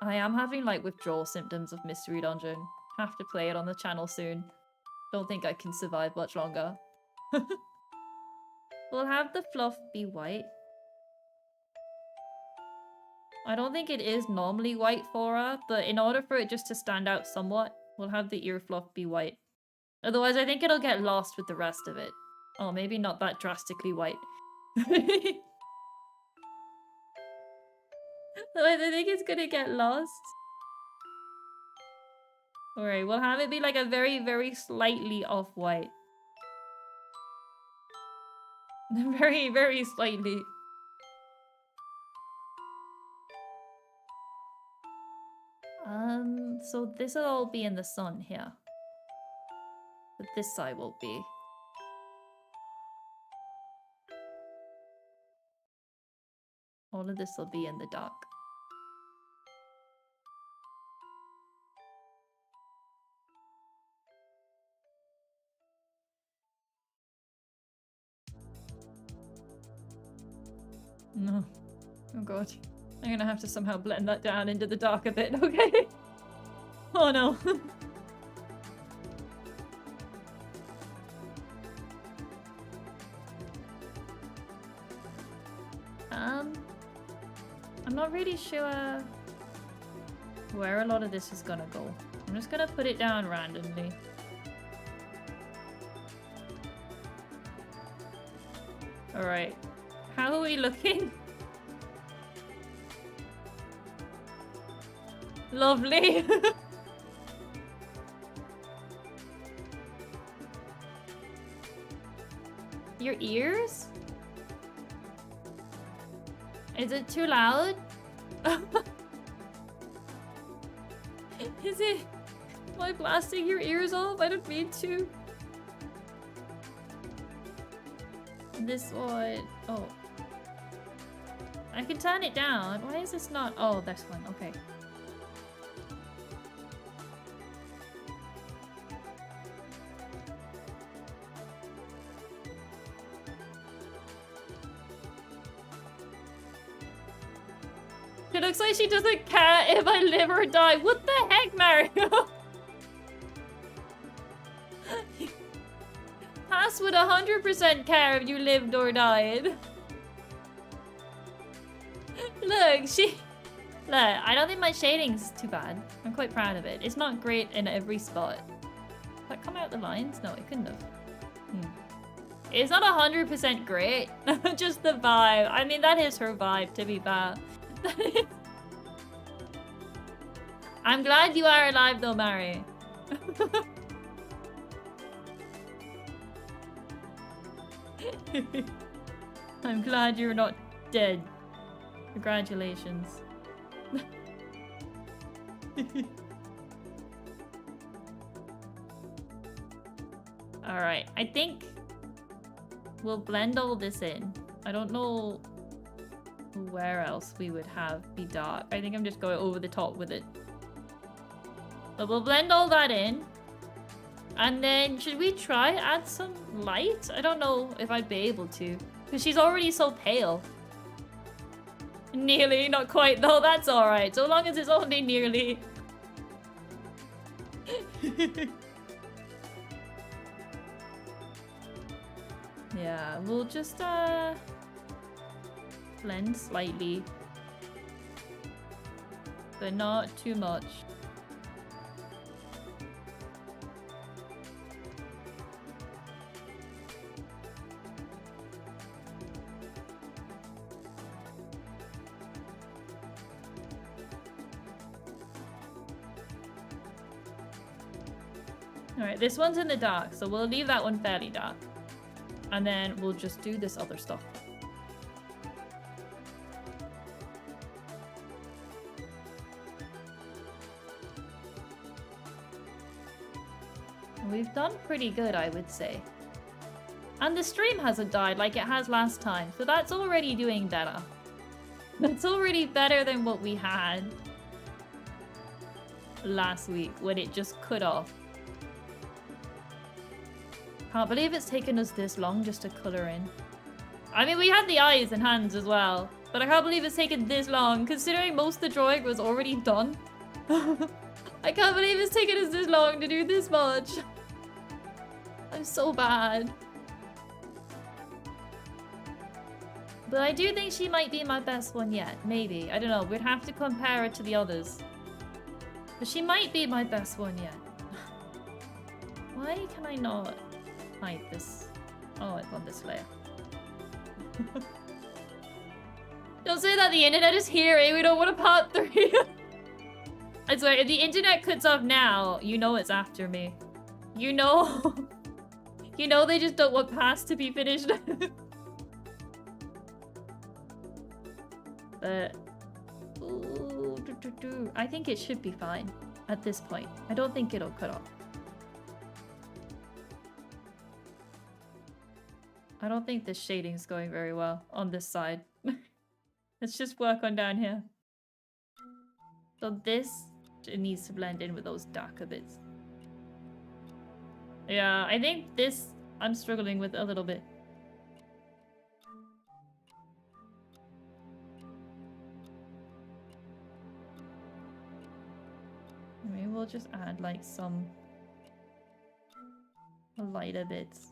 I am having like withdrawal symptoms of mystery dungeon. Have to play it on the channel soon. Don't think I can survive much longer. We'll have the fluff be white. I don't think it is normally white for her, but in order for it just to stand out somewhat, we'll have the ear fluff be white. Otherwise, I think it'll get lost with the rest of it. Oh, maybe not that drastically white. I think it's gonna get lost. Alright, we'll have it be like a very, very slightly off-white. Very, very slightly. So this'll all be in the sun here. But this side won't be. All of this will be in the dark. No. Oh god. I'm gonna have to somehow blend that down into the dark a bit, okay? Oh no. I'm not really sure where a lot of this is gonna go. I'm just gonna put it down randomly. Alright. How are we looking? Lovely. Your ears? Is it too loud? Is it? Am I blasting your ears off? I don't mean to. This one. Oh. I can turn it down. Why is this not? Oh, this one. Okay. It looks like she doesn't care if I live or die. What the heck, Mario? Pass would 100% care if you lived or died. Look, Look, I don't think my shading's too bad. I'm quite proud of it. It's not great in every spot. Did that come out the lines? No, it couldn't have. It's not 100% great. Just the vibe. I mean, that is her vibe, to be fair. I'm glad you are alive though, Mary. I'm glad you're not dead. Congratulations. Alright, I think we'll blend all this in. I don't know where else we would have be dark. I think I'm just going over the top with it. But we'll blend all that in. And then, should we try add some light? I don't know if I'd be able to. Because she's already so pale. Nearly, not quite though, that's alright. So long as it's only nearly. Yeah, we'll just blend slightly. But not too much. Alright, this one's in the dark, so we'll leave that one fairly dark. And then we'll just do this other stuff. We've done pretty good, I would say. And the stream hasn't died like it has last time, so that's already doing better. That's already better than what we had last week when it just cut off. Can't believe it's taken us this long just to color in. I mean, we had the eyes and hands as well, but I can't believe it's taken this long considering most of the drawing was already done. I can't believe it's taken us this long to do this much. I'm so bad. But I do think she might be my best one yet. Maybe. I don't know. We'd have to compare her to the others. But she might be my best one yet. Why can I not hide this? Oh, it's on this layer. Don't say that, the internet is here, eh? We don't want a part 3. I swear, if the internet cuts off now, you know it's after me. You know. You know they just don't want past to be finished. But ooh, I think it should be fine at this point. I don't think it'll cut off. I don't think this shading's going very well on this side. Let's just work on down here. So this, it needs to blend in with those darker bits. Yeah, I think this I'm struggling with a little bit. Maybe we'll just add like some lighter bits.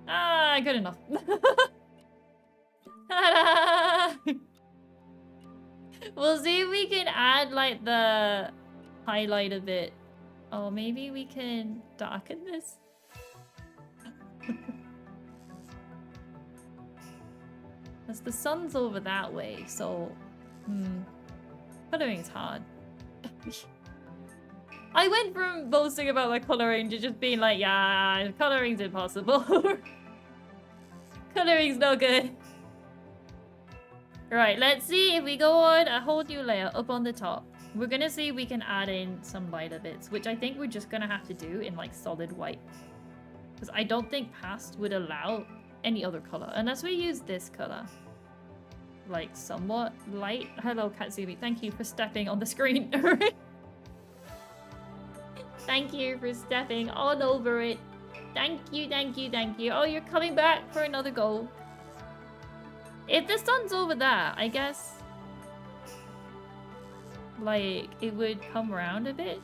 Ah, good enough. We'll see if we can add like the highlight a bit. Oh, maybe we can darken this. Because the sun's over that way, so coloring's hard. I went from boasting about my coloring to just being like, yeah, coloring's impossible. Coloring's no good. Right, let's see if we go on a whole new layer up on the top. We're gonna see if we can add in some lighter bits, which I think we're just gonna have to do in like solid white. Because I don't think past would allow any other color, unless we use this color. Like somewhat light. Hello, Kitzumii. Thank you for stepping on the screen. Thank you for stepping all over it. Thank you, thank you, thank you. Oh, you're coming back for another go. If the sun's over there, I guess like it would come around a bit.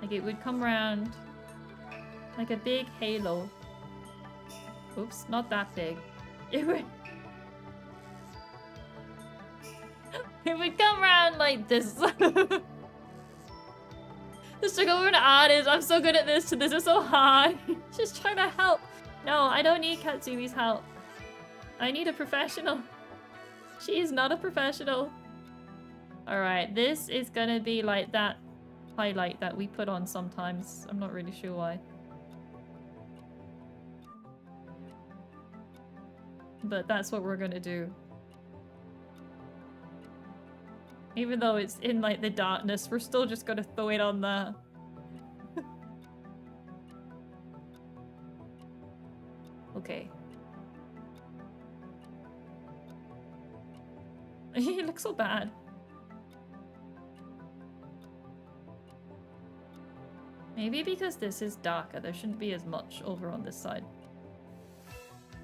Like it would come around like a big halo. Oops, not that big. It would it would come around like this. The struggle for an artist. I'm so good at this. This is so hard. Just trying to help. No, I don't need Kitsumi's help. I need a professional. She is not a professional. Alright, this is gonna be like that highlight that we put on sometimes. I'm not really sure why. But that's what we're gonna do. Even though it's in like the darkness, we're still just gonna throw it on there. Okay. It looks so bad. Maybe because this is darker, there shouldn't be as much over on this side.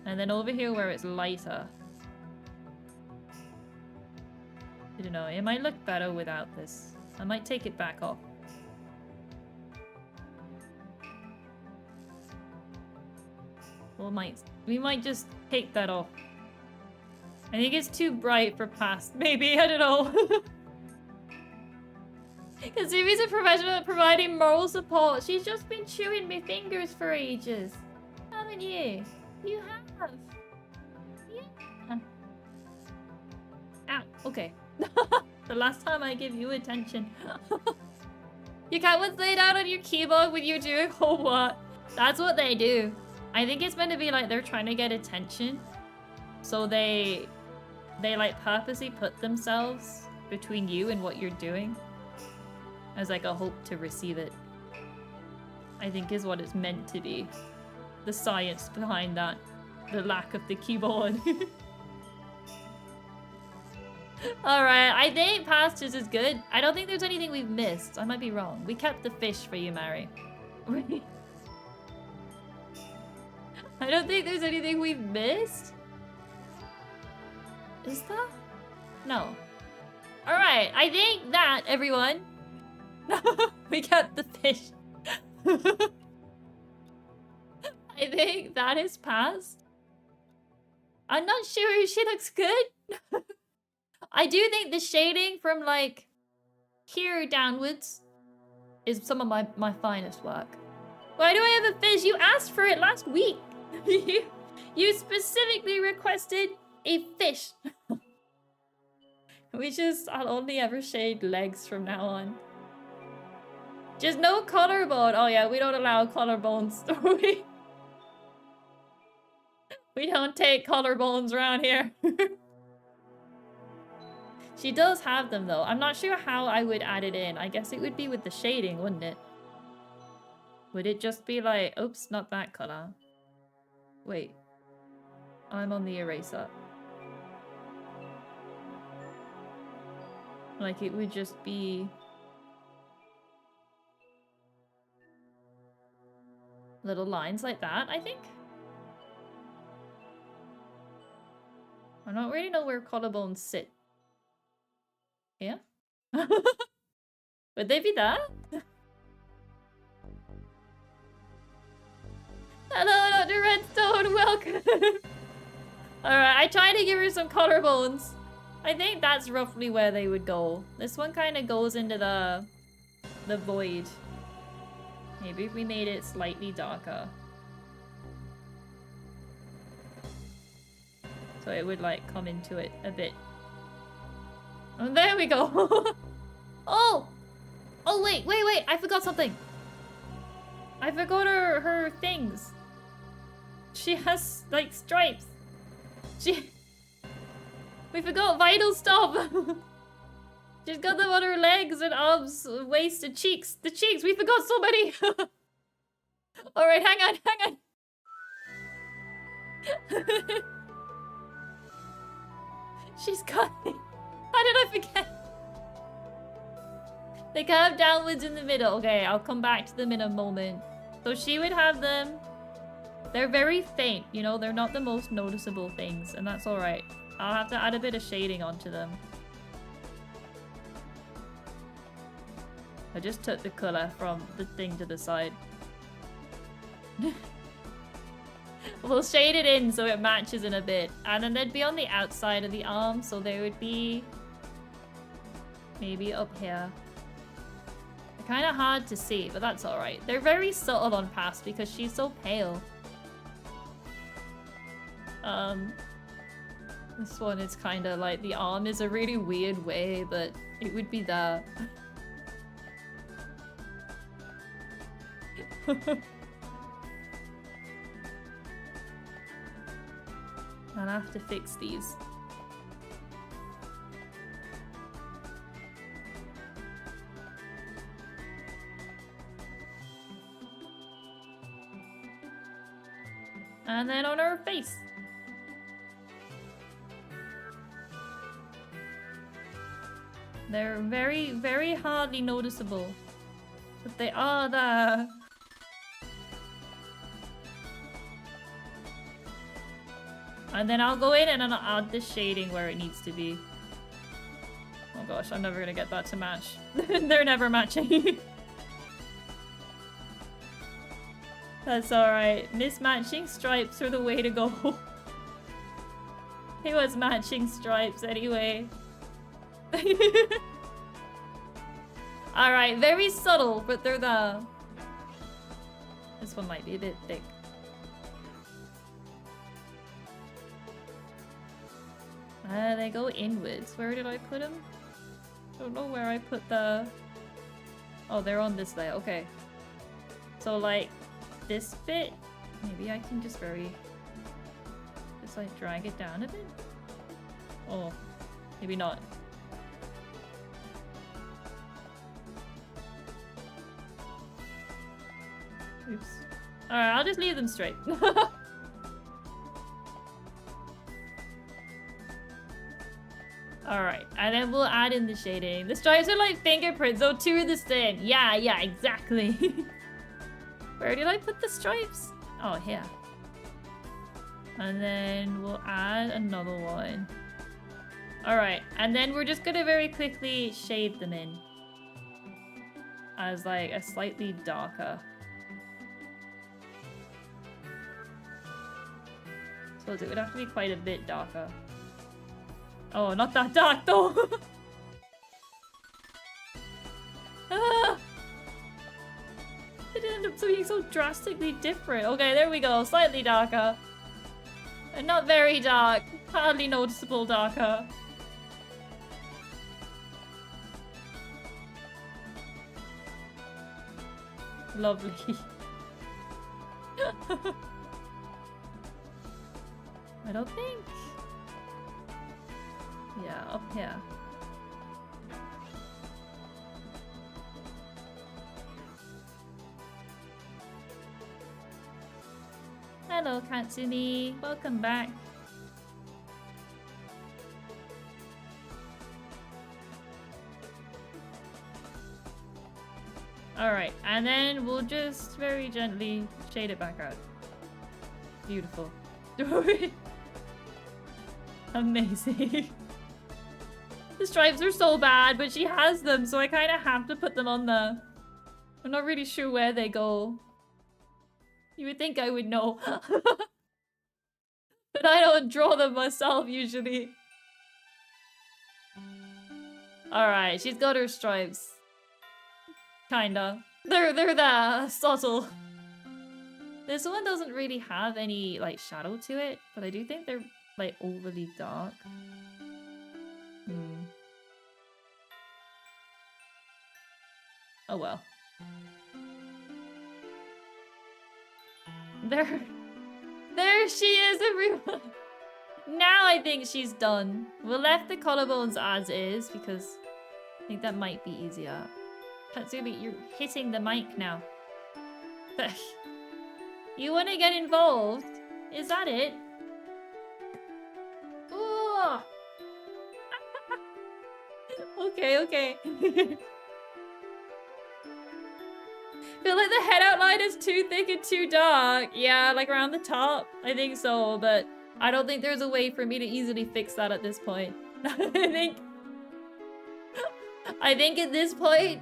And then over here where it's lighter. I don't know, it might look better without this. I might take it back off. We might just take that off. I think it's too bright for past. Maybe, I don't know. Kitsumi's a professional at providing moral support. She's just been chewing my fingers for ages. Haven't you? You have. Yeah. Ow, okay. The last time I give you attention. Your cat was laid out on your keyboard with you doing homework. That's what they do. I think it's meant to be like they're trying to get attention. So they like purposely put themselves between you and what you're doing. As like a hope to receive it. I think is what it's meant to be. The science behind that. The lack of the keyboard. Alright, I think pastures is good. I don't think there's anything we've missed. I might be wrong. We kept the fish for you, Mary. I don't think there's anything we've missed. Is there? No. Alright, I think that, everyone... we kept the fish. I think that is passed. I'm not sure she looks good. I do think the shading from like here downwards is some of my finest work. Why do I have a fish? You asked for it last week. You specifically requested a fish. I'll only ever shade legs from now on. Just no collarbone. Oh yeah, we don't allow collarbones. We don't take collarbones around here. She does have them though. I'm not sure how I would add it in. I guess it would be with the shading, wouldn't it? Would it just be like, oops, not that color. Wait. I'm on the eraser. Like it would just be... little lines like that, I think. I don't really know where collarbones sit. Yeah? Would they be there? Hello, Dr. Redstone, welcome! Alright, I tried to give her some collarbones. I think that's roughly where they would go. This one kind of goes into the void. Maybe if we made it slightly darker. So it would like come into it a bit. Oh, there we go. Oh! Oh, wait. I forgot something. I forgot her things. She has like stripes. We forgot vital stuff. She's got them on her legs and arms, waist and cheeks. The cheeks, we forgot so many. Alright, hang on. She's got it. How did I forget? They curve downwards in the middle. Okay, I'll come back to them in a moment. So she would have them. They're very faint, you know, they're not the most noticeable things, and that's alright. I'll have to add a bit of shading onto them. I just took the colour from the thing to the side. We'll shade it in so it matches in a bit. And then they'd be on the outside of the arm, so they would be... maybe up here. They're kind of hard to see, but that's alright. They're very subtle on Past because she's so pale. This one is kind of like the arm is a really weird way, but it would be there. I'll have to fix these. And then on her face. They're very, very hardly noticeable. But they are there. And then I'll go in and I'll add the shading where it needs to be. Oh gosh, I'm never gonna get that to match. They're never matching. That's alright. Mismatching stripes are the way to go. It was matching stripes anyway. Alright, very subtle, but they're the... This one might be a bit thick. They go inwards. Where did I put them? Don't know where I put the... Oh, they're on this layer. Okay. So, like, this bit, maybe I can just like drag it down a bit? Oh, maybe not. Oops. Alright, I'll just leave them straight. Alright, and then we'll add in the shading. The stripes are like fingerprints, so two are the same. Yeah, exactly. Where did I put the stripes? Oh, here. And then we'll add another one. Alright, and then we're just gonna very quickly shade them in. As like a slightly darker. So it would have to be quite a bit darker. Oh, not that dark though! Ah! It ended up being so drastically different. Okay, there we go. Slightly darker. And not very dark. Hardly noticeable darker. Lovely. I don't think... Yeah, up here. Hello, Kitzumii. Welcome back. Alright, and then we'll just very gently shade it back out. Beautiful. Amazing. The stripes are so bad, but she has them, so I kind of have to put them on there. I'm not really sure where they go. You would think I would know. But I don't draw them myself, usually. Alright, she's got her stripes. Kinda. They're the subtle. This one doesn't really have any, like, shadow to it, but I do think they're, like, overly dark. Oh well. There she is, everyone! Now I think she's done. We'll left the collarbones as is, because I think that might be easier. Kitzumii, you're hitting the mic now. You want to get involved? Is that it? Ooh. Okay. Feel like the head outline is too thick and too dark. Yeah, like around the top. I think so, but I don't think there's a way for me to easily fix that at this point. I think at this point,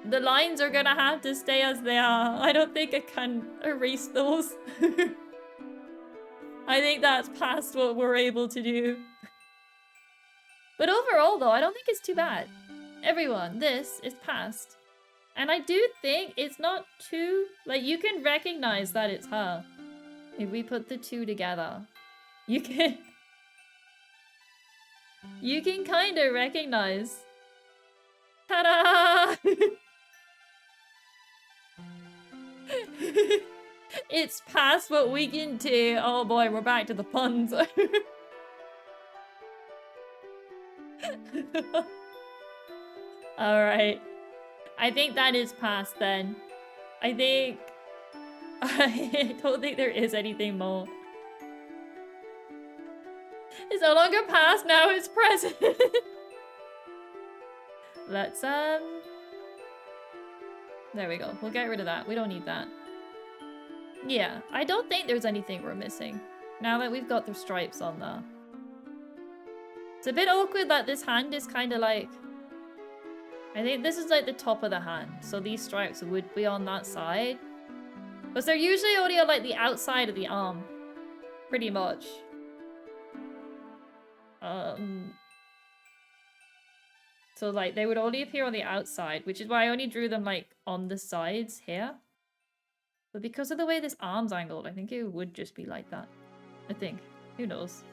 the lines are gonna have to stay as they are. I don't think I can erase those. I think that's past what we're able to do. But overall though, I don't think it's too bad. Everyone, this is past. And I do think it's not too... Like, you can recognize that it's her. If we put the two together. You can... You can kind of recognize. Ta-da! It's past what we can do. Oh boy, we're back to the puns. Alright. I think that is past then. I don't think there is anything more. It's no longer past, now it's present. Let's, there we go. We'll get rid of that. We don't need that. Yeah, I don't think there's anything we're missing. Now that we've got the stripes on there. It's a bit awkward that this hand is kind of like... I think this is like the top of the hand. So these stripes would be on that side. But they're usually only on like the outside of the arm. Pretty much. So like they would only appear on the outside, which is why I only drew them like on the sides here. But because of the way this arm's angled, I think it would just be like that. I think. Who knows?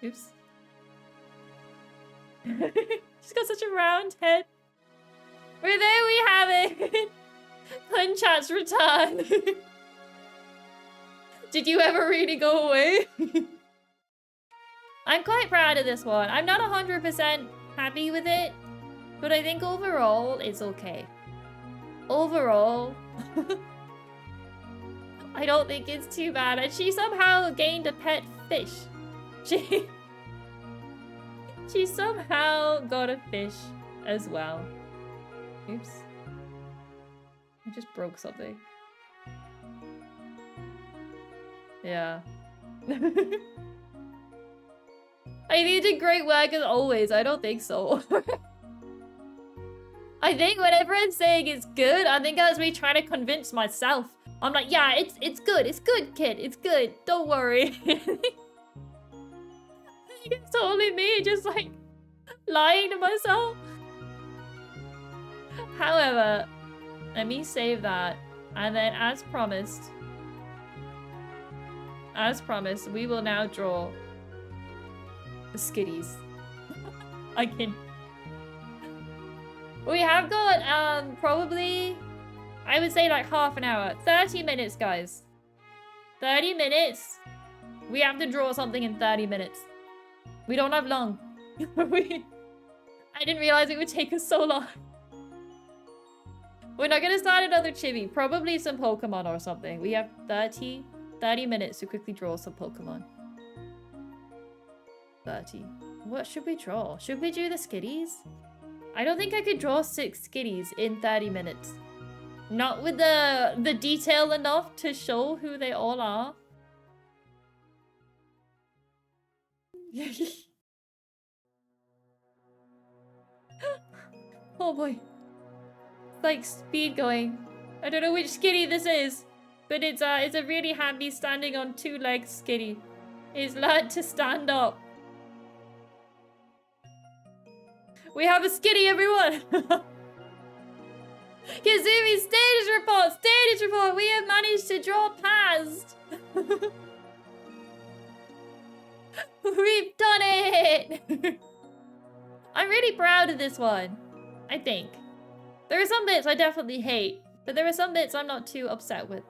Oops. She's got such a round head. Well, there we have it. Punchat's return. Did you ever really go away? I'm quite proud of this one. I'm not 100% happy with it, but I think overall it's okay. Overall, I don't think it's too bad. And she somehow gained a pet fish. She somehow got a fish as well. Oops. I just broke something. Yeah. I think you did great work as always. I don't think so. I think whenever I'm saying it's good, I think that's me trying to convince myself. I'm like, yeah, it's good. It's good, kid. It's good. Don't worry. It's totally me just like lying to myself. However, let me save that. And then as promised, we will now draw the skitties. I can. We have got probably, I would say like half an hour. 30 minutes, guys. 30 minutes. We have to draw something in 30 minutes. We don't have long. I didn't realize it would take us so long. We're not gonna start another chibi. Probably some Pokemon or something. We have 30 minutes to quickly draw some Pokemon. 30. What should we draw? Should we do the skitties? I don't think I could draw 6 skitties in 30 minutes. Not with the detail enough to show who they all are. Oh boy. It's like speed going. I don't know which skitty this is, but it's a really handy standing on 2 legs skitty. It's learned to stand up. We have a skitty, everyone! Kitzumii, status report! Status report! We have managed to draw past! We've done it! I'm really proud of this one, I think. There are some bits I definitely hate, but there are some bits I'm not too upset with.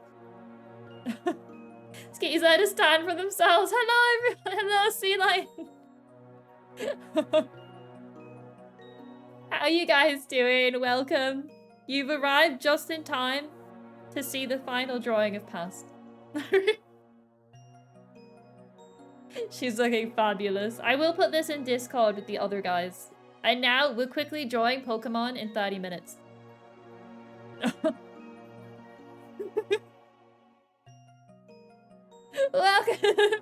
Skitties learn to stand for themselves. Hello, everyone! Hello, sea lion! How are you guys doing? Welcome. You've arrived just in time to see the final drawing of Past. She's looking fabulous. I will put this in Discord with the other guys. And now we're quickly drawing Pokemon in 30 minutes. Welcome.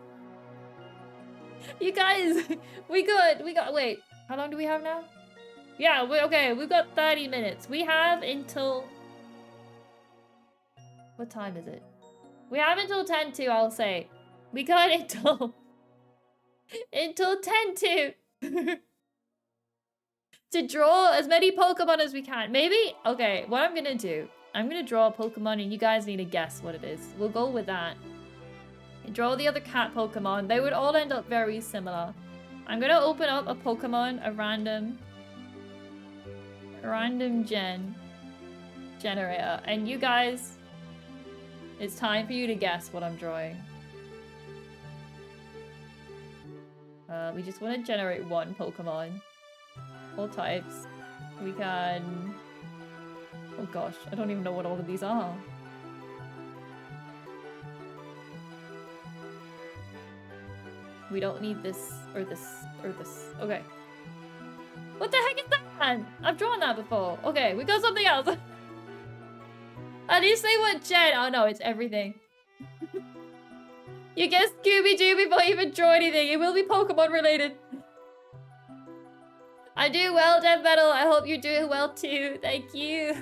You guys, we got, wait, how long do we have now? Yeah, okay, we've got 30 minutes. We have until... What time is it? We have until 10 to, I'll say. We got until... until 10 to... to draw as many Pokemon as we can. Maybe... Okay, what I'm gonna do... I'm gonna draw a Pokemon and you guys need to guess what it is. We'll go with that. And draw the other cat Pokemon. They would all end up very similar. I'm gonna open up a Pokemon, a random generator, and you guys, it's time for you to guess what I'm drawing. We just want to generate one Pokemon. All types. We can... Oh gosh, I don't even know what all of these are. We don't need this, or this, or this. Okay. What the heck is that? man! I've drawn that before. Okay, we got something else. At least they want Jen. Oh no, it's everything. You guessed Scooby-Doo before you even draw anything. It will be Pokemon related. I do well, Death Metal. I hope you're doing well too. Thank you.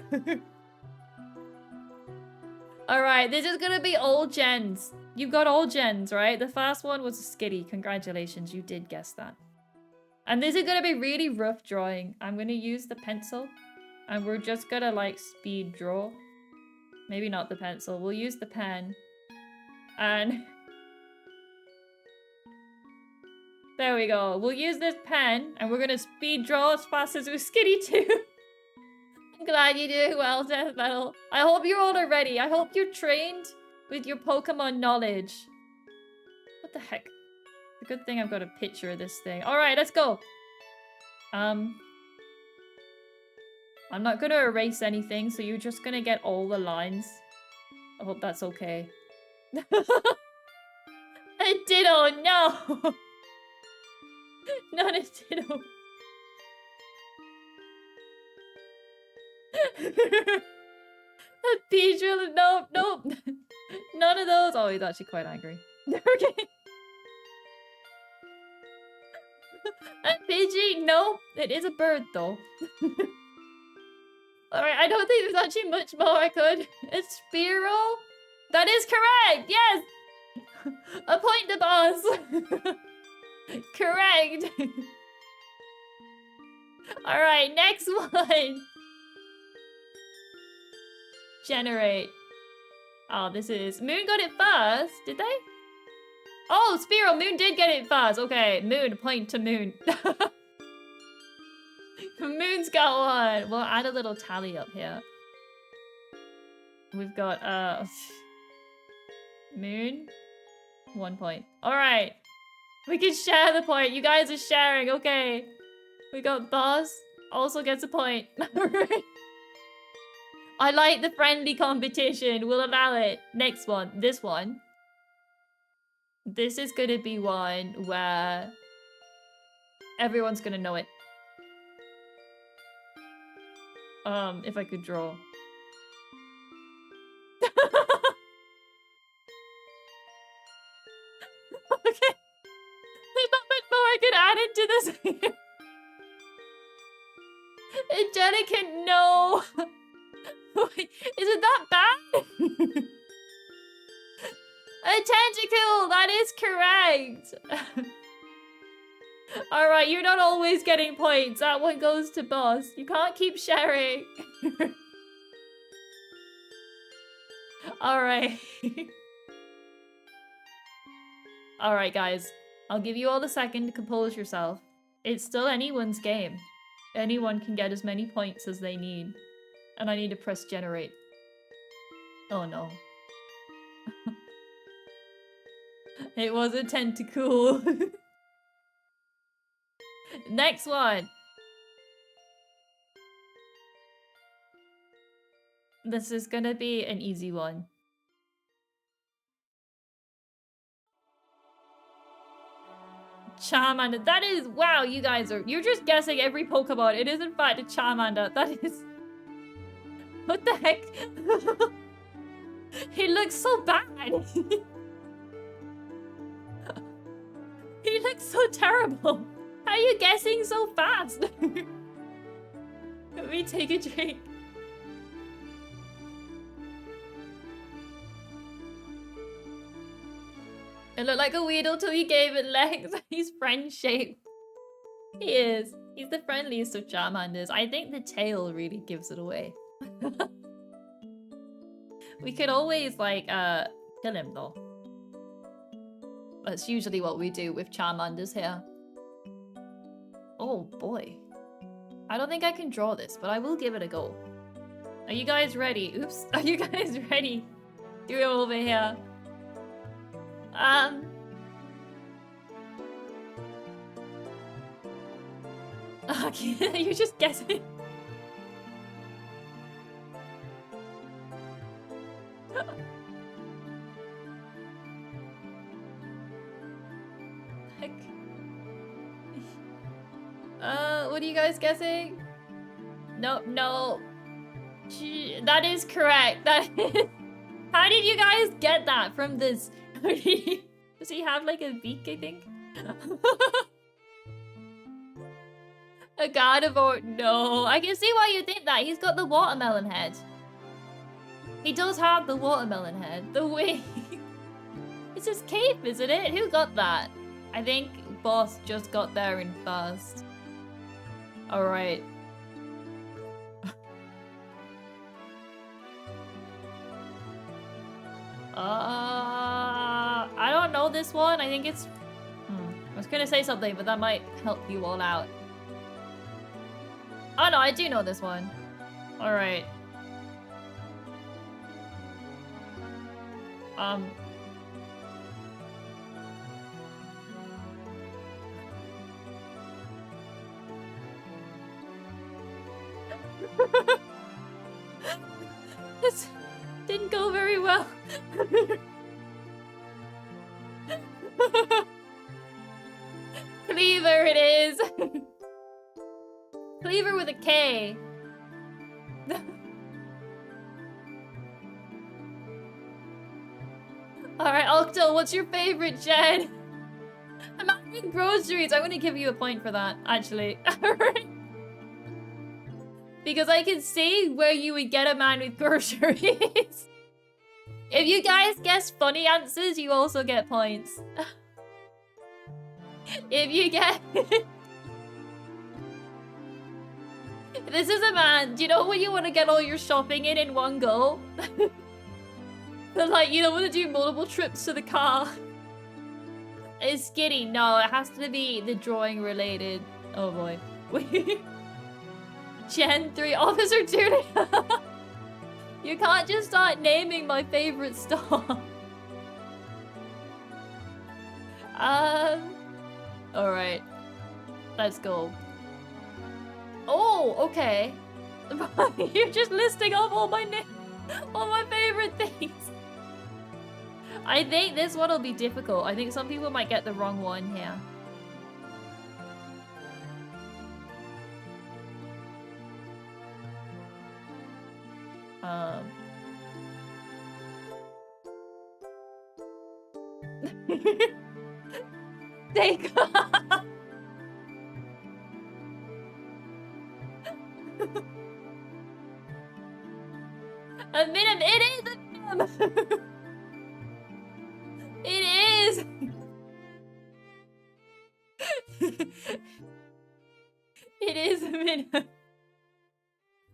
Alright, this is gonna be all gens. You got all gens, right? The first one was a skitty. Congratulations, you did guess that. And this is gonna be really rough drawing. I'm gonna use the pencil. And we're just gonna like speed draw. Maybe not the pencil. We'll use the pen. And there we go. We'll use this pen and we're gonna speed draw as fast as with Skitty too. I'm glad you're doing well, Death Metal. I hope you're all ready. I hope you're trained with your Pokemon knowledge. What the heck? It's a good thing I've got a picture of this thing. Alright, let's go. I'm not gonna erase anything, so you're just gonna get all the lines. I hope that's okay. A Ditto, no! Not a Ditto. A Pidgeot, nope, nope. None of those. Oh, he's actually quite angry. Okay. A Pidgey, no. It is a bird, though. Alright, I don't think there's actually much more I could. A Spearow? That is correct! Yes! A point to boss! Correct! Alright, next one! Generate. Oh, this is... Moon got it first, did they? Oh, Spearow, Moon did get it first. Okay, Moon, point to Moon. Moon's got one. We'll add a little tally up here. We've got, Moon, 1 point. Alright. We can share the point. You guys are sharing. Okay. We got Boss. Also gets a point. Alright. I like the friendly competition. We'll allow it. Next one. This one. This is gonna be one where everyone's gonna know it. If I could draw. Okay. There's not much more I could add into this. Angelica, no. Wait, is it that bad? A tentacle, that is correct. Alright, you're not always getting points. That one goes to Boss. You can't keep sharing. Alright. Alright, guys. I'll give you all a second to compose yourself. It's still anyone's game. Anyone can get as many points as they need. And I need to press generate. Oh no. It was a tentacle. Next one. This is gonna be an easy one. Charmander. That is... Wow, you guys are... You're just guessing every Pokemon. It is in fact a Charmander. That is... What the heck? He looks so bad. He looks so terrible. How are you guessing so fast? Let me take a drink. It looked like a Weedle till you gave it legs. He's friend-shaped. He is. He's the friendliest of Charmanders. I think the tail really gives it away. We could always, like, kill him, though. That's usually what we do with Charmanders here. Oh, boy. I don't think I can draw this, but I will give it a go. Are you guys ready? Oops. Are you guys ready? Do it over here. Okay, you're just guessing. Heck. What are you guys guessing? No, no. That is correct. That is... How did you guys get that from this? Does he have like a beak, I think? A carnivore? No. I can see why you think that. He's got the watermelon head. He does have the watermelon head. The wing. It's his cape, isn't it? Who got that? I think Boss just got there in first. Alright. I don't know this one. I think it's... I was gonna say something, but that might help you all out. Oh no, I do know this one. Alright. This didn't go very well. Cleaver it is. Cleaver with a K. Alright, Octo, what's your favorite gen? I'm out with groceries. I'm gonna give you a point for that, actually. Alright. Because I can see where you would get a man with groceries. If you guys guess funny answers, you also get points. If you get... This is a man. Do you know when you want to get all your shopping in one go? But like, you don't want to do multiple trips to the car. It's skinny. No, it has to be the drawing related. Oh boy. Gen 3 Officer Tuning. You can't just start naming my favorite stuff. Alright. Let's go. Oh, okay. You're just listing off all my favorite things. I think this one will be difficult. I think some people might get the wrong one here. Take a minimum. It is a minimum. It is. It is a minimum.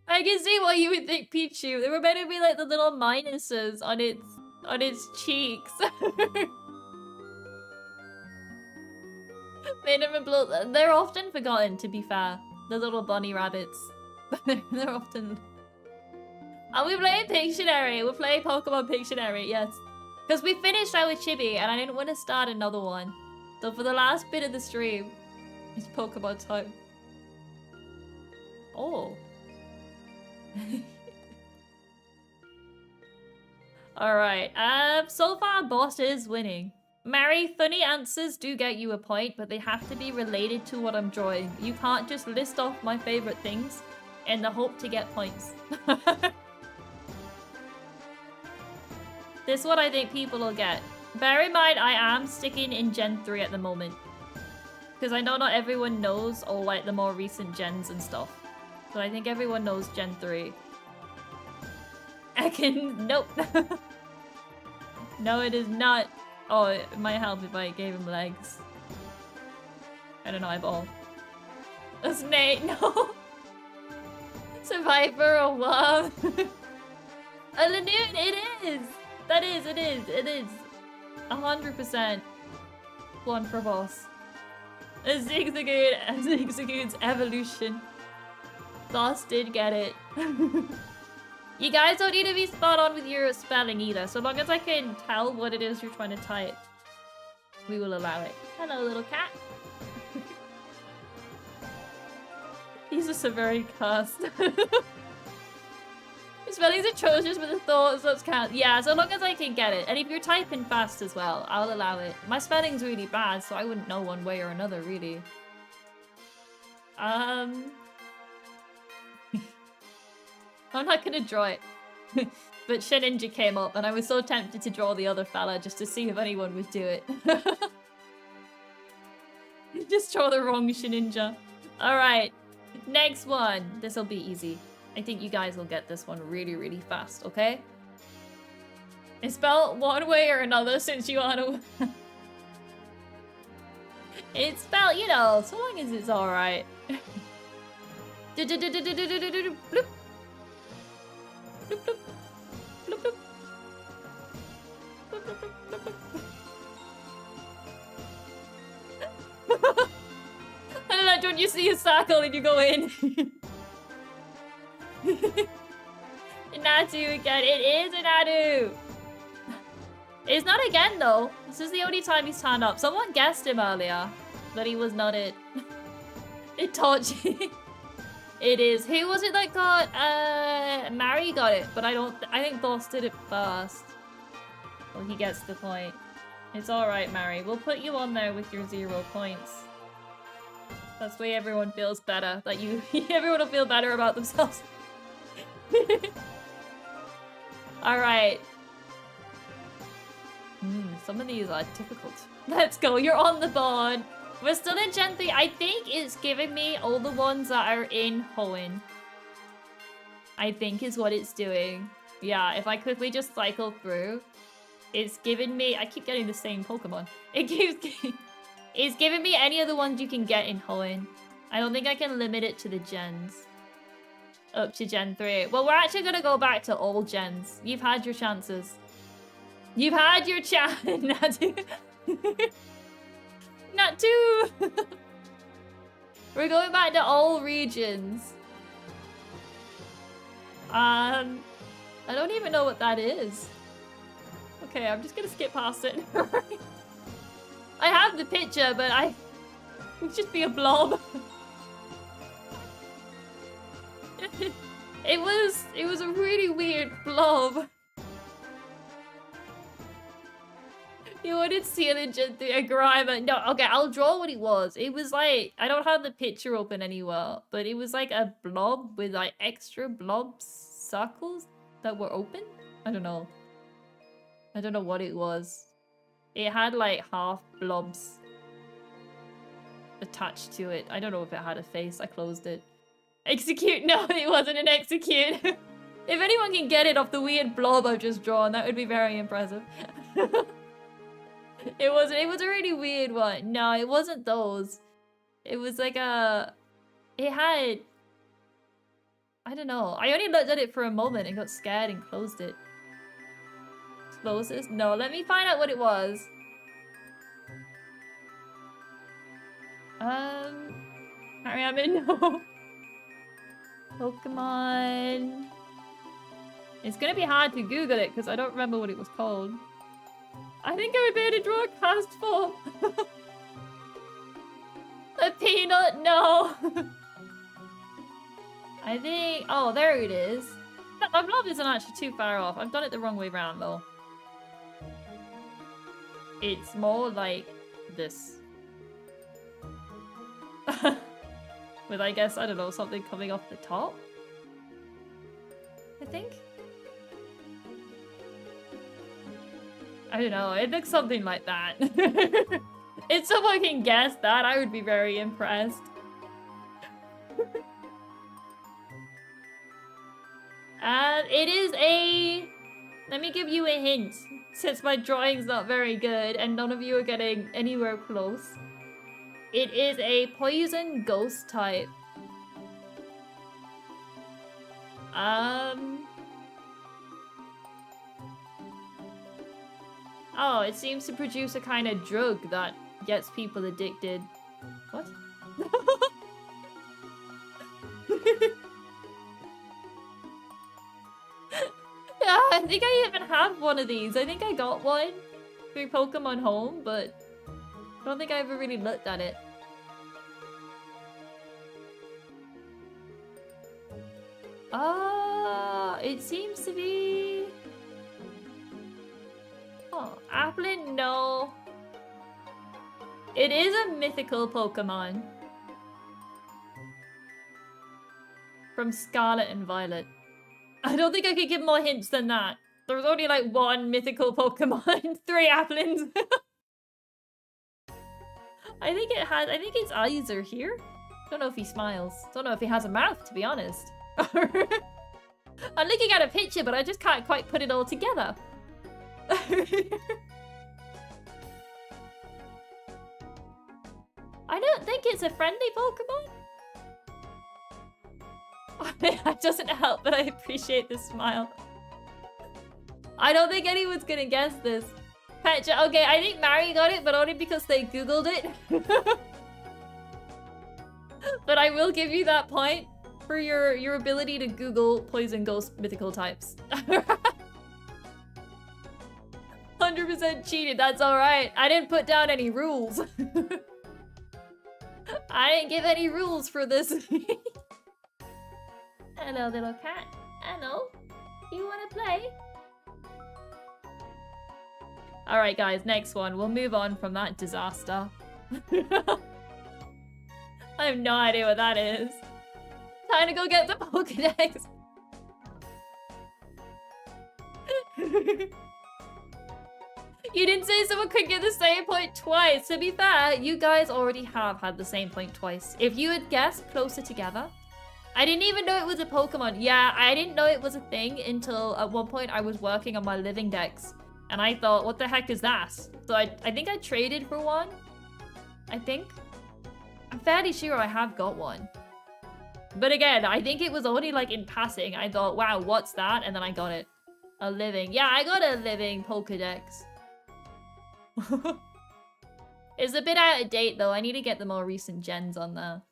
I can see why you would think Pichu. They were meant to be like the little minuses on its cheeks. Minimum blood. They're often forgotten, to be fair. The little bunny rabbits. They're often... Are we playing Pictionary? We're playing Pokemon Pictionary, yes. Because we finished out with Chibi, and I didn't want to start another one. So for the last bit of the stream, it's Pokemon time. Oh. Alright, so far Boss is winning. Mary, funny answers do get you a point, but they have to be related to what I'm drawing. You can't just list off my favorite things in the hope to get points. This one I think people will get. Bear in mind, I am sticking in Gen 3 at the moment. Because I know not everyone knows all like the more recent gens and stuff. So I think everyone knows Gen 3. Nope. No, it is not. Oh, it might help if I gave him legs. And an eyeball. A snake, no. Survivor or what? A Lanoon, it is. That is, it is. 100% one for Boss. A Zigzagoon's evolution. Boss did get it. You guys don't need to be spot on with your spelling either. So long as I can tell what it is you're trying to type, we will allow it. Hello, little cat. These are so very cursed. Your spelling's atrocious, but the thoughts count. Yeah, so long as I can get it. And if you're typing fast as well, I'll allow it. My spelling's really bad, so I wouldn't know one way or another, really. I'm not gonna draw it. But Shininja came up, and I was so tempted to draw the other fella just to see if anyone would do it. Just draw the wrong Shininja. Alright, next one. This'll be easy. I think you guys will get this one really, really fast, okay? It's spelled one way or another since you are to... It's spelled, you know, so long as it's alright. Bloop. Bloop, bloop. Bloop, bloop. Bloop, bloop, bloop, bloop, bloop. I don't know, don't you see a circle and you go in? Natu again. It is a Natu. It's not again though. This is the only time he's turned up. Someone guessed him earlier, but he was not it. It taught you. It is. Who was it that got? Mary got it, but I think Boss did it first. Well, he gets the point. It's alright, Mary. We'll put you on there with your 0 points. That's the way everyone feels better. That you, everyone will feel better about themselves. Alright. Some of these are difficult. Let's go. You're on the board. We're still in Gen 3. I think it's giving me all the ones that are in Hoenn. I think is what it's doing. Yeah, if I quickly just cycle through, it's giving me... I keep getting the same Pokemon. It's giving me any of the ones you can get in Hoenn. I don't think I can limit it to the gens. Up to Gen 3. Well, we're actually going to go back to all gens. You've had your chances. You've had your chance, Natu. Natu! We're going back to all regions. I don't even know what that is. Okay, I'm just gonna skip past it. I have the picture, but it would just be a blob. It was a really weird blob. You wanted to see a grime. No, okay, I'll draw what it was. It was like, I don't have the picture open anywhere, but it was like a blob with like extra blob circles that were open. I don't know. I don't know what it was. It had like half blobs attached to it. I don't know if it had a face. I closed it. Execute? No, it wasn't an execute. If anyone can get it off the weird blob I've just drawn, that would be very impressive. It was a really weird one. No, it wasn't those. It was like a... It had... I don't know. I only looked at it for a moment and got scared and closed it. Closest? No, let me find out what it was. Hurry up and no. Pokemon. It's gonna be hard to Google it because I don't remember what it was called. I think I would be able to draw a cast form. A peanut? No. I think... Oh, there it is. My blob isn't actually too far off. I've done it the wrong way around, though. It's more like this. With, I guess, I don't know, something coming off the top? I think? I don't know, it looks something like that. If someone can guess that, I would be very impressed. It is a... Let me give you a hint, since my drawing's not very good and none of you are getting anywhere close. It is a poison ghost type. Oh, it seems to produce a kind of drug that gets people addicted. What? Yeah, I think I even have one of these. I think I got one through Pokemon Home, but I don't think I ever really looked at it. It seems to be... Oh, Applin? No. It is a mythical Pokemon. From Scarlet and Violet. I don't think I could give more hints than that. There was only like one mythical Pokemon, 3 Applins. I think its eyes are here. Don't know if he smiles. Don't know if he has a mouth, to be honest. I'm looking at a picture, but I just can't quite put it all together. I don't think it's a friendly Pokemon. That doesn't help, but I appreciate the smile. I don't think anyone's gonna guess this. Petra, okay, I think Mari got it, but only because they Googled it. But I will give you that point for your ability to Google poison ghost mythical types. 100% cheated, that's alright. I didn't put down any rules. I didn't give any rules for this. Hello, little cat. Hello. You wanna play? Alright guys, next one. We'll move on from that disaster. I have no idea what that is. Time to go get the Pokedex. You didn't say someone could get the same point twice. To be fair, you guys already have had the same point twice. If you had guessed closer together. I didn't even know it was a Pokemon. Yeah, I didn't know it was a thing until at one point I was working on my living dex. And I thought, what the heck is that? So I think I traded for one. I think. I'm fairly sure I have got one. But again, I think it was only like in passing. I thought, wow, what's that? And then I got it. A living. Yeah, I got a living Pokedex. It's a bit out of date though. I need to get the more recent gens on there.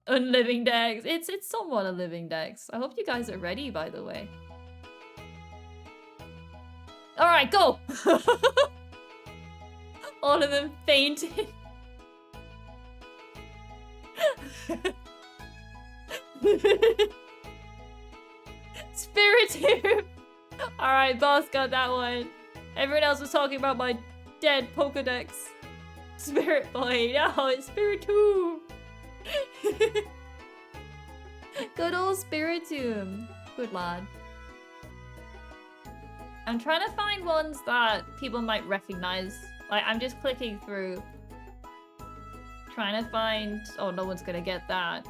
Unliving dex. It's somewhat a living dex. I hope you guys are ready, by the way. Alright, go! All of them fainted. Spiritomb! Alright, boss got that one. Everyone else was talking about my dead Pokedex. Spirit Boy. No, it's Spiritomb. Good old Spiritomb. Good lad. I'm trying to find ones that people might recognize. Like, I'm just clicking through. Trying to find... Oh, no one's gonna get that.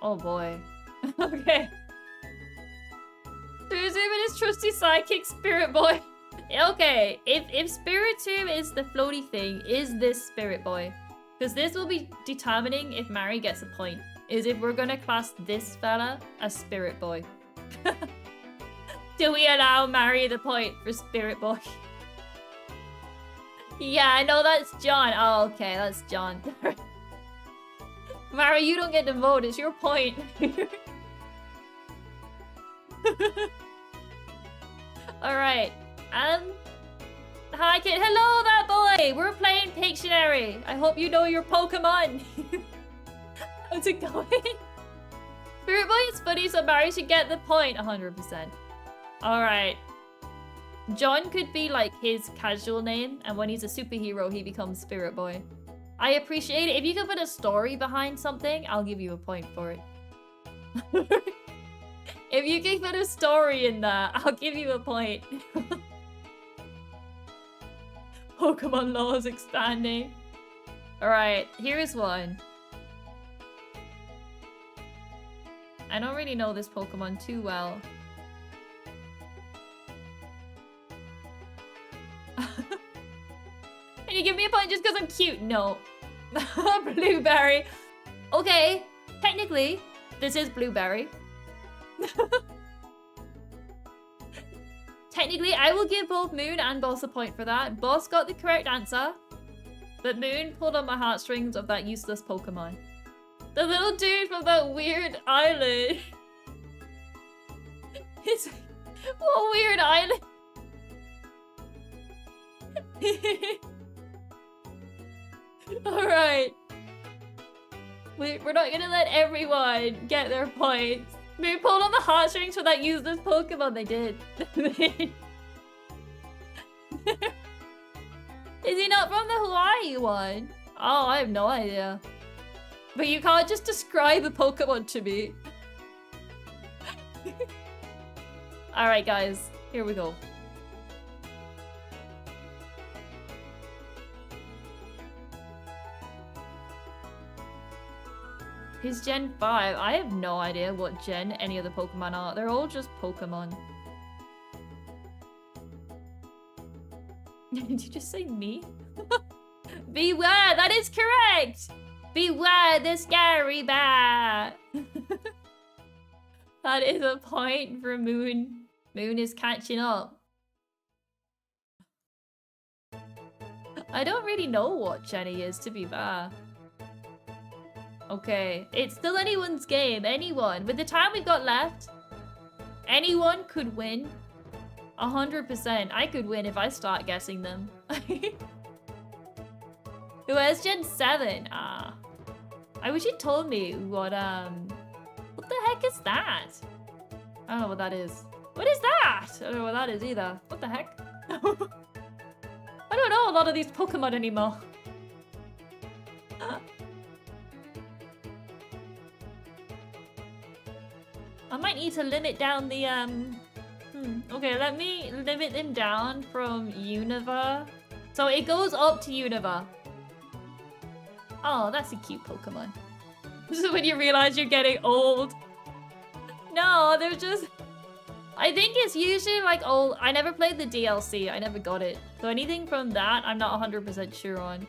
Oh boy. Okay. Spiritomb and his trusty sidekick, Spirit Boy. Okay, if Spiritomb is the floaty thing, is this Spirit Boy? Because this will be determining if Mari gets a point. Is if we're gonna class this fella as Spirit Boy. Do we allow Mari the point for Spirit Boy? Yeah, I know that's John. Oh, okay, that's John. Mari, you don't get to vote. It's your point. Alright. Hi, kid. Hello, that boy. We're playing Pictionary. I hope you know your Pokemon. How's it going? Spirit Boy is funny, so Mari should get the point. 100%. Alright. John could be like his casual name, and when he's a superhero, he becomes Spirit Boy. I appreciate it. If you can put a story behind something, I'll give you a point for it. If you can put a story in there, I'll give you a point. Pokemon lore is expanding. Alright, here's one. I don't really know this Pokemon too well. Can you give me a point just because I'm cute? No. Blueberry. Okay, technically, this is Blueberry. Technically, I will give both Moon and Boss a point for that. Boss got the correct answer, but Moon pulled on my heartstrings of that useless Pokemon. The little dude from that weird island. What weird island? Alright. We're not gonna let everyone get their points. Moon pulled on the heartstrings for that useless Pokemon. They did. Is he not from the Hawaii one? Oh, I have no idea. But you can't just describe a Pokemon to me. Alright, guys. Here we go. He's Gen 5. I have no idea what gen any of the Pokemon are. They're all just Pokemon. Did you just say me? Beware! That is correct! Beware the scary bat! That is a point for Moon. Moon is catching up. I don't really know what Jenny is, to be fair. Okay, it's still anyone's game. Anyone. With the time we've got left, anyone could win. 100%. I could win if I start guessing them. Who has Gen 7? Ah. I wish you'd told me what the heck is that? I don't know what that is. What is that? I don't know what that is either. What the heck? I don't know a lot of these Pokemon anymore. I might need to limit down the, Okay, let me limit them down from Unova. So it goes up to Unova. Oh, that's a cute Pokemon. This is when you realize you're getting old. No, they're just... I think it's usually like old. I never played the DLC. I never got it. So anything from that, I'm not 100% sure on.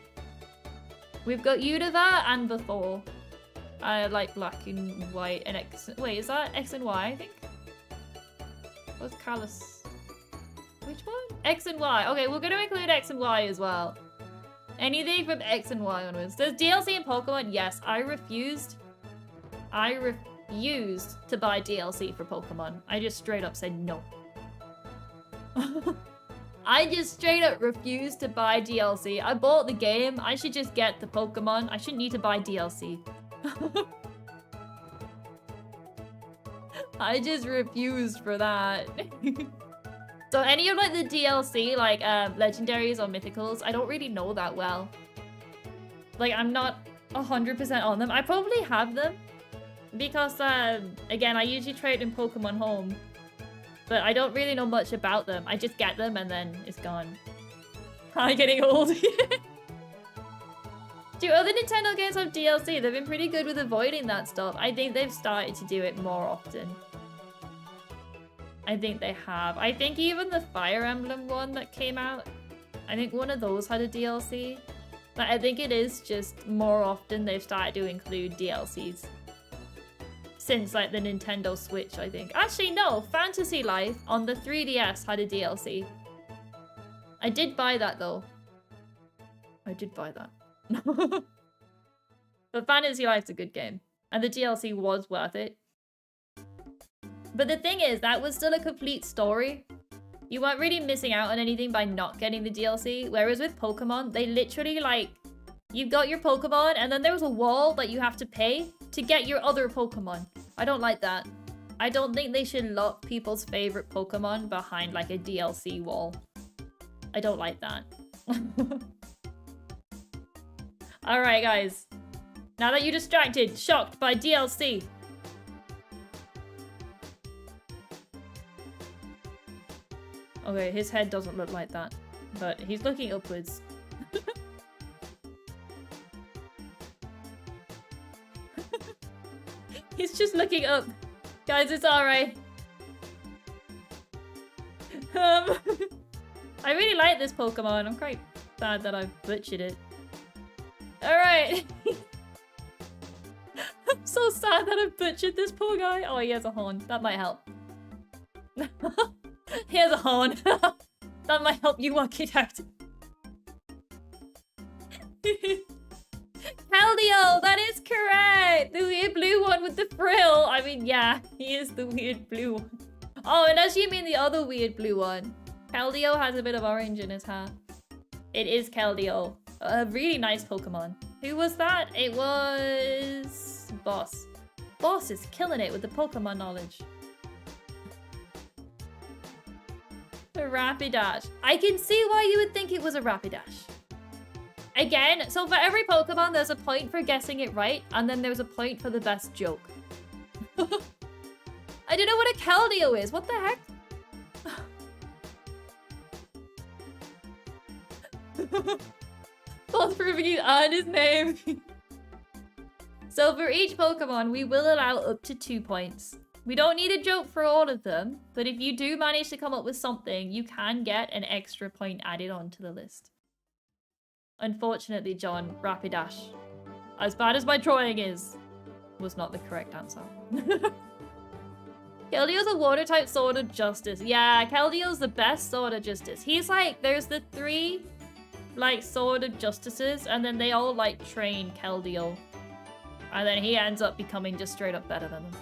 We've got Unova and Bethor. I like black and white and X. Wait, is that X and Y, I think? What's Callus? Which one? X and Y. Okay, we're going to include X and Y as well. Anything from X and Y onwards. There's DLC in Pokemon? Yes, I refused. I refused to buy DLC for Pokemon. I just straight up said no. I just straight up refused to buy DLC. I bought the game. I should just get the Pokemon. I shouldn't need to buy DLC. I just refused for that. So any of like the DLC, like legendaries or mythicals, I don't really know that well. Like I'm not 100% on them. I probably have them because again, I usually trade in Pokemon Home, but I don't really know much about them. I just get them and then it's gone. I'm getting old. Do other Nintendo games have DLC? They've been pretty good with avoiding that stuff. I think they've started to do it more often. I think they have. I think even the Fire Emblem one that came out, I think one of those had a DLC. But I think it is just more often they've started to include DLCs. Since like the Nintendo Switch, I think. Actually, no. Fantasy Life on the 3DS had a DLC. I did buy that though. I did buy that. But Fantasy Life's a good game. And the DLC was worth it. But the thing is, that was still a complete story. You weren't really missing out on anything by not getting the DLC. Whereas with Pokemon, they literally like... You've got your Pokemon and then there was a wall that you have to pay to get your other Pokemon. I don't like that. I don't think they should lock people's favorite Pokemon behind like a DLC wall. I don't like that. Alright guys. Now that you're distracted, shocked by DLC. Okay, his head doesn't look like that, but he's looking upwards. He's just looking up. Guys, it's alright. I really like this Pokemon. I'm quite sad that I've butchered it. Alright. I'm so sad that I've butchered this poor guy. Oh, he has a horn. That might help. He has a horn. That might help you work it out. Keldeo, that is correct! The weird blue one with the frill. I mean, yeah, he is the weird blue one. Oh, unless you mean the other weird blue one. Keldeo has a bit of orange in his hair. It is Keldeo. A really nice Pokemon. Who was that? It was... Boss. Boss is killing it with the Pokemon knowledge. A Rapidash. I can see why you would think it was a Rapidash. Again, so for every Pokemon, there's a point for guessing it right, and then there's a point for the best joke. I don't know what a Keldeo is. What the heck? Both proving you earned his name. So for each Pokemon, we will allow up to 2 points. We don't need a joke for all of them, but if you do manage to come up with something, you can get an extra point added onto the list. Unfortunately, John, Rapidash, as bad as my drawing is, was not the correct answer. Keldeo's a water type Sword of Justice. Yeah, Keldeo's the best Sword of Justice. He's like, there's the 3 like Sword of Justices, and then they all like train Keldeo. And then he ends up becoming just straight up better than them.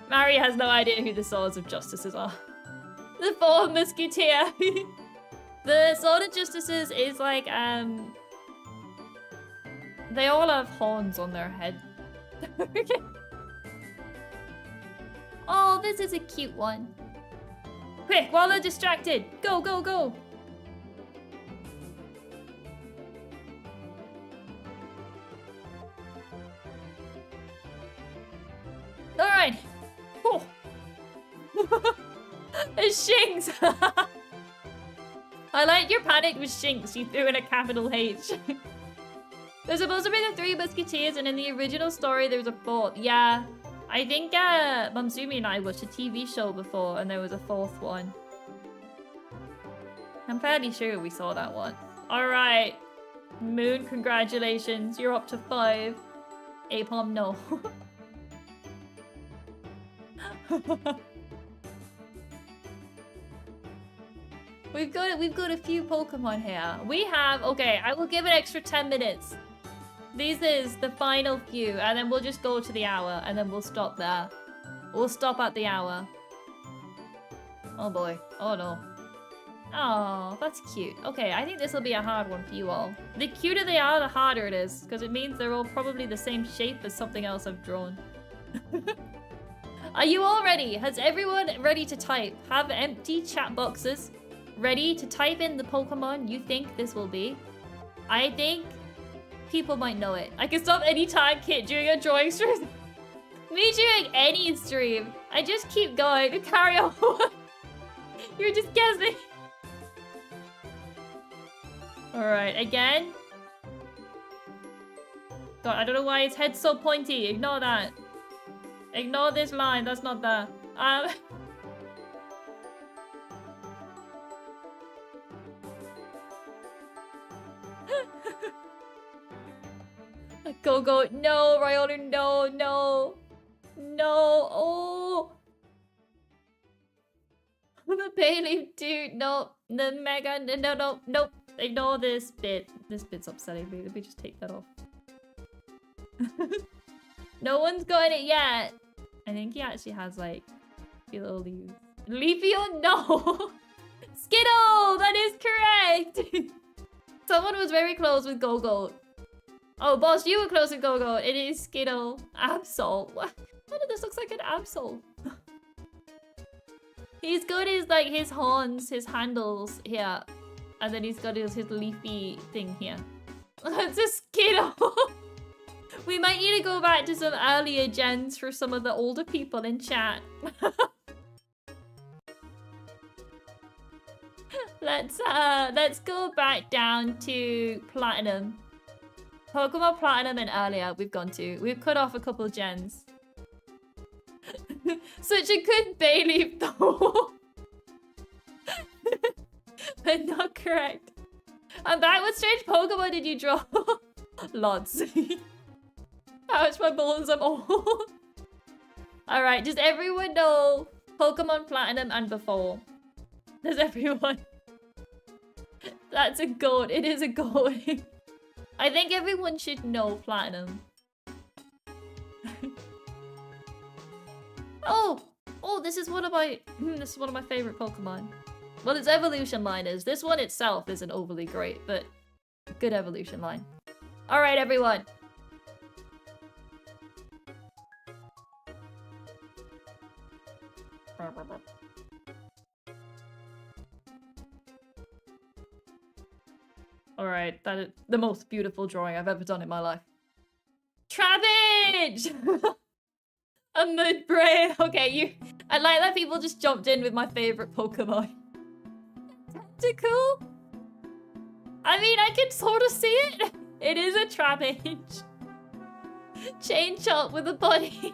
Mary has no idea who the Swords of Justices are. The 4th Musketeer. The Sword of Justices is like, they all have horns on their head. Oh, this is a cute one. Quick, while they're distracted. Go, go, go. All right. Oh. It's Shinx. I like your panic with Shinx. You threw in a capital H. There's supposed to be the 3 Musketeers, and in the original story, there's a 4th. Yeah, I think Mamsumi and I watched a TV show before, and there was a 4th one. I'm fairly sure we saw that one. All right, Moon, congratulations. You're up to 5. Apom, no. We've got a few Pokemon here. We have, okay, I will give an extra 10 minutes. This is the final few, and then we'll just go to the hour, and then we'll stop there. We'll stop at the hour. Oh boy. Oh no. Oh, that's cute. Okay, I think this will be a hard one for you all. The cuter they are, the harder it is, because it means they're all probably the same shape as something else I've drawn. Are you all ready? Has everyone ready to type? Have empty chat boxes ready to type in the Pokemon you think this will be. I think people might know it. I can stop anytime, Kit, during a drawing stream. Me during any stream. I just keep going. Carry on. You're just guessing. Alright, again. God, I don't know why his head's so pointy. Ignore that. Ignore this line. That's not that. Go, go. No, Ryoner, no, no. No. Oh. The Bayleaf, dude. No. The Mega. No, no, nope. Ignore this bit. This bit's upsetting me. Let me just take that off. No one's got it yet. I think he actually has, like, a few little leaves. Leafeon? No. Skittle! That is correct! Someone was very close with Go-Go. Oh, boss, you were close with Go-Go. It is Skittle. Absol. What? Why did this look like an Absol? He's got his, like, his horns, his handles here. And then he's got his leafy thing here. It's a Skittle. We might need to go back to some earlier gens for some of the older people in chat. Let's go back down to Platinum. Pokemon Platinum and earlier we've gone to. We've cut off a couple gens. Such a good Bayleaf though. But not correct. And back, what strange Pokemon did you draw? Lots. Ouch, my bones are old. Alright, does everyone know Pokemon Platinum and before? Does everyone? That's a goat. It is a goat. I think everyone should know Platinum. Oh! Oh, this is one of my favorite Pokemon. Well, its evolution line is. This one itself isn't overly great, but good evolution line. Alright, everyone. Alright, that is the most beautiful drawing I've ever done in my life. Trapinch! A Mudbray. Okay, I like that people just jumped in with my favorite Pokemon. Tentacool? I mean, I can sort of see it. It is a trap inch. Chain shot with a body.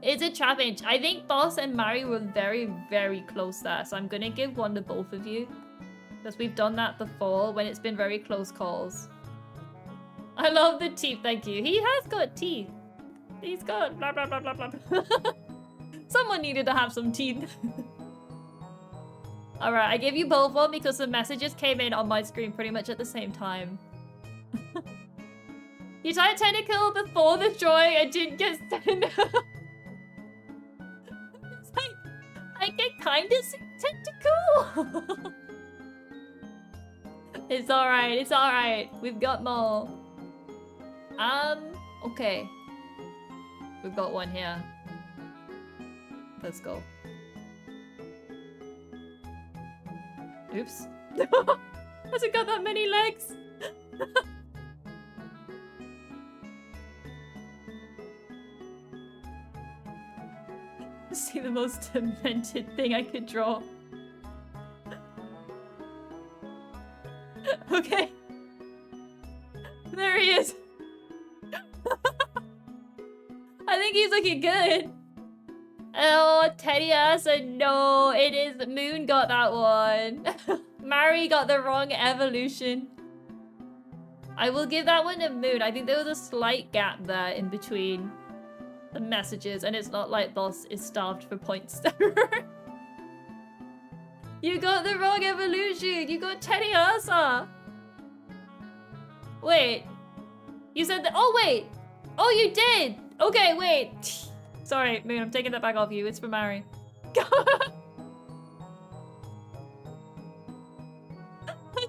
It's a trap inch. I think Boss and Mari were very, very close there. So I'm going to give one to both of you. Because we've done that before when it's been very close calls. I love the teeth. Thank you. He has got teeth. He's got blah, blah, blah, blah, blah. Someone needed to have some teeth. Alright, I gave you both one because the messages came in on my screen pretty much at the same time. You tried tentacle before the drawing and didn't get sent. It's like, I can kind of see tentacle. It's alright, it's alright. We've got more. Okay. We've got one here. Let's go. Oops. Hasn't got that many legs. See the most demented thing I could draw. Okay. There he is. I think he's looking good. Oh, Teddy Asa, no, it is Moon got that one. Mari got the wrong evolution. I will give that one to Moon. I think there was a slight gap there in between the messages, and it's not like Boss is starved for points. You got the wrong evolution. You got Teddy Asa. Wait. You said that. Oh, wait. Oh, you did. Okay, wait. Sorry, Moon, I'm taking that back off you. It's for Mari. I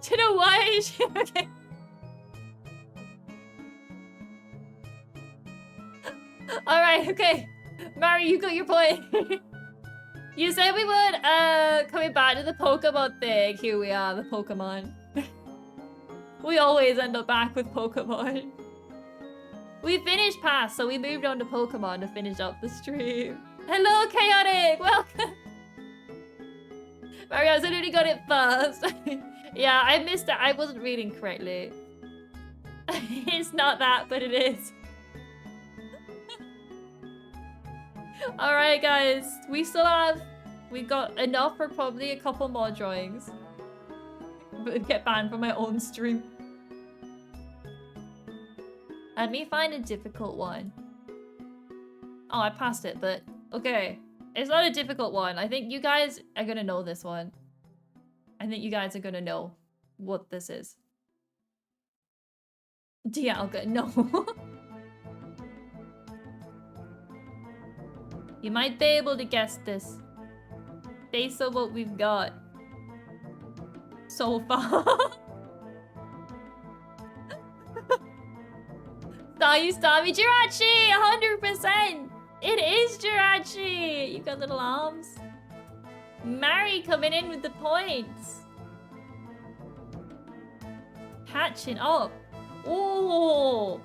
don't know why. Okay. Alright, okay. Mari, you got your point. You said we would, coming back to the Pokemon thing. Here we are, the Pokemon. We always end up back with Pokemon. We finished past, so we moved on to Pokemon to finish up the stream. Hello, Chaotic! Welcome! Mario, I literally got it first. Yeah, I missed it. I wasn't reading correctly. It's not that, but it is. Alright, guys. We still have... We got enough for probably a couple more drawings. But get banned from my own stream. Let me find a difficult one. Oh, I passed it, but... Okay. It's not a difficult one. I think you guys are gonna know this one. I think you guys are gonna know what this is. Dialga, no. You might be able to guess this based on what we've got so far. Saw you, Stabby. Jirachi! 100%! It is Jirachi! You got little arms. Mari coming in with the points. Catching up. Oh!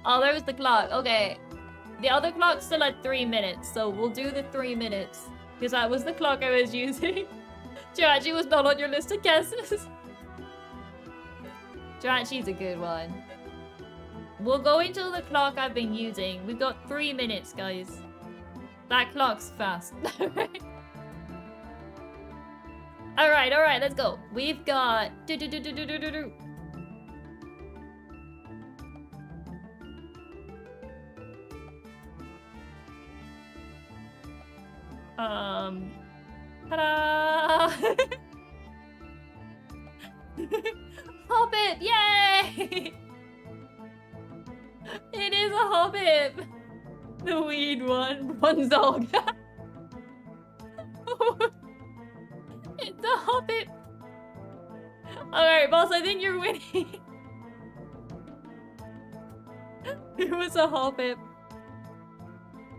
Oh, there was the clock. Okay. The other clock's still at 3 minutes, so we'll do the 3 minutes. Because that was the clock I was using. Jirachi was not on your list of guesses. Jirachi's a good one. We'll go until the clock I've been using. We've got 3 minutes, guys. That clock's fast. Alright, let's go. We've got... Ta-da! Hobbit! Yay! It is a Hobbit! The weed one. One dog. It's a Hobbit! Alright, boss, I think you're winning. It was a Hobbit.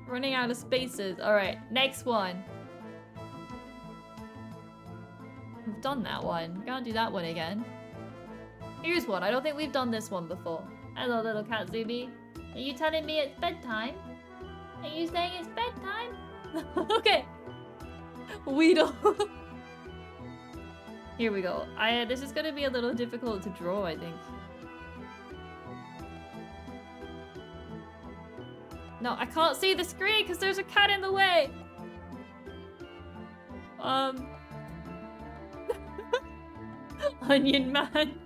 Running out of spaces. Alright, next one. We've done that one. Can't do that one again. Here's one. I don't think we've done this one before. Hello, little Kitzumii. Are you telling me it's bedtime? Are you saying it's bedtime? Okay. Weedle. Here we go. This is gonna be a little difficult to draw, I think. No, I can't see the screen because there's a cat in the way. Onion Man.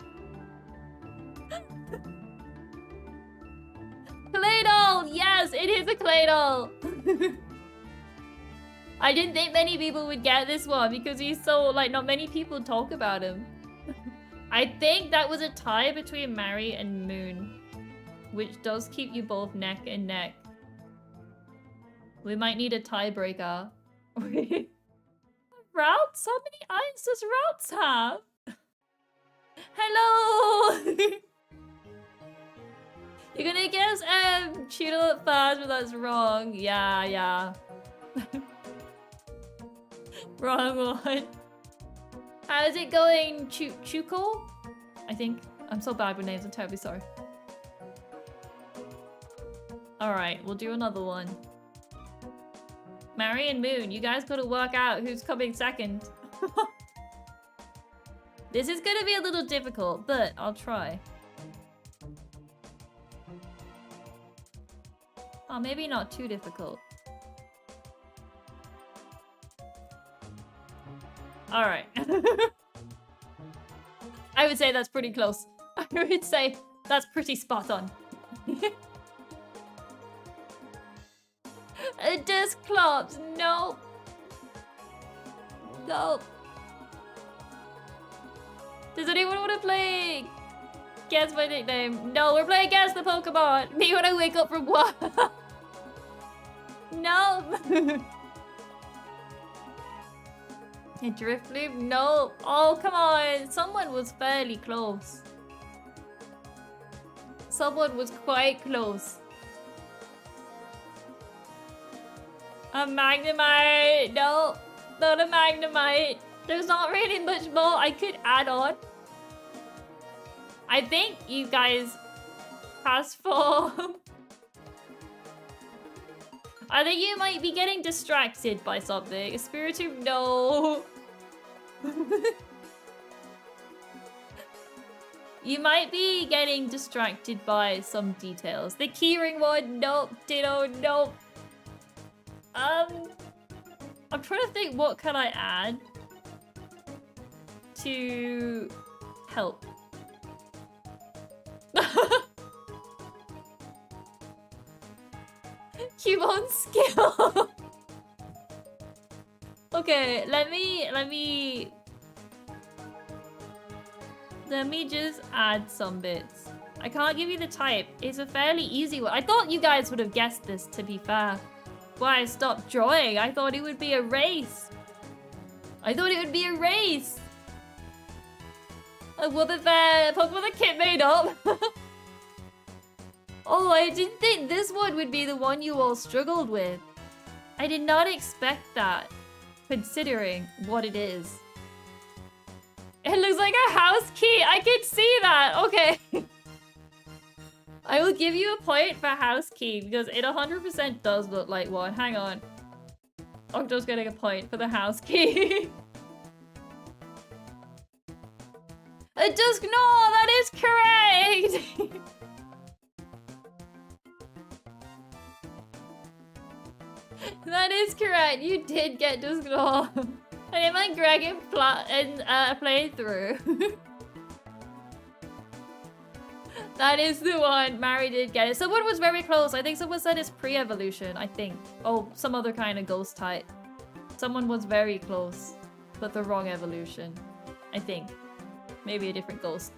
Clay doll! Yes, it is a clay doll! I didn't think many people would get this one because he's so, like, not many people talk about him. I think that was a tie between Mary and Moon, which does keep you both neck and neck. We might need a tiebreaker. Routes? How many eyes does Routes have? Hello! You're gonna guess Cheeto fast, but that's wrong. Yeah. Wrong one. How's it going, Chuko? I think. I'm so bad with names, I'm terribly sorry. Alright, we'll do another one. Mary and Moon, you guys gotta work out who's coming second. This is gonna be a little difficult, but I'll try. Oh, maybe not too difficult. Alright. I would say that's pretty close. I would say that's pretty spot on. Disclops, no. No. Does anyone want to play Guess My Nickname? No, we're playing Guess the Pokemon. Me when I wake up from what? No. A drift loop? No. Oh, come on. Someone was fairly close. Someone was quite close. A Magnemite. No, not a Magnemite. There's not really much more I could add on. I think you guys transform. I think you might be getting distracted by something. A Spiritomb, no. You might be getting distracted by some details. The keyring one, nope. Ditto, nope. I'm trying to think what can I add to help. Cubone skill. Okay, let me just add some bits. I can't give you the type. It's a fairly easy one. I thought you guys would have guessed this, to be fair. Why I stopped drawing. I thought it would be a race. What the Pokemon the kit made up. Oh, I didn't think this one would be the one you all struggled with. I did not expect that, considering what it is. It looks like a house key. I can see that. Okay. I will give you a point for house key because it 100% does look like one. Hang on. Octo's getting a point for the house key. It does. No, that is correct. That is correct. You did get Dusknoir. And in my Dragon playthrough. That is the one. Mary did get it. Someone was very close. I think someone said it's pre-evolution, I think. Oh, some other kind of ghost type. Someone was very close, but the wrong evolution, I think. Maybe a different ghost.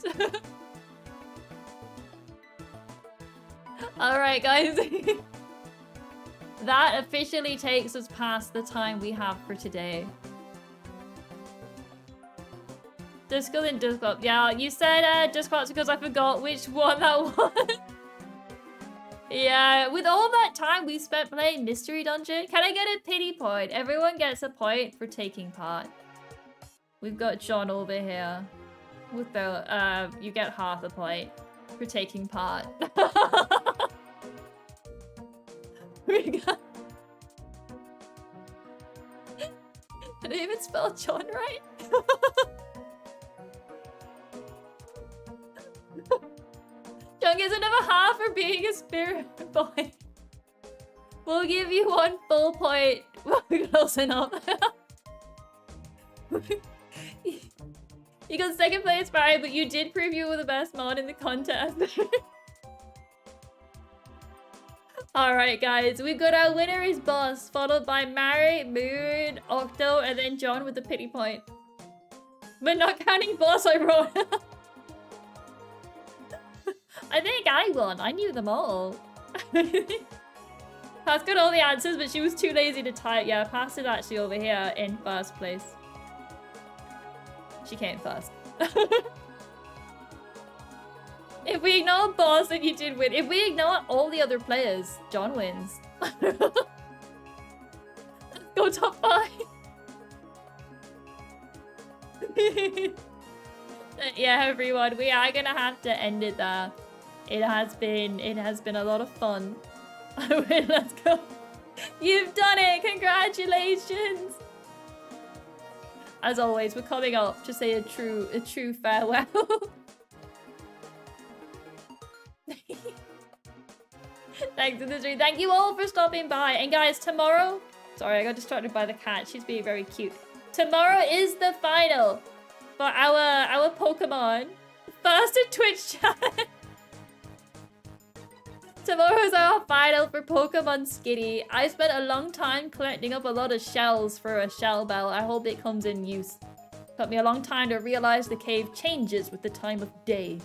Alright, guys. That officially takes us past the time we have for today. Duskull and Dusclops. Yeah, you said Dusclops because I forgot which one that was. Yeah, with all that time we spent playing Mystery Dungeon, can I get a pity point? Everyone gets a point for taking part. We've got John over here. With the, you get half a point for taking part. Did I even spell John right? John gets another half for being a spirit boy. We'll give you 1 full point. Close enough. You got 2nd place, Barry, but you did prove you were the best mod in the contest. Alright, guys. We got our winner is Boss, followed by Mary, Moon, Octo, and then John with the pity point. But not counting Boss, I wrote. I think I won. I knew them all. Pass got all the answers, but she was too lazy to type. Yeah, Pass is actually over here in 1st place. She came first. If we ignore Boss, then you did win. If we ignore all the other players, John wins. Let's go top 5. Yeah, everyone, we are gonna have to end it there. It has been a lot of fun. Let's go. You've done it! Congratulations! As always, we're coming up to say a true farewell. Thanks to the stream. Thank you all for stopping by. And guys, tomorrow... Sorry, I got distracted by the cat. She's being very cute. Tomorrow is the final for our Pokemon. First in Twitch chat. Tomorrow is our final for Pokemon Skitty. I spent a long time collecting up a lot of shells for a shell bell. I hope it comes in use. Took me a long time to realize the cave changes with the time of day.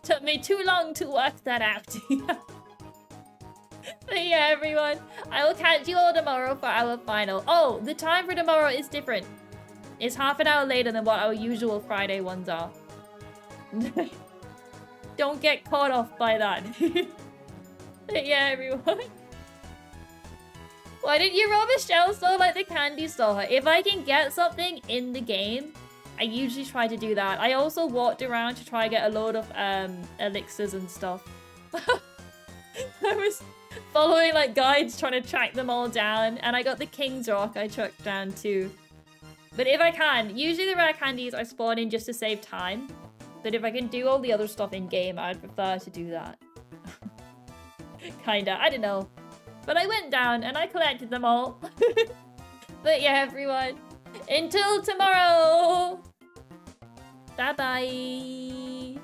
Took me too long to work that out. But yeah, everyone, I will catch you all tomorrow for our final. Oh, the time for tomorrow is different. It's half an hour later than what our usual Friday ones are. Don't get caught off by that. But yeah, everyone. Why didn't you rob a shell store like the candy store? If I can get something in the game, I usually try to do that. I also walked around to try to get a load of elixirs and stuff. I was following like guides trying to track them all down, and I got the King's Rock I tracked down too. But if I can, usually the rare candies I spawn in just to save time. But if I can do all the other stuff in game, I'd prefer to do that. Kinda, I don't know. But I went down and I collected them all. But yeah, everyone. Until tomorrow! Bye-bye!